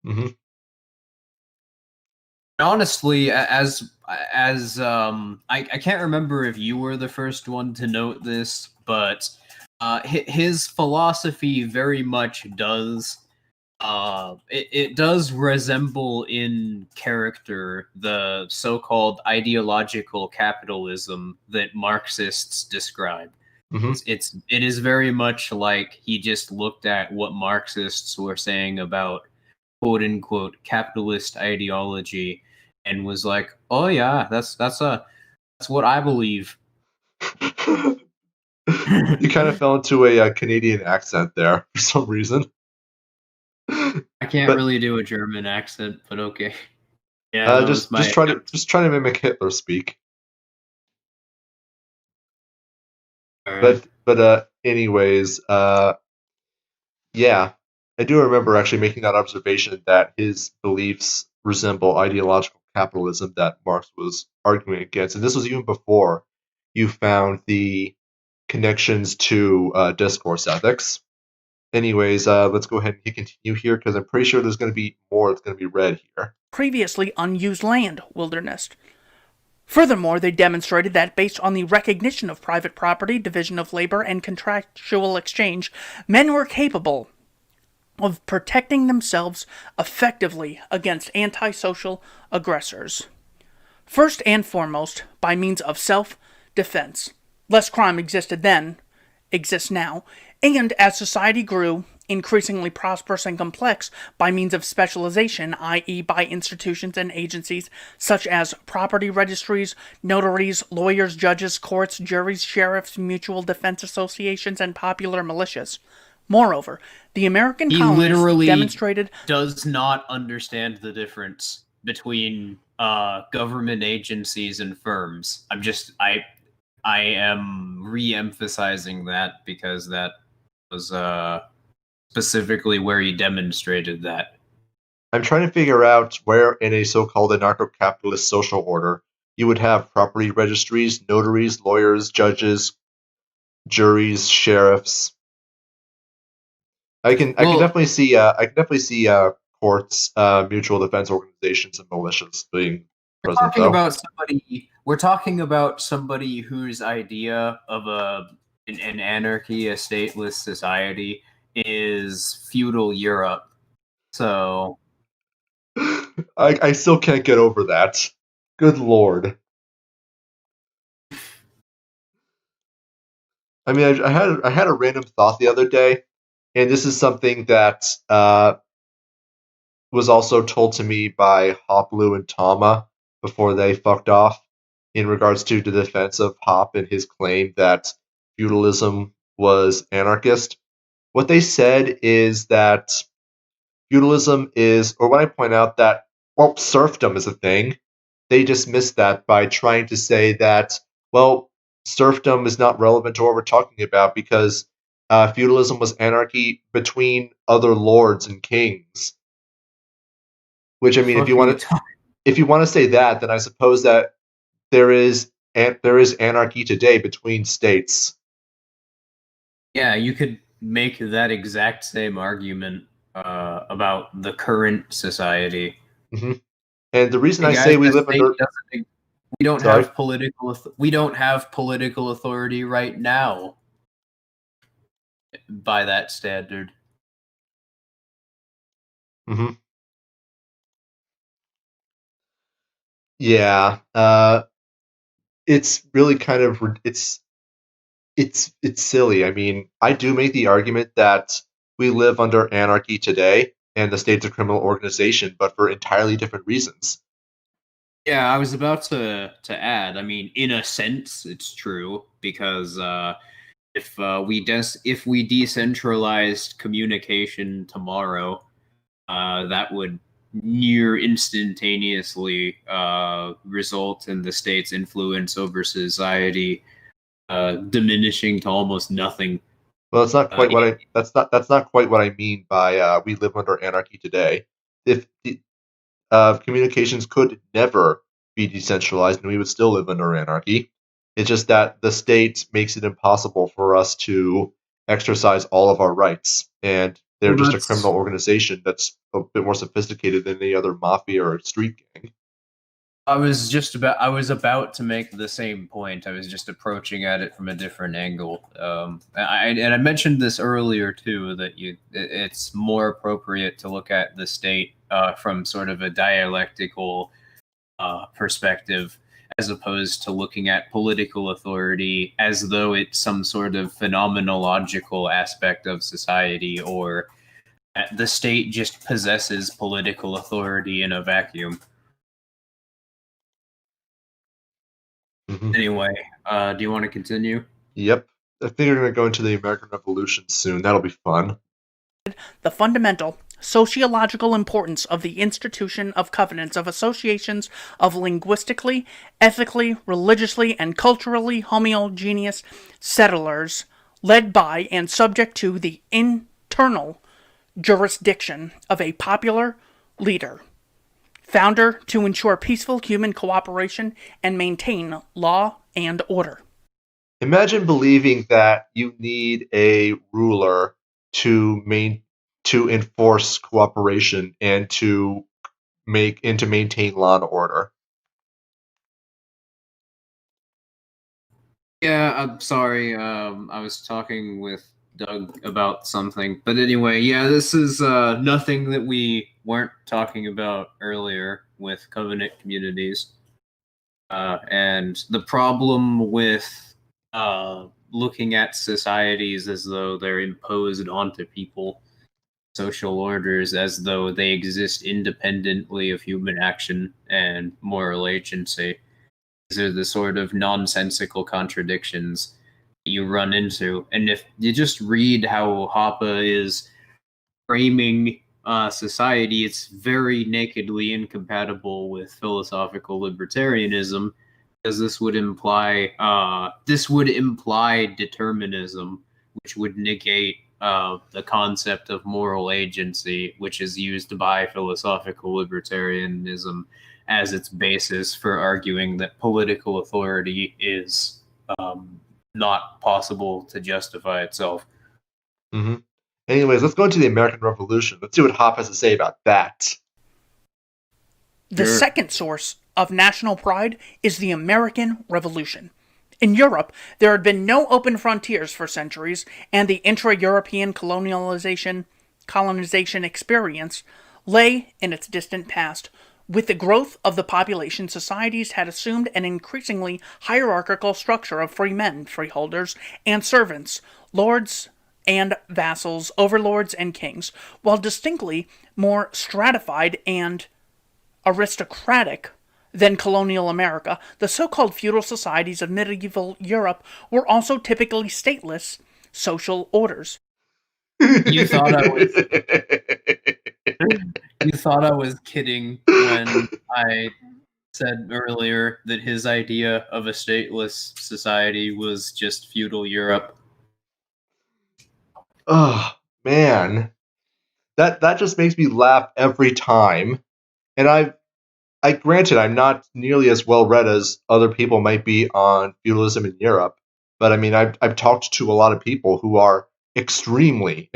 Mm-hmm. Honestly, I can't remember if you were the first one to note this, but his philosophy very much does it does resemble in character the so-called ideological capitalism that Marxists describe. Mm-hmm. It is very much like he just looked at what Marxists were saying about quote unquote capitalist ideology and was like, oh yeah, that's what I believe. You kind of fell into a Canadian accent there for some reason. I can't really do a German accent, but okay. Yeah, just try to mimic Hitler speak. Right. But anyways, yeah, I do remember actually making that observation that his beliefs resemble ideological capitalism that Marx was arguing against, and this was even before you found the connections to discourse ethics. Anyways, let's go ahead and continue here because I'm pretty sure there's going to be more that's going to be read here. Previously unused land, wilderness. Furthermore, they demonstrated that based on the recognition of private property, division of labor, and contractual exchange, men were capable of protecting themselves effectively against antisocial aggressors. First and foremost, by means of self-defense. Less crime existed then, exists now, and as society grew increasingly prosperous and complex by means of specialization, i.e. by institutions and agencies such as property registries, notaries, lawyers, judges, courts, juries, sheriffs, mutual defense associations, and popular militias. Moreover, the American colonists demonstrated does not understand the difference between government agencies and firms. I am re-emphasizing that because that was specifically where he demonstrated that. I'm trying to figure out where in a so-called anarcho-capitalist social order you would have property registries, notaries, lawyers, judges, juries, sheriffs. I can definitely see courts, mutual defense organizations, and militias being present. We're talking about somebody whose idea of an anarchy, a stateless society, is feudal Europe. So I still can't get over that. Good lord. I mean, I had a random thought the other day, and this is something that was also told to me by Hoppe and Tama before they fucked off in regards to the defense of Hoppe and his claim that feudalism was anarchist. What they said is that feudalism is, or when I point out that, well, serfdom is a thing, they dismiss that by trying to say that, well, serfdom is not relevant to what we're talking about because feudalism was anarchy between other lords and kings. Which, I mean, if you want to say that, then I suppose that there is anarchy today between states. Yeah, you could make that exact same argument about the current society. Mm-hmm. And the reason I say we live under we don't have political authority right now by that standard. Mm-hmm. Yeah, it's really kind of it's silly. I mean, I do make the argument that we live under anarchy today, and the state's a criminal organization, but for entirely different reasons. Yeah, I was about to add. I mean, in a sense, it's true because if we decentralized communication tomorrow, that would near instantaneously result in the state's influence over society diminishing to almost nothing. Well, that's not quite that's not quite what I mean by we live under anarchy today. If communications could never be decentralized, and we would still live under anarchy. It's just that the state makes it impossible for us to exercise all of our rights, and they're just a criminal organization that's a bit more sophisticated than any other mafia or street gang. I was about to make the same point. I was just approaching at it from a different angle. I mentioned this earlier too, that it's more appropriate to look at the state from sort of a dialectical perspective, as opposed to looking at political authority as though it's some sort of phenomenological aspect of society, or the state just possesses political authority in a vacuum. Mm-hmm. Anyway, do you want to continue? Yep. think they're going to go into the American Revolution soon. That'll be fun. The fundamental sociological importance of the institution of covenants of associations of linguistically, ethically, religiously, and culturally homogeneous settlers led by and subject to the internal jurisdiction of a popular leader, founder to ensure peaceful human cooperation and maintain law and order. Imagine believing that you need a ruler to enforce cooperation and to maintain law and order. Yeah, I'm sorry. I was talking with Doug about something, but anyway, yeah, this is nothing that we weren't talking about earlier with covenant communities, and the problem with looking at societies as though they're imposed onto people, social orders as though they exist independently of human action and moral agency. These are the sort of nonsensical contradictions you run into. And if you just read how Hoppe is framing society, it's very nakedly incompatible with philosophical libertarianism, because this would imply determinism, which would negate the concept of moral agency, which is used by philosophical libertarianism as its basis for arguing that political authority is not possible to justify itself. Mm-hmm. Anyways, let's go into the American Revolution. Let's see what Hoppe has to say about that. The second source of national pride is the American Revolution. In Europe, there had been no open frontiers for centuries, and the intra-European colonization experience lay in its distant past. With the growth of the population, societies had assumed an increasingly hierarchical structure of free men, freeholders, and servants, lords and vassals, overlords and kings, while distinctly more stratified and aristocratic than colonial America. The so-called feudal societies of medieval Europe were also typically stateless social orders. You thought I was kidding when I said earlier that his idea of a stateless society was just feudal Europe. Oh man, that just makes me laugh every time. And I granted I'm not nearly as well read as other people might be on feudalism in Europe, but I mean I've talked to a lot of people who are extremely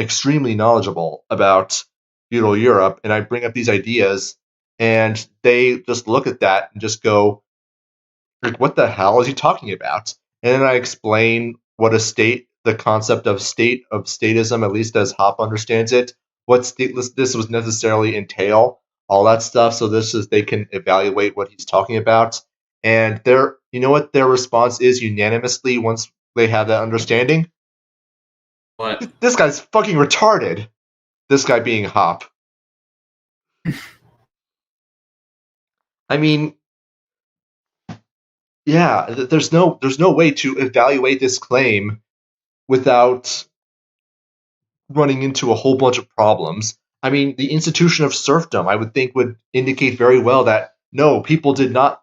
knowledgeable about feudal Europe, and I bring up these ideas, and they just look at that and just go, like, what the hell is he talking about? And then I explain what the concept of statism, at least as Hoppe understands it, what statelessness would necessarily entail, all that stuff. So they can evaluate what he's talking about. And you know what their response is unanimously once they have that understanding? What? This guy's fucking retarded. This guy being Hoppe. I mean, yeah, there's no way to evaluate this claim without running into a whole bunch of problems. I mean, the institution of serfdom, I would think, would indicate very well that no, people did not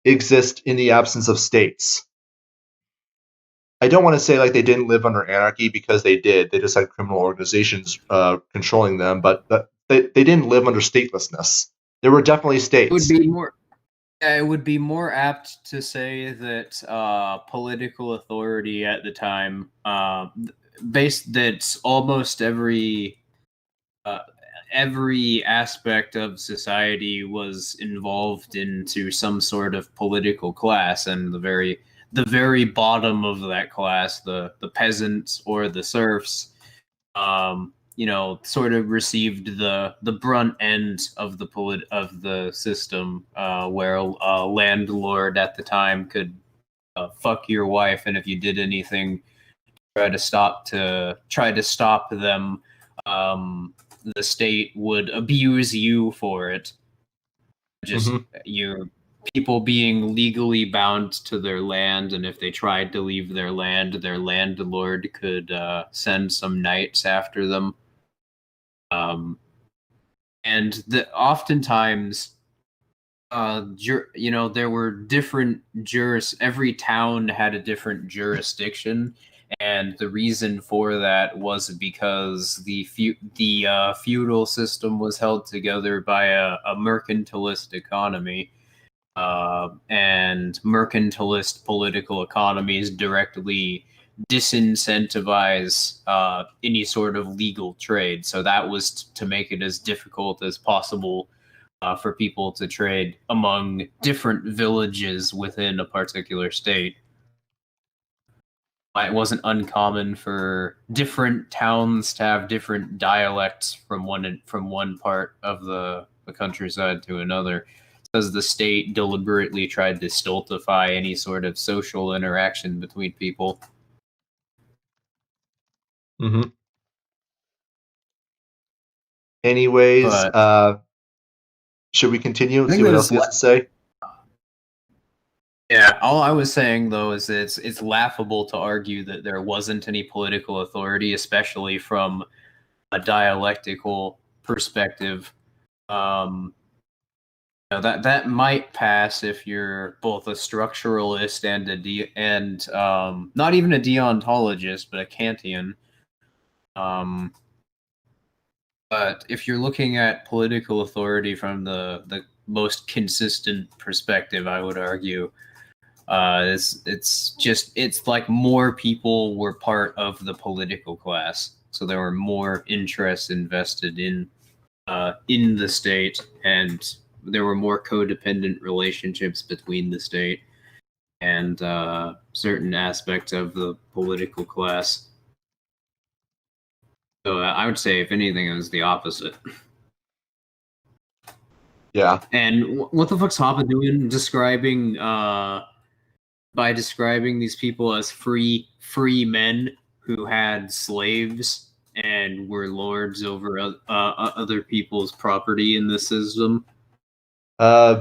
exist in the absence of states. I don't want to say like they didn't live under anarchy, because they did. They just had criminal organizations controlling them, but they didn't live under statelessness. There were definitely states. It would be more apt to say that political authority at the time, that almost every aspect of society was involved into some sort of political class, and the very bottom of that class, the peasants or the serfs, sort of received the brunt end of the system, where a landlord at the time could fuck your wife, and if you did anything try to stop them, the state would abuse you for it. Just people being legally bound to their land, and if they tried to leave their landlord could send some knights after them. And oftentimes, there were different every town had a different jurisdiction, and the reason for that was because the feudal system was held together by a mercantilist economy, and mercantilist political economies directly disincentivize any sort of legal trade. So that was to make it as difficult as possible for people to trade among different villages within a particular state. It wasn't uncommon for different towns to have different dialects from one part of the countryside to another, because the state deliberately tried to stultify any sort of social interaction between people. Mm-hmm. Anyways, should we continue and see what else he has to say? Yeah, all I was saying though is it's laughable to argue that there wasn't any political authority, especially from a dialectical perspective. That might pass if you're both a structuralist and not even a deontologist, but a Kantian. But if you're looking at political authority from the most consistent perspective, I would argue it's like more people were part of the political class, so there were more interests invested in the state, and there were more codependent relationships between the state and certain aspects of the political class. So I would say, if anything, it was the opposite. Yeah. And what the fuck's Hoppe doing? By describing these people as free men who had slaves and were lords over other people's property in the system.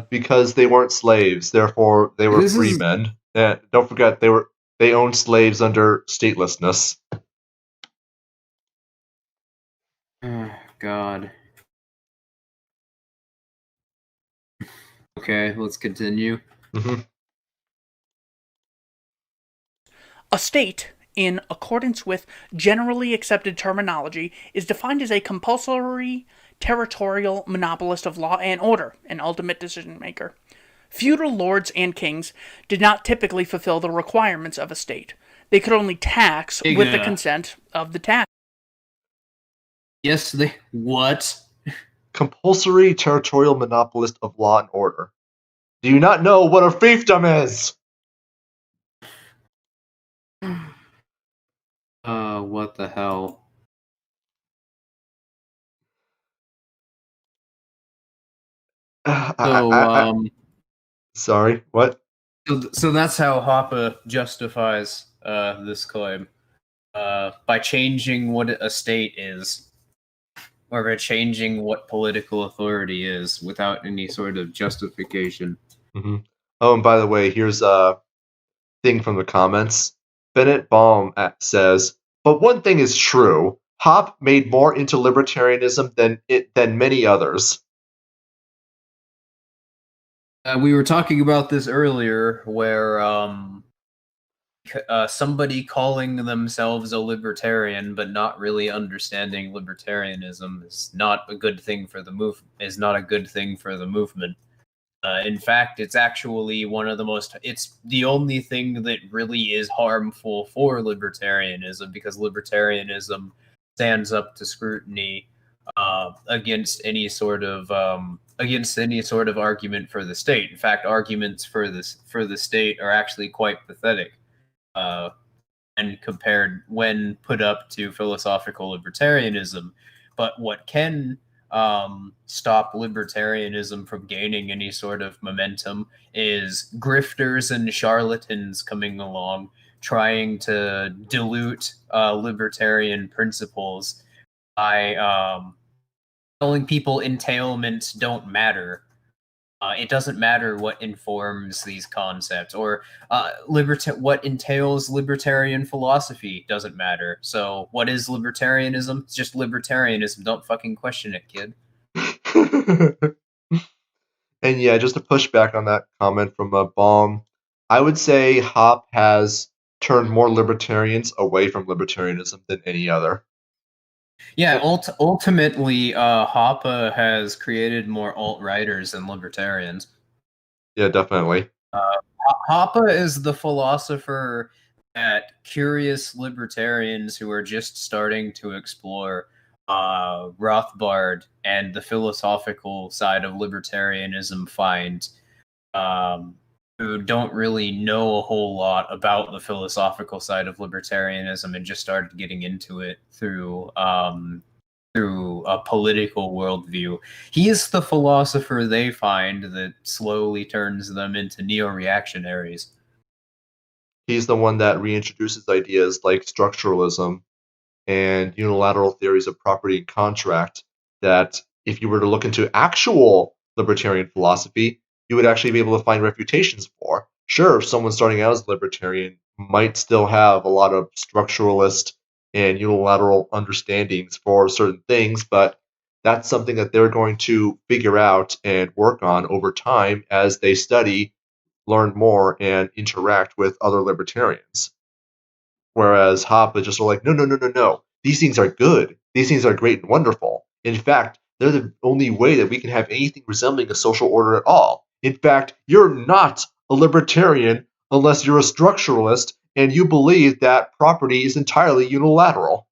Because they weren't slaves, therefore they were free men. And don't forget, they owned slaves under statelessness. Oh, God. Okay, let's continue. Mm-hmm. A state, in accordance with generally accepted terminology, is defined as a compulsory territorial monopolist of law and order, an ultimate decision-maker. Feudal lords and kings did not typically fulfill the requirements of a state. They could only tax with the consent of the tax. Yes, what? Compulsory territorial monopolist of law and order. Do you not know what a fiefdom is? What the hell? Sorry, what? So that's how Hoppe justifies this claim. By changing what a state is, or by changing what political authority is, without any sort of justification. Mm-hmm. Oh, and by the way, here's a thing from the comments. Bennett Baum says, but one thing is true. Hoppe made more into libertarianism than many others. We were talking about this earlier, where somebody calling themselves a libertarian but not really understanding libertarianism is not a good thing for the movement. In fact, it's actually it's the only thing that really is harmful for libertarianism, because libertarianism stands up to scrutiny against any sort of argument for the state. In fact, arguments for the state are actually quite pathetic, and compared when put up to philosophical libertarianism. But what can stop libertarianism from gaining any sort of momentum is grifters and charlatans coming along, trying to dilute libertarian principles by telling people entailments don't matter. It doesn't matter what informs these concepts, or what entails libertarian philosophy doesn't matter. So what is libertarianism? It's just libertarianism. Don't fucking question it, kid. And yeah, just to push back on that comment from Baum, I would say Hoppe has turned more libertarians away from libertarianism than any other. Yeah, ultimately, Hoppe has created more alt-righters than libertarians. Yeah, definitely. Hoppe is the philosopher that curious libertarians who are just starting to explore Rothbard and the philosophical side of libertarianism find, who don't really know a whole lot about the philosophical side of libertarianism and just started getting into it through a political worldview. He is the philosopher they find that slowly turns them into neo-reactionaries. He's the one that reintroduces ideas like structuralism and unilateral theories of property and contract that, if you were to look into actual libertarian philosophy, you would actually be able to find refutations for. Sure, someone starting out as a libertarian might still have a lot of structuralist and unilateral understandings for certain things, but that's something that they're going to figure out and work on over time as they study, learn more, and interact with other libertarians. Whereas Hoppe is just like, no. These things are good. These things are great and wonderful. In fact, they're the only way that we can have anything resembling a social order at all. In fact, you're not a libertarian unless you're a structuralist and you believe that property is entirely unilateral.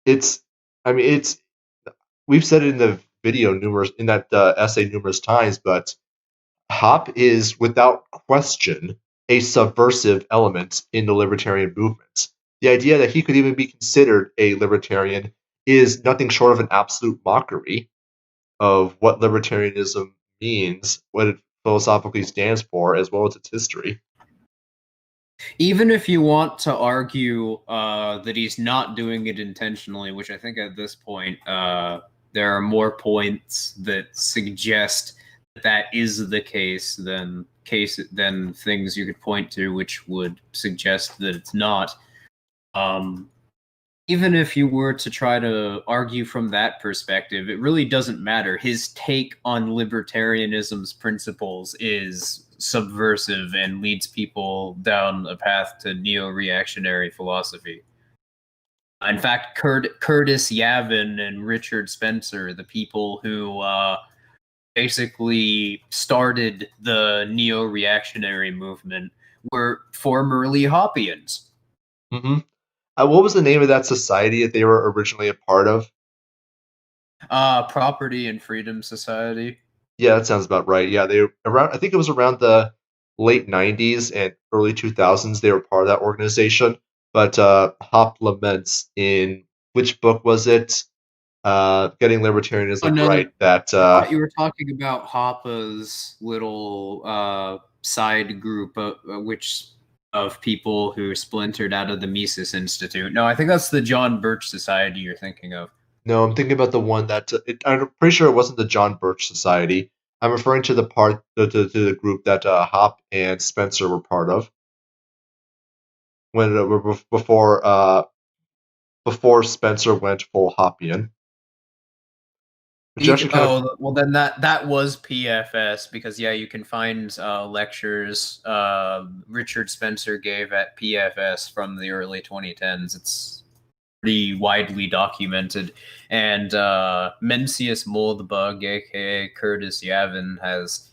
We've said it in the video in that essay numerous times, but Hoppe is without question a subversive element in the libertarian movement. The idea that he could even be considered a libertarian is nothing short of an absolute mockery of what libertarianism means, what it philosophically stands for, as well as its history. Even if you want to argue that he's not doing it intentionally, which I think at this point there are more points that suggest that is the case than things you could point to which would suggest that it's not. Even if you were to try to argue from that perspective, it really doesn't matter. His take on libertarianism's principles is subversive and leads people down a path to neo-reactionary philosophy. In fact, Curtis Yavin and Richard Spencer, the people who basically started the neo-reactionary movement, were formerly Hoppians. Mm-hmm. What was the name of that society that they were originally a part of? Property and Freedom Society. Yeah, that sounds about right. Yeah, I think it was around the late 90s and early 2000s they were part of that organization. But Hoppe laments in which book was it? Getting Libertarianism Right. That I thought you were talking about Hoppe's little side group, of people who splintered out of the Mises Institute. No, I think that's the John Birch Society you're thinking of. No, I'm thinking about the one that I'm pretty sure it wasn't the John Birch Society. I'm referring to the group that Hoppe and Spencer were part of when before Spencer went full Hoppian. Well, then that was PFS, because yeah, you can find lectures Richard Spencer gave at PFS from the early 2010s. It's pretty widely documented, and Mencius Moldbug, aka Curtis Yavin, has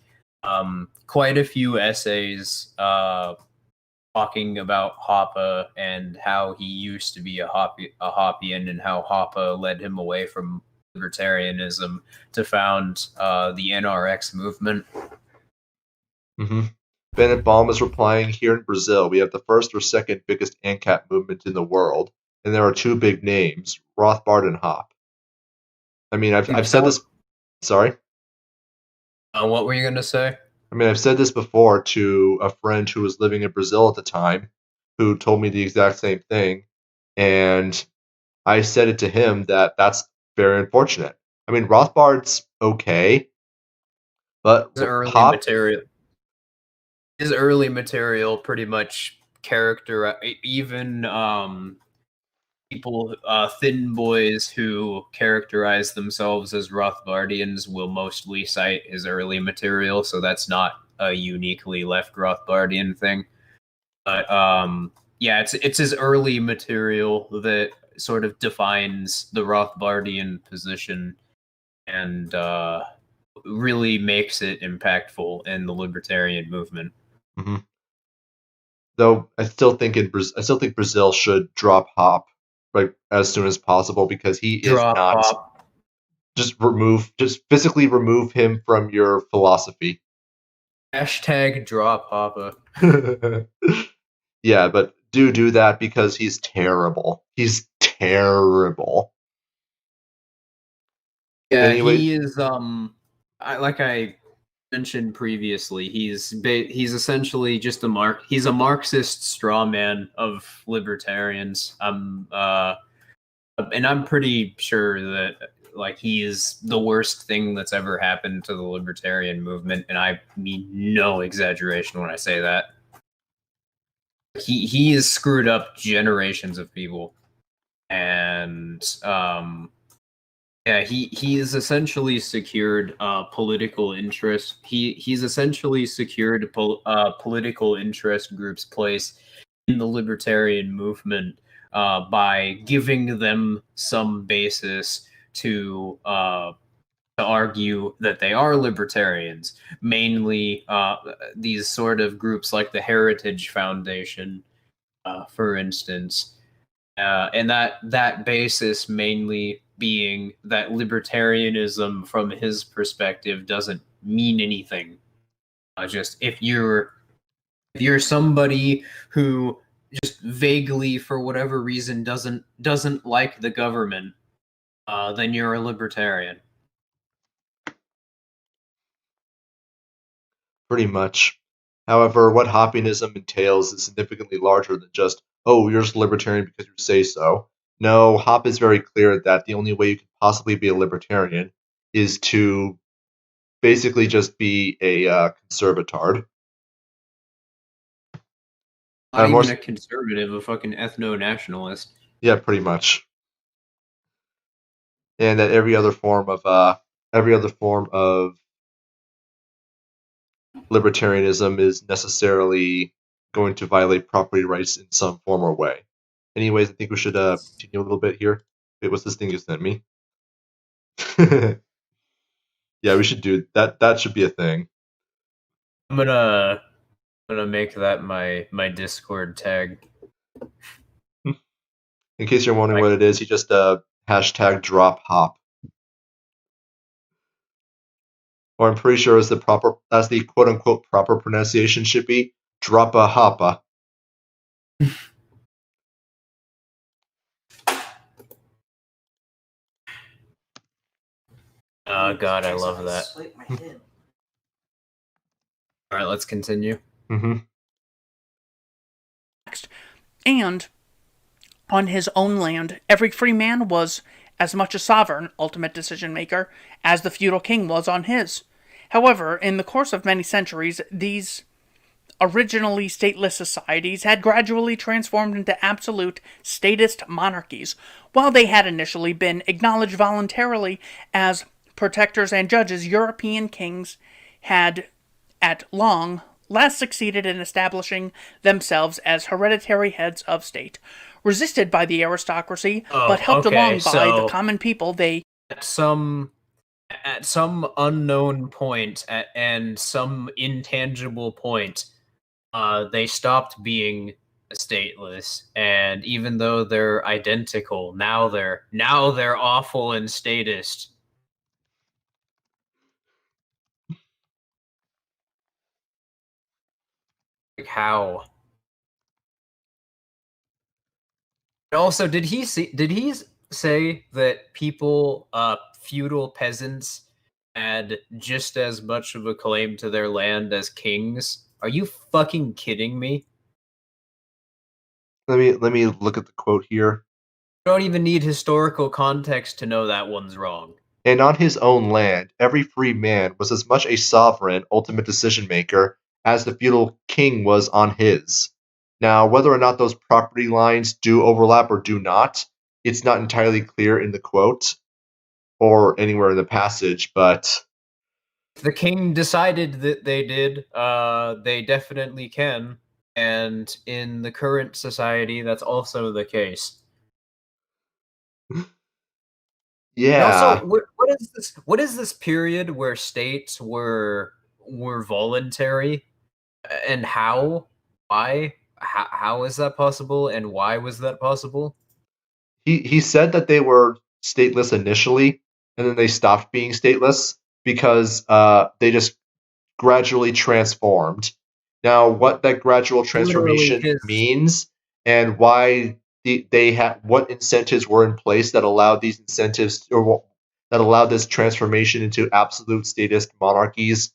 quite a few essays talking about Hoppe and how he used to be a Hoppian and how Hoppe led him away from libertarianism to found the NRX movement. Mm-hmm. Bennett Baum is replying, here in Brazil, we have the first or second biggest ANCAP movement in the world, and there are two big names, Rothbard and Hoppe. I mean, I've said this. Sorry? What were you going to say? I mean, I've said this before to a friend who was living in Brazil at the time, who told me the exact same thing, and I said it to him that that's very unfortunate. I mean, Rothbard's okay, But His early Hoppe, material. His early material pretty much character even people, thin boys who characterize themselves as Rothbardians will mostly cite his early material, so that's not a uniquely left Rothbardian thing. But yeah, it's his early material that sort of defines the Rothbardian position and really makes it impactful in the libertarian movement. mm-hmm. Though I still think Brazil should drop Hoppe like as soon as possible because he is Drop not. Hoppe. Just physically remove him from your philosophy. Hashtag drop Hoppe. Yeah, but do that because he's terrible. He's terrible. Yeah, Anyway, he is. Like I mentioned previously, he's essentially just he's a Marxist straw man of libertarians. And I'm pretty sure that like he is the worst thing that's ever happened to the libertarian movement, and I mean no exaggeration when I say that. He has screwed up generations of people, and yeah, he has essentially secured political interest. He's essentially secured political interest groups' place in the libertarian movement by giving them some basis to argue that they are libertarians. Mainly, these sort of groups like the Heritage Foundation, for instance. And that basis mainly being that libertarianism, from his perspective, doesn't mean anything. Just if you're somebody who just vaguely, for whatever reason, doesn't like the government, then you're a libertarian. pretty much. However, what Hoppeism entails is significantly larger than just, oh, you're just a libertarian because you say so. No, Hoppe is very clear that the only way you could possibly be a libertarian is to basically just be a conservatard. Not even a conservative, a fucking ethno-nationalist. Yeah, pretty much. And that every other form of libertarianism is necessarily going to violate property rights in some form or way. Anyways, I think we should continue a little bit here. Wait, what's this thing you sent me? Yeah, we should do that. That should be a thing. I'm gonna make that my Discord tag. In case you're wondering what it is, you just hashtag drop Hoppe. Or I'm pretty sure as the quote unquote proper pronunciation should be drop a Hoppe. Oh god, I love that. All right, let's continue. Mm-hmm. And on his own land, every free man was as much a sovereign, ultimate decision maker, as the feudal king was on his. However, in the course of many centuries, these originally stateless societies had gradually transformed into absolute statist monarchies, while they had initially been acknowledged voluntarily as protectors and judges. European kings had at long last succeeded in establishing themselves as hereditary heads of state, resisted by the aristocracy, but helped along by the common people. They at some unknown point and some intangible point, they stopped being stateless, and even though they're identical, now they're awful and statist. Like how? Also, did he say that people, feudal peasants, had just as much of a claim to their land as kings? Are you fucking kidding me? Let me look at the quote here. You don't even need historical context to know that one's wrong. and on his own land, every free man was as much a sovereign, ultimate decision-maker as the feudal king was on his. Now, whether or not those property lines do overlap or do not, it's not entirely clear in the quote or anywhere in the passage, but If the king decided that they did, they definitely can. And in the current society, that's also the case. And yeah. also, what is this? What is this period where states were voluntary, and how? Why? How is that possible? And why was that possible? He said that they were stateless initially, and then they stopped being stateless because they just gradually transformed. Now, what that gradual Literally, transformation his means and why they had what incentives were in place that allowed these incentives or that allowed this transformation into absolute statist monarchies,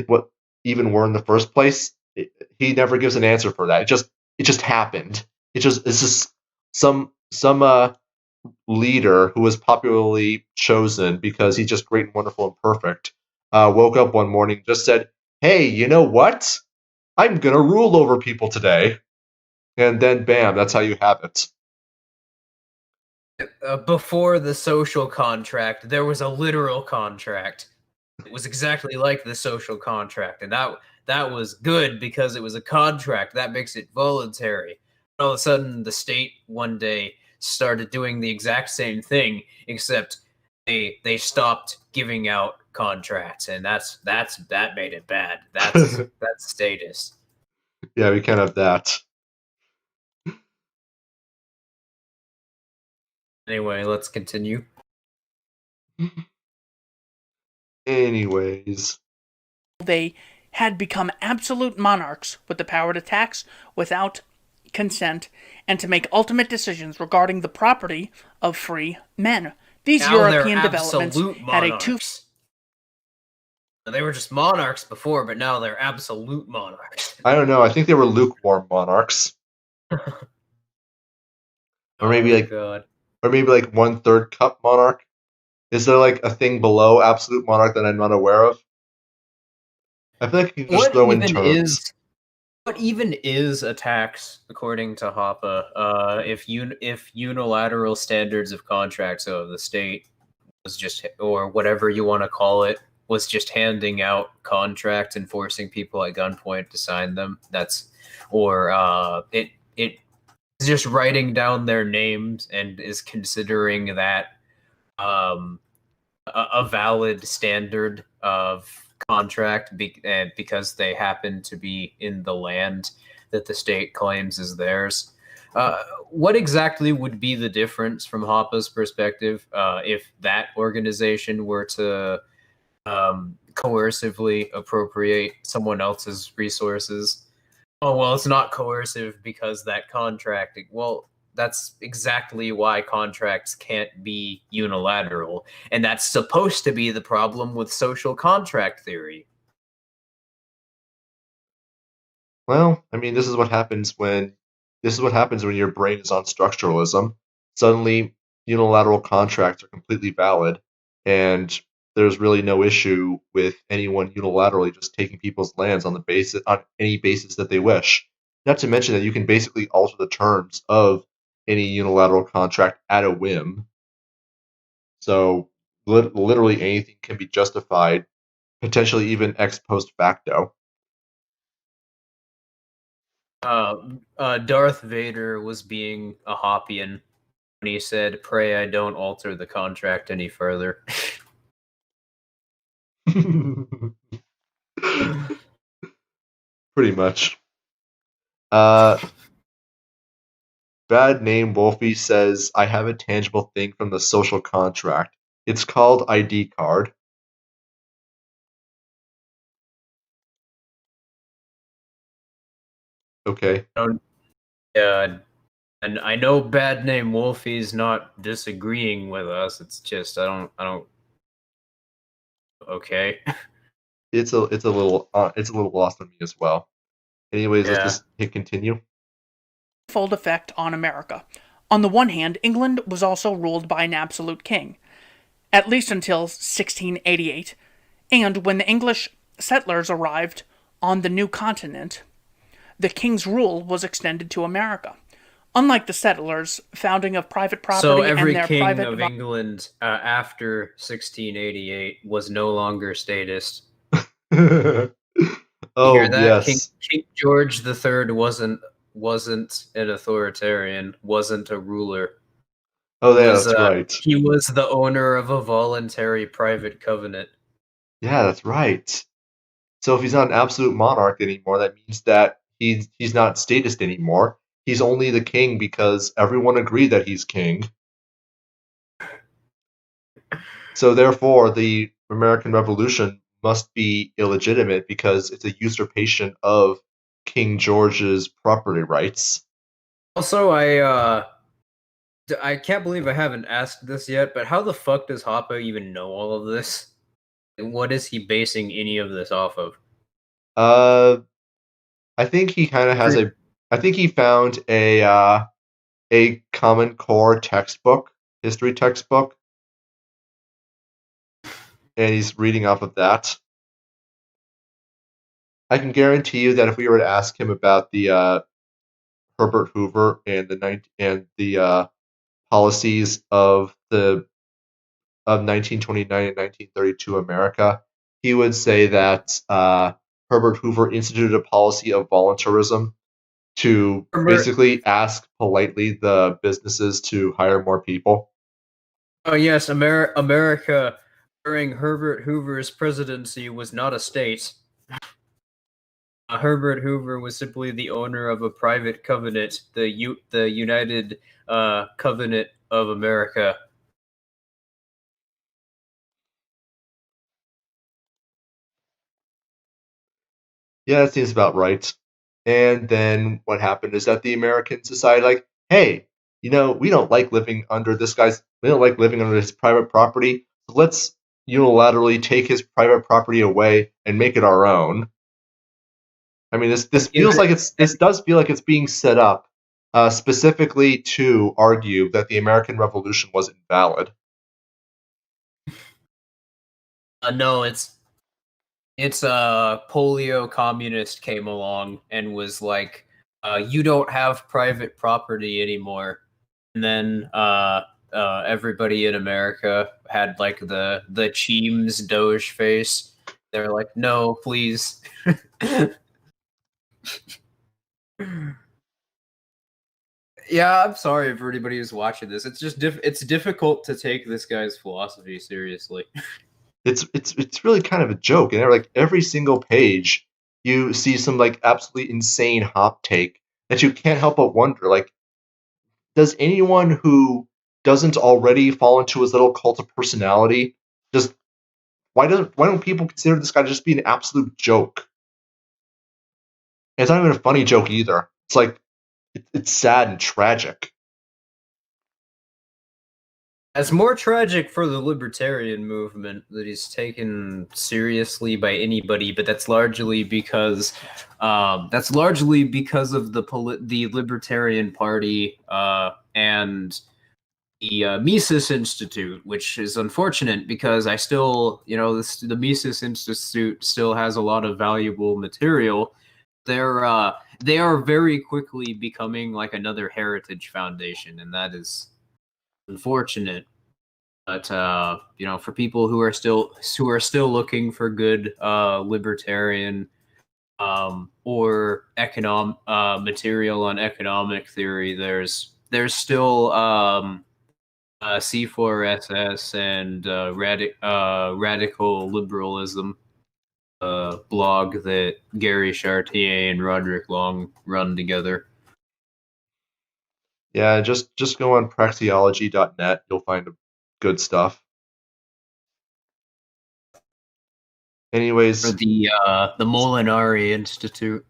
what even were in the first place. He never gives an answer for that. It just happened. It's just some leader who was popularly chosen because he's just great and wonderful and perfect, woke up one morning and just said, "Hey, you know what? I'm gonna rule over people today." And then bam, that's how you have it. before the social contract, there was a literal contract. It was exactly like the social contract, and that was good because it was a contract. That makes it voluntary. All of a sudden, the state one day started doing the exact same thing, except they stopped giving out contracts, and that made it bad. That's statist. Yeah, we can't have that. Anyway, let's continue. Anyways, They had become absolute monarchs with the power to tax without consent and to make ultimate decisions regarding the property of free men. These Now European they're developments absolute had a monarchs. They were just monarchs before, but now they're absolute monarchs. I don't know. I think they were lukewarm monarchs, or maybe like, God. or maybe like 1/3 cup monarch. Is there like a thing below absolute monarch that I'm not aware of? I feel like you can just throw in terms. What even is a tax according to Hoppe? If unilateral standards of contracts of the state was just, or whatever you want to call it, was just handing out contracts and forcing people at gunpoint to sign them. It is just writing down their names and is considering that a valid standard of contract because they happen to be in the land that the state claims is theirs. What exactly would be the difference from Hoppe's perspective if that organization were to coercively appropriate someone else's resources? Oh, well, it's not coercive because that contract, well, that's exactly why contracts can't be unilateral. And that's supposed to be the problem with social contract theory. Well, I mean, this is what happens when your brain is on structuralism. Suddenly, unilateral contracts are completely valid, and there's really no issue with anyone unilaterally just taking people's lands on any basis that they wish. Not to mention that you can basically alter the terms of any unilateral contract at a whim. So literally anything can be justified, potentially even ex post facto. Darth Vader was being a Hoppian when he said, "Pray I don't alter the contract any further." Pretty much. Bad Name Wolfie says, I have a tangible thing from the social contract. It's called ID card. Okay. Yeah, and I know Bad Name Wolfie's not disagreeing with us. It's just I don't. Okay. It's a little lost on me as well. Anyways, Yeah. let's just hit continue. Fold effect on America. On the one hand, England was also ruled by an absolute king. at least until 1688, and when the English settlers arrived on the new continent, the king's rule was extended to America. Unlike the settlers, founding of private property So every and their king private of England after 1688 was no longer statist. You hear Oh that? yes. King George III wasn't an authoritarian, wasn't a ruler. Oh yeah, that's right. He was the owner of a voluntary private covenant. Yeah, that's right. So if he's not an absolute monarch anymore, that means that he's not statist anymore. He's only the king because everyone agreed that he's king. So therefore, the American Revolution must be illegitimate because it's a usurpation of King George's property rights. Also, I can't believe I haven't asked this yet, but how the fuck does Hoppe even know all of this? And what is he basing any of this off of? I think he kind of has a. I think he found a Common Core textbook, history textbook, and he's reading off of that. I can guarantee you that if we were to ask him about the Herbert Hoover and the policies of 1929 and 1932 America, he would say that Herbert Hoover instituted a policy of voluntarism to basically ask politely the businesses to hire more people. Oh yes, America during Herbert Hoover's presidency was not a state. Herbert Hoover was simply the owner of a private covenant, the United Covenant of America. Yeah, that seems about right. And then what happened is that the Americans decided, like, hey, we don't like living under this guy's, we don't like living under his private property. So let's unilaterally take his private property away and make it our own. I mean, this feels like this does feel like it's being set up specifically to argue that the American Revolution was invalid. No, it's polio communist came along and was like, you don't have private property anymore. And then everybody in America had like the Cheems Doge face. They're like, no, please. Yeah, I'm sorry for anybody who's watching this. It's just it's difficult to take this guy's philosophy seriously. It's really kind of a joke, and like every single page, you see some like absolutely insane hot take that you can't help but wonder, like, does anyone who doesn't already fall into his little cult of personality just why don't people consider this guy to just be an absolute joke? And it's not even a funny joke either. It's like it's sad and tragic. It's more tragic for the libertarian movement that he's taken seriously by anybody, but that's largely because of the Libertarian Party and the Mises Institute, which is unfortunate because I still, the Mises Institute still has a lot of valuable material. They are very quickly becoming like another heritage foundation, and that is unfortunate. But for people who are still looking for good libertarian or economic material on economic theory, there's still C4SS and radical liberalism blog that Gary Chartier and Roderick Long run together. Yeah, just go on praxeology.net. You'll find good stuff. Anyways, for the Molinari Institute.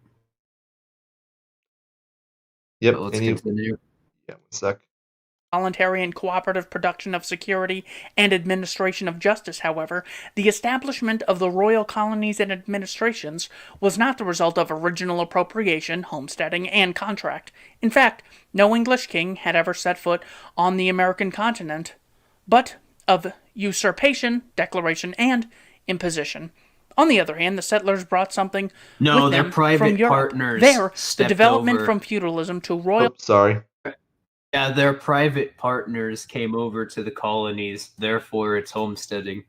Yep. Let's continue. Yeah, 1 sec. Voluntary and cooperative production of security and administration of justice, however, the establishment of the royal colonies and administrations was not the result of original appropriation, homesteading, and contract. In fact, no English king had ever set foot on the American continent, but of usurpation, declaration, and imposition. On the other hand, the settlers brought something No, with their them private from Europe. partners There, the stepped development over. from feudalism to royal... Oops, sorry. Yeah, their private partners came over to the colonies, therefore it's homesteading.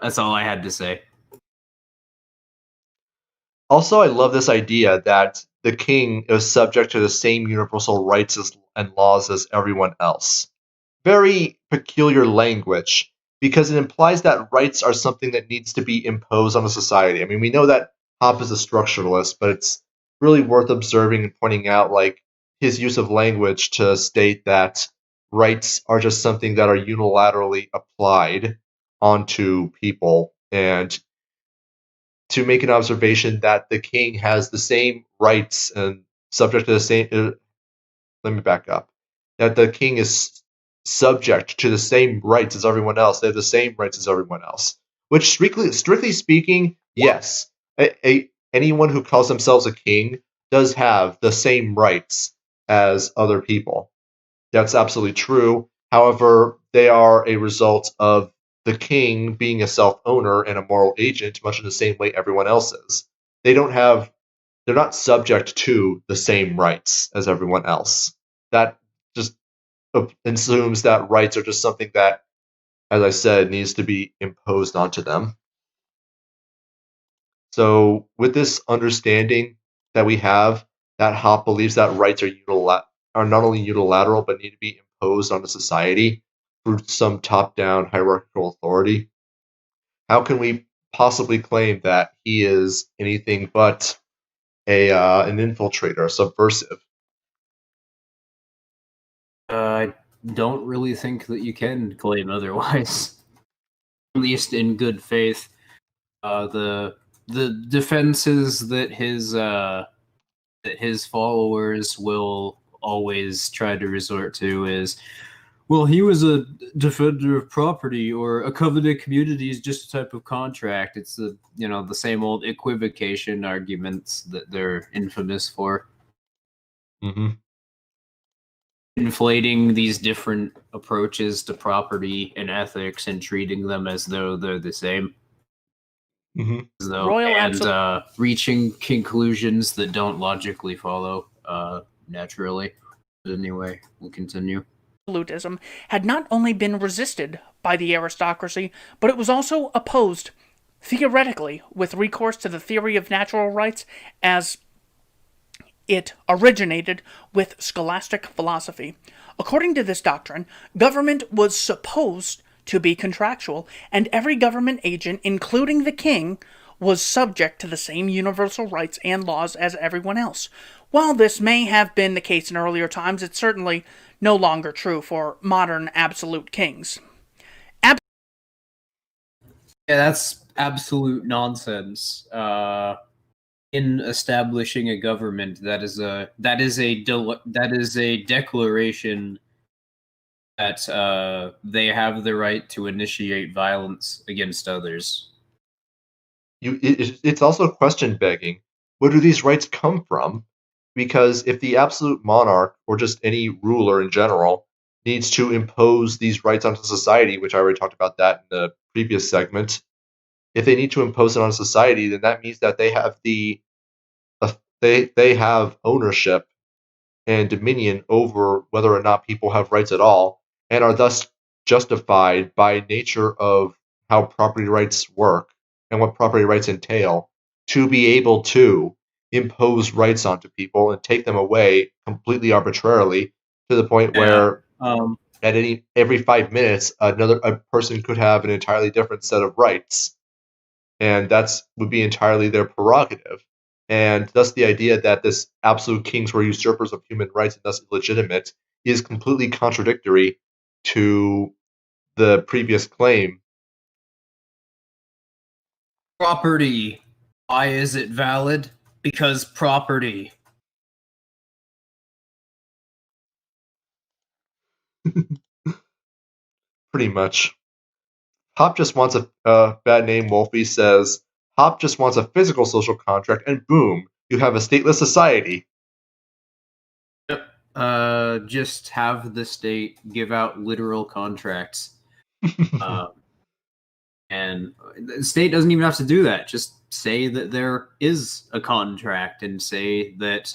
That's all I had to say. Also, I love this idea that the king is subject to the same universal rights and laws as everyone else. Very peculiar language, because it implies that rights are something that needs to be imposed on a society. I mean, we know that Hoppe is a structuralist, but it's really worth observing and pointing out, like, his use of language to state that rights are just something that are unilaterally applied onto people, and to make an observation that the king has the same rights and subject to the same... let me back up. That the king is subject to the same rights as everyone else. They have the same rights as everyone else. Which, strictly speaking, yes. Anyone who calls themselves a king does have the same rights as other people. That's absolutely true. However, they are a result of the king being a self-owner and a moral agent, much in the same way everyone else is. They're not subject to the same rights as everyone else. That just assumes that rights are just something that, as I said, needs to be imposed onto them. So with this understanding that we have, that Hoppe believes that rights are not only unilateral, but need to be imposed on a society through some top-down hierarchical authority, how can we possibly claim that he is anything but an infiltrator, a subversive? I don't really think that you can claim otherwise, at least in good faith. The defenses that his followers will always try to resort to is, well, he was a defender of property, or a covenant community is just a type of contract. It's the same old equivocation arguments that they're infamous for. Mm-hmm. Inflating these different approaches to property and ethics and treating them as though they're the same. Mm-hmm. Reaching conclusions that don't logically follow naturally. But anyway, we'll continue. Absolutism had not only been resisted by the aristocracy, but it was also opposed, theoretically, with recourse to the theory of natural rights, as it originated with scholastic philosophy. According to this doctrine, government was supposed to be contractual, and every government agent, including the king, was subject to the same universal rights and laws as everyone else. While this may have been the case in earlier times, it's certainly no longer true for modern absolute kings. Yeah, that's absolute nonsense. In establishing a government, that is a declaration that they have the right to initiate violence against others. It's also question begging. Where do these rights come from? Because if the absolute monarch, or just any ruler in general, needs to impose these rights onto society, which I already talked about that in the previous segment, if they need to impose it on society, then that means that they have they have ownership and dominion over whether or not people have rights at all, and are thus justified by nature of how property rights work and what property rights entail to be able to impose rights onto people and take them away completely arbitrarily, to the point where at every 5 minutes a person could have an entirely different set of rights, and would be entirely their prerogative. And thus the idea that this absolute kings were usurpers of human rights and thus illegitimate is completely contradictory to the previous claim. Property. Why is it valid? Because property. Pretty much. Hoppe just wants a bad name. Wolfie says, Hoppe just wants a physical social contract, and boom, you have a stateless society. Yep. just have the state give out literal contracts. And the state doesn't even have to do that. Just say that there is a contract and say that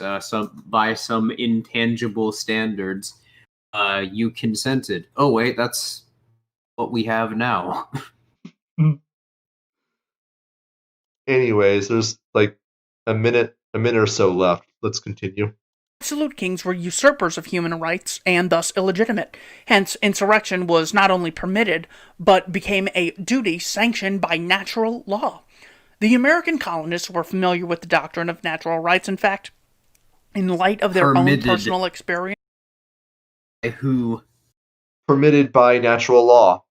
by some intangible standards, you consented. Oh, wait, that's what we have now. Anyways, there's like a minute or so left. Let's continue. Absolute kings were usurpers of human rights and thus illegitimate. Hence, insurrection was not only permitted, but became a duty sanctioned by natural law. The American colonists were familiar with the doctrine of natural rights. In fact, in light of their own personal experience. Who? Permitted by natural law.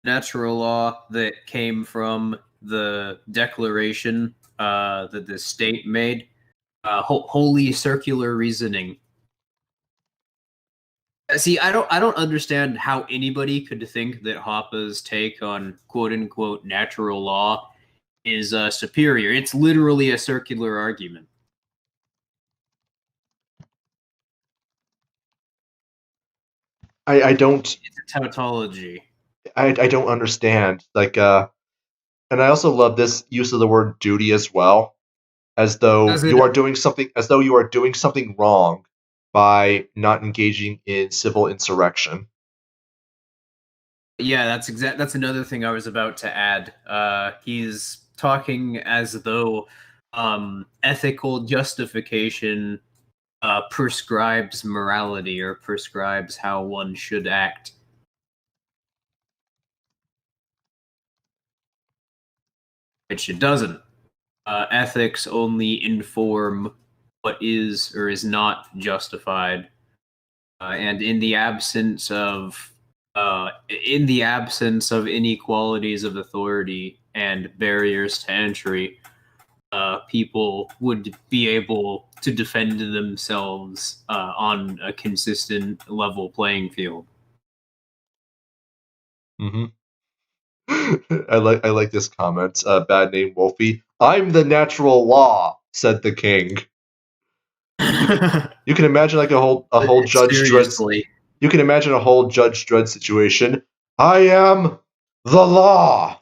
Natural law that came from the declaration that the state made. Wholly circular reasoning. See, I don't understand how anybody could think that Hoppe's take on quote unquote natural law is superior. It's literally a circular argument. I don't. It's a tautology. I don't understand. Like, and I also love this use of the word duty as well. As though you are doing something wrong by not engaging in civil insurrection. Yeah, that's another thing I was about to add. He's talking as though ethical justification prescribes morality or prescribes how one should act. Which it doesn't. Ethics only inform what is or is not justified, and in the absence of inequalities of authority and barriers to entry, people would be able to defend themselves on a consistent level playing field. Mm-hmm. I like this comment. Bad name Wolfie. I'm the natural law, said the king. You can imagine like a whole Judge Dredd. You can imagine a whole Judge Dredd situation. I am the law,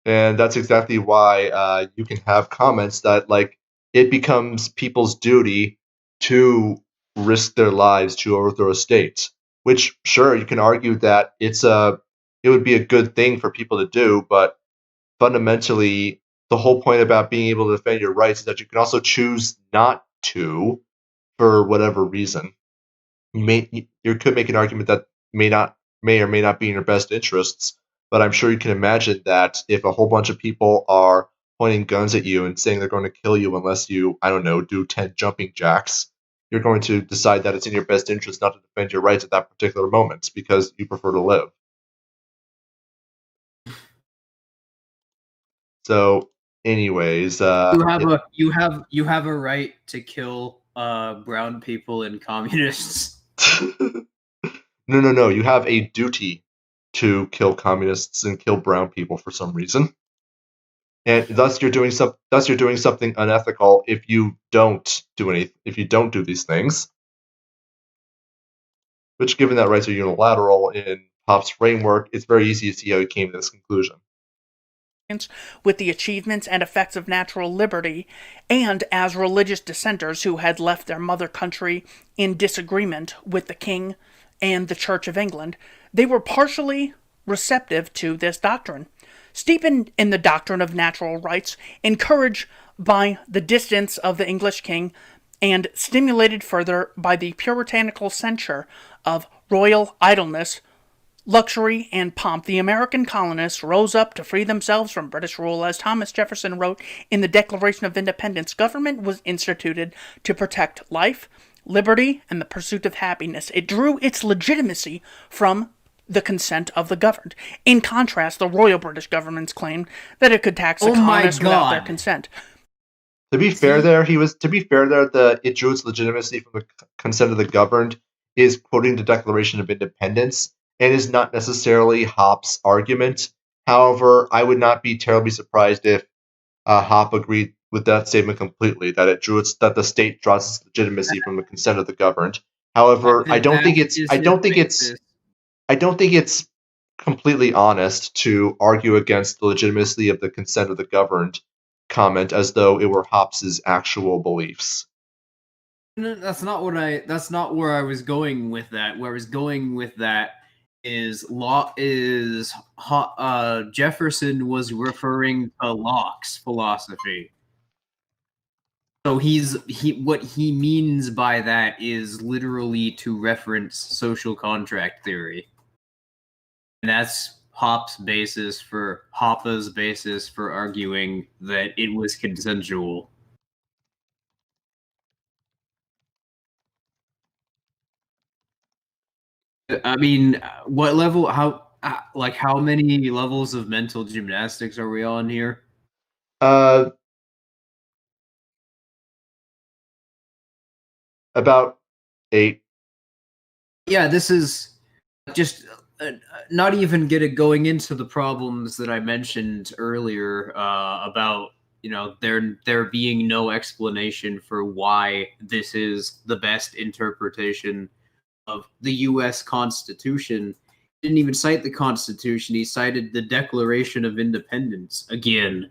and that's exactly why you can have comments that like it becomes people's duty to risk their lives to overthrow a state. Which, sure, you can argue that it would be a good thing for people to do, but fundamentally, the whole point about being able to defend your rights is that you can also choose not to, for whatever reason. You could make an argument that may or may not be in your best interests, but I'm sure you can imagine that if a whole bunch of people are pointing guns at you and saying they're going to kill you unless you, I don't know, do 10 jumping jacks, you're going to decide that it's in your best interest not to defend your rights at that particular moment because you prefer to live. So, anyways, you have a right to kill brown people and communists. No. You have a duty to kill communists and kill brown people for some reason, and thus you're doing something unethical if you don't do these things. Which, given that rights are unilateral in Hoppe's framework, it's very easy to see how he came to this conclusion. With the achievements and effects of natural liberty, and as religious dissenters who had left their mother country in disagreement with the king and the Church of England, they were partially receptive to this doctrine. Steeped in the doctrine of natural rights, encouraged by the distance of the English king, and stimulated further by the puritanical censure of royal idleness, luxury, and pomp, the American colonists rose up to free themselves from British rule. As Thomas Jefferson wrote in the Declaration of Independence, government was instituted to protect life, liberty, and the pursuit of happiness. It drew its legitimacy from the consent of the governed. In contrast, the royal British governments claimed that it could tax the colonists without their consent. To be fair, it drew its legitimacy from the consent of the governed is quoting the Declaration of Independence and is not necessarily Hoppe's argument. However, I would not be terribly surprised if Hoppe agreed with that statement completely. That the state draws its legitimacy from the consent of the governed. However, I don't think it's completely honest to argue against the legitimacy of the consent of the governed comment as though it were Hobbes's actual beliefs. That's not where I was going with that. Where I was going with that is Jefferson was referring to Locke's philosophy. So what he means by that is literally to reference social contract theory. And that's Hoppe's basis for arguing that it was consensual. I mean, what level? How many levels of mental gymnastics are we on here? About 8. Yeah, this is just not even going into the problems that I mentioned earlier about there being no explanation for why this is the best interpretation of the U.S. Constitution. He didn't even cite the Constitution. He cited the Declaration of Independence again.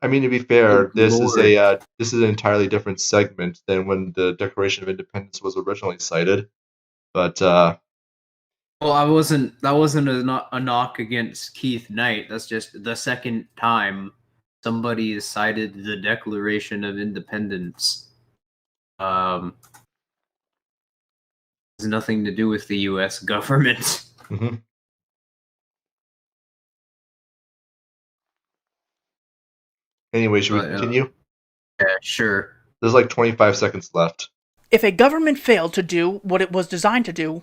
I mean, to be fair, this is an entirely different segment than when the Declaration of Independence was originally cited. But well, that wasn't a knock against Keith Knight. That's just the second time somebody has cited the Declaration of Independence. Has nothing to do with the U.S. government. Mm-hmm. Anyway, should we continue? Yeah, sure. There's like 25 seconds left. If a government failed to do what it was designed to do,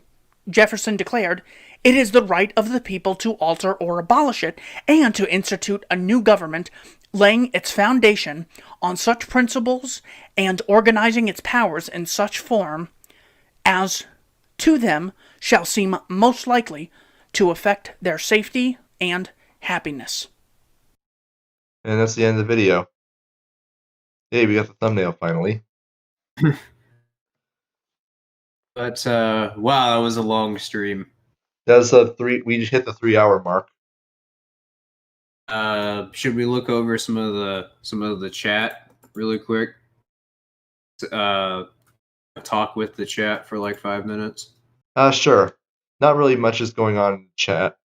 Jefferson declared, it is the right of the people to alter or abolish it, and to institute a new government, laying its foundation on such principles and organizing its powers in such form as to them shall seem most likely to affect their safety and happiness. And that's the end of the video. Hey, we got the thumbnail finally. But wow, that was a long stream. That's we just hit the 3-hour mark. Should we look over some of the chat really quick? Talk with the chat for like 5 minutes. Sure. Not really much is going on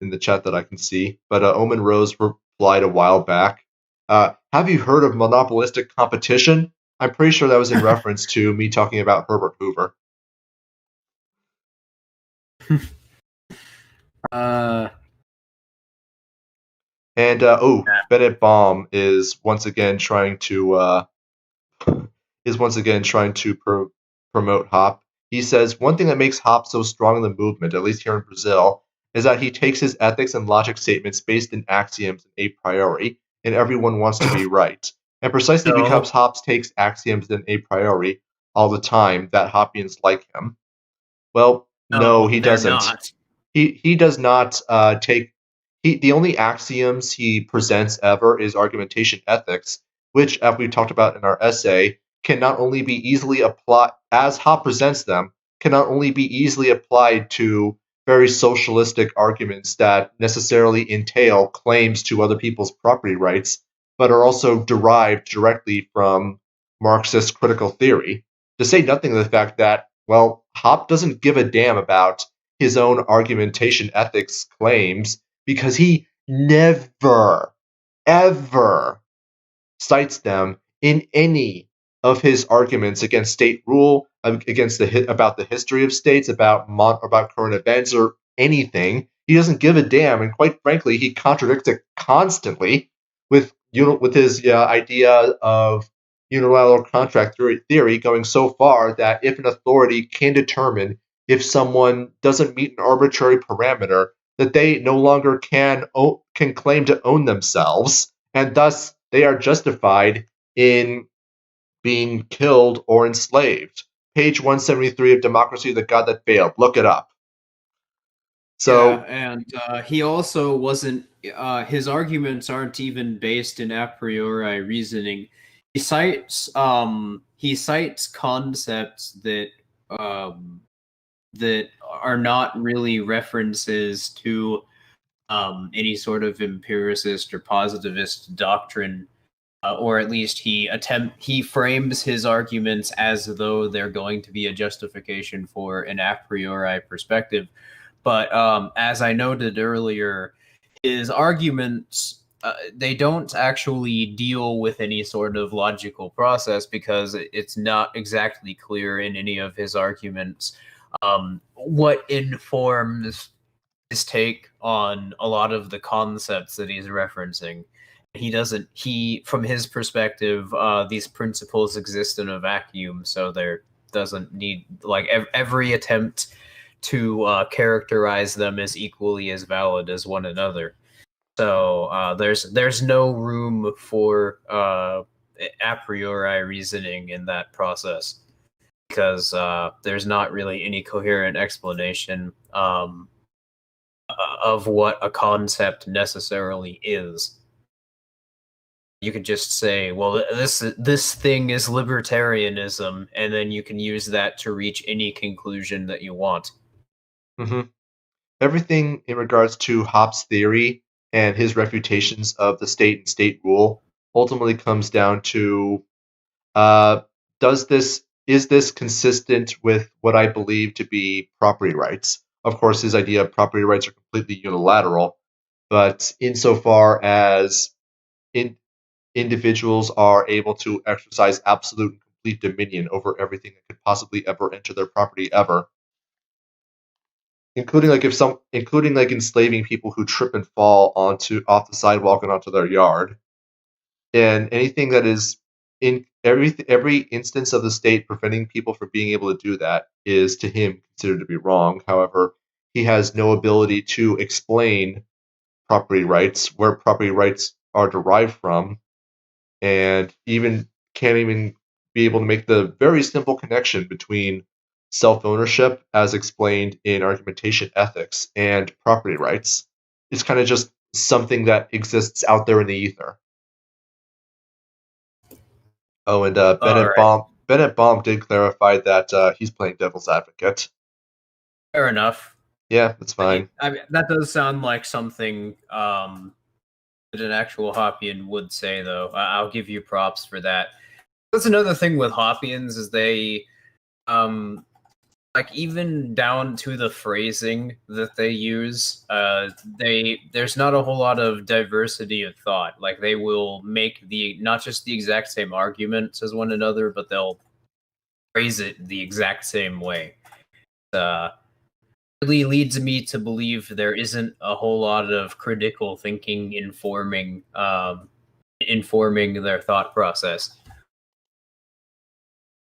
in the chat that I can see, but Omen Rose replied a while back. Have you heard of monopolistic competition? I'm pretty sure that was in reference to me talking about Herbert Hoover. And Bennett Baum is once again trying to promote Hoppe. He says one thing that makes Hoppe so strong in the movement, at least here in Brazil, is that he takes his ethics and logic statements based in axioms and a priori, and everyone wants to be right. And precisely because Hoppe takes axioms and a priori all the time, that Hoppians like him. Well, no, he doesn't. Not. He does not take. The only axioms he presents ever is argumentation ethics, which, as we talked about in our essay, can not only be easily applied, as Hoppe presents them, can not only be easily applied to very socialistic arguments that necessarily entail claims to other people's property rights, but are also derived directly from Marxist critical theory. To say nothing of the fact that, well, Hoppe doesn't give a damn about his own argumentation ethics claims because he never, ever cites them in any of his arguments against state rule, against about the history of states, about current events or anything. He doesn't give a damn, and quite frankly, he contradicts it constantly with his idea of unilateral contract theory, going so far that if an authority can determine if someone doesn't meet an arbitrary parameter, that they no longer can claim to own themselves, and thus they are justified in being killed or enslaved. Page 173 of Democracy, the God That Failed. Look it up. So, yeah, and he also wasn't his arguments aren't even based in a priori reasoning. He cites concepts that that are not really references to any sort of empiricist or positivist doctrine, or at least he frames his arguments as though they're going to be a justification for an a priori perspective. But as I noted earlier, his arguments they don't actually deal with any sort of logical process, because it's not exactly clear in any of his arguments what informs his take on a lot of the concepts that he's referencing. He from his perspective, these principles exist in a vacuum, so there doesn't need like every attempt to characterize them as equally as valid as one another. So there's no room for a priori reasoning in that process, because there's not really any coherent explanation of what a concept necessarily is. You could just say, well, this thing is libertarianism, and then you can use that to reach any conclusion that you want. Mm-hmm. Everything in regards to Hoppe's theory and his refutations of the state and state rule ultimately comes down to is this consistent with what I believe to be property rights? Of course, his idea of property rights are completely unilateral, but insofar as individuals are able to exercise absolute and complete dominion over everything that could possibly ever enter their property ever, including like enslaving people who trip and fall off the sidewalk and onto their yard, and anything that is in every instance of the state preventing people from being able to do that is to him considered to be wrong. However, he has no ability to explain property rights, where property rights are derived from, and can't even be able to make the very simple connection between self-ownership, as explained in argumentation ethics, and property rights. It's kind of just something that exists out there in the ether. Oh, and Bennett Baum did clarify that he's playing devil's advocate. Fair enough. Yeah, that's fine. I mean, that does sound like something that an actual Hoppian would say, though. I'll give you props for that. That's another thing with Hoppians, is they like even down to the phrasing that they use, there's not a whole lot of diversity of thought. Like, they will make not just the exact same arguments as one another, but they'll phrase it the exact same way. Really leads me to believe there isn't a whole lot of critical thinking informing their thought process.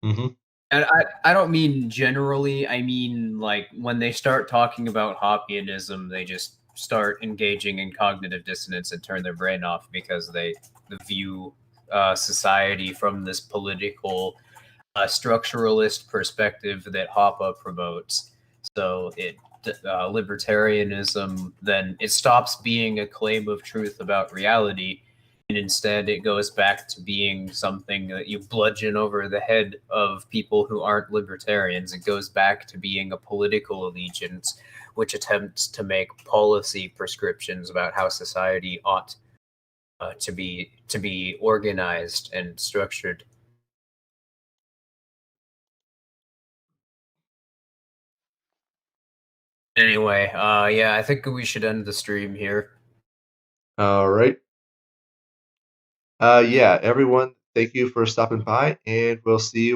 Mm-hmm. And I don't mean generally. I mean, like, when they start talking about Hoppianism, they just start engaging in cognitive dissonance and turn their brain off, because they view society from this political structuralist perspective that Hoppe promotes. So libertarianism, then it stops being a claim of truth about reality, and instead it goes back to being something that you bludgeon over the head of people who aren't libertarians. It goes back to being a political allegiance, which attempts to make policy prescriptions about how society ought to be organized and structured. Anyway, yeah, I think we should end the stream here. All right. Yeah, everyone, thank you for stopping by, and we'll see you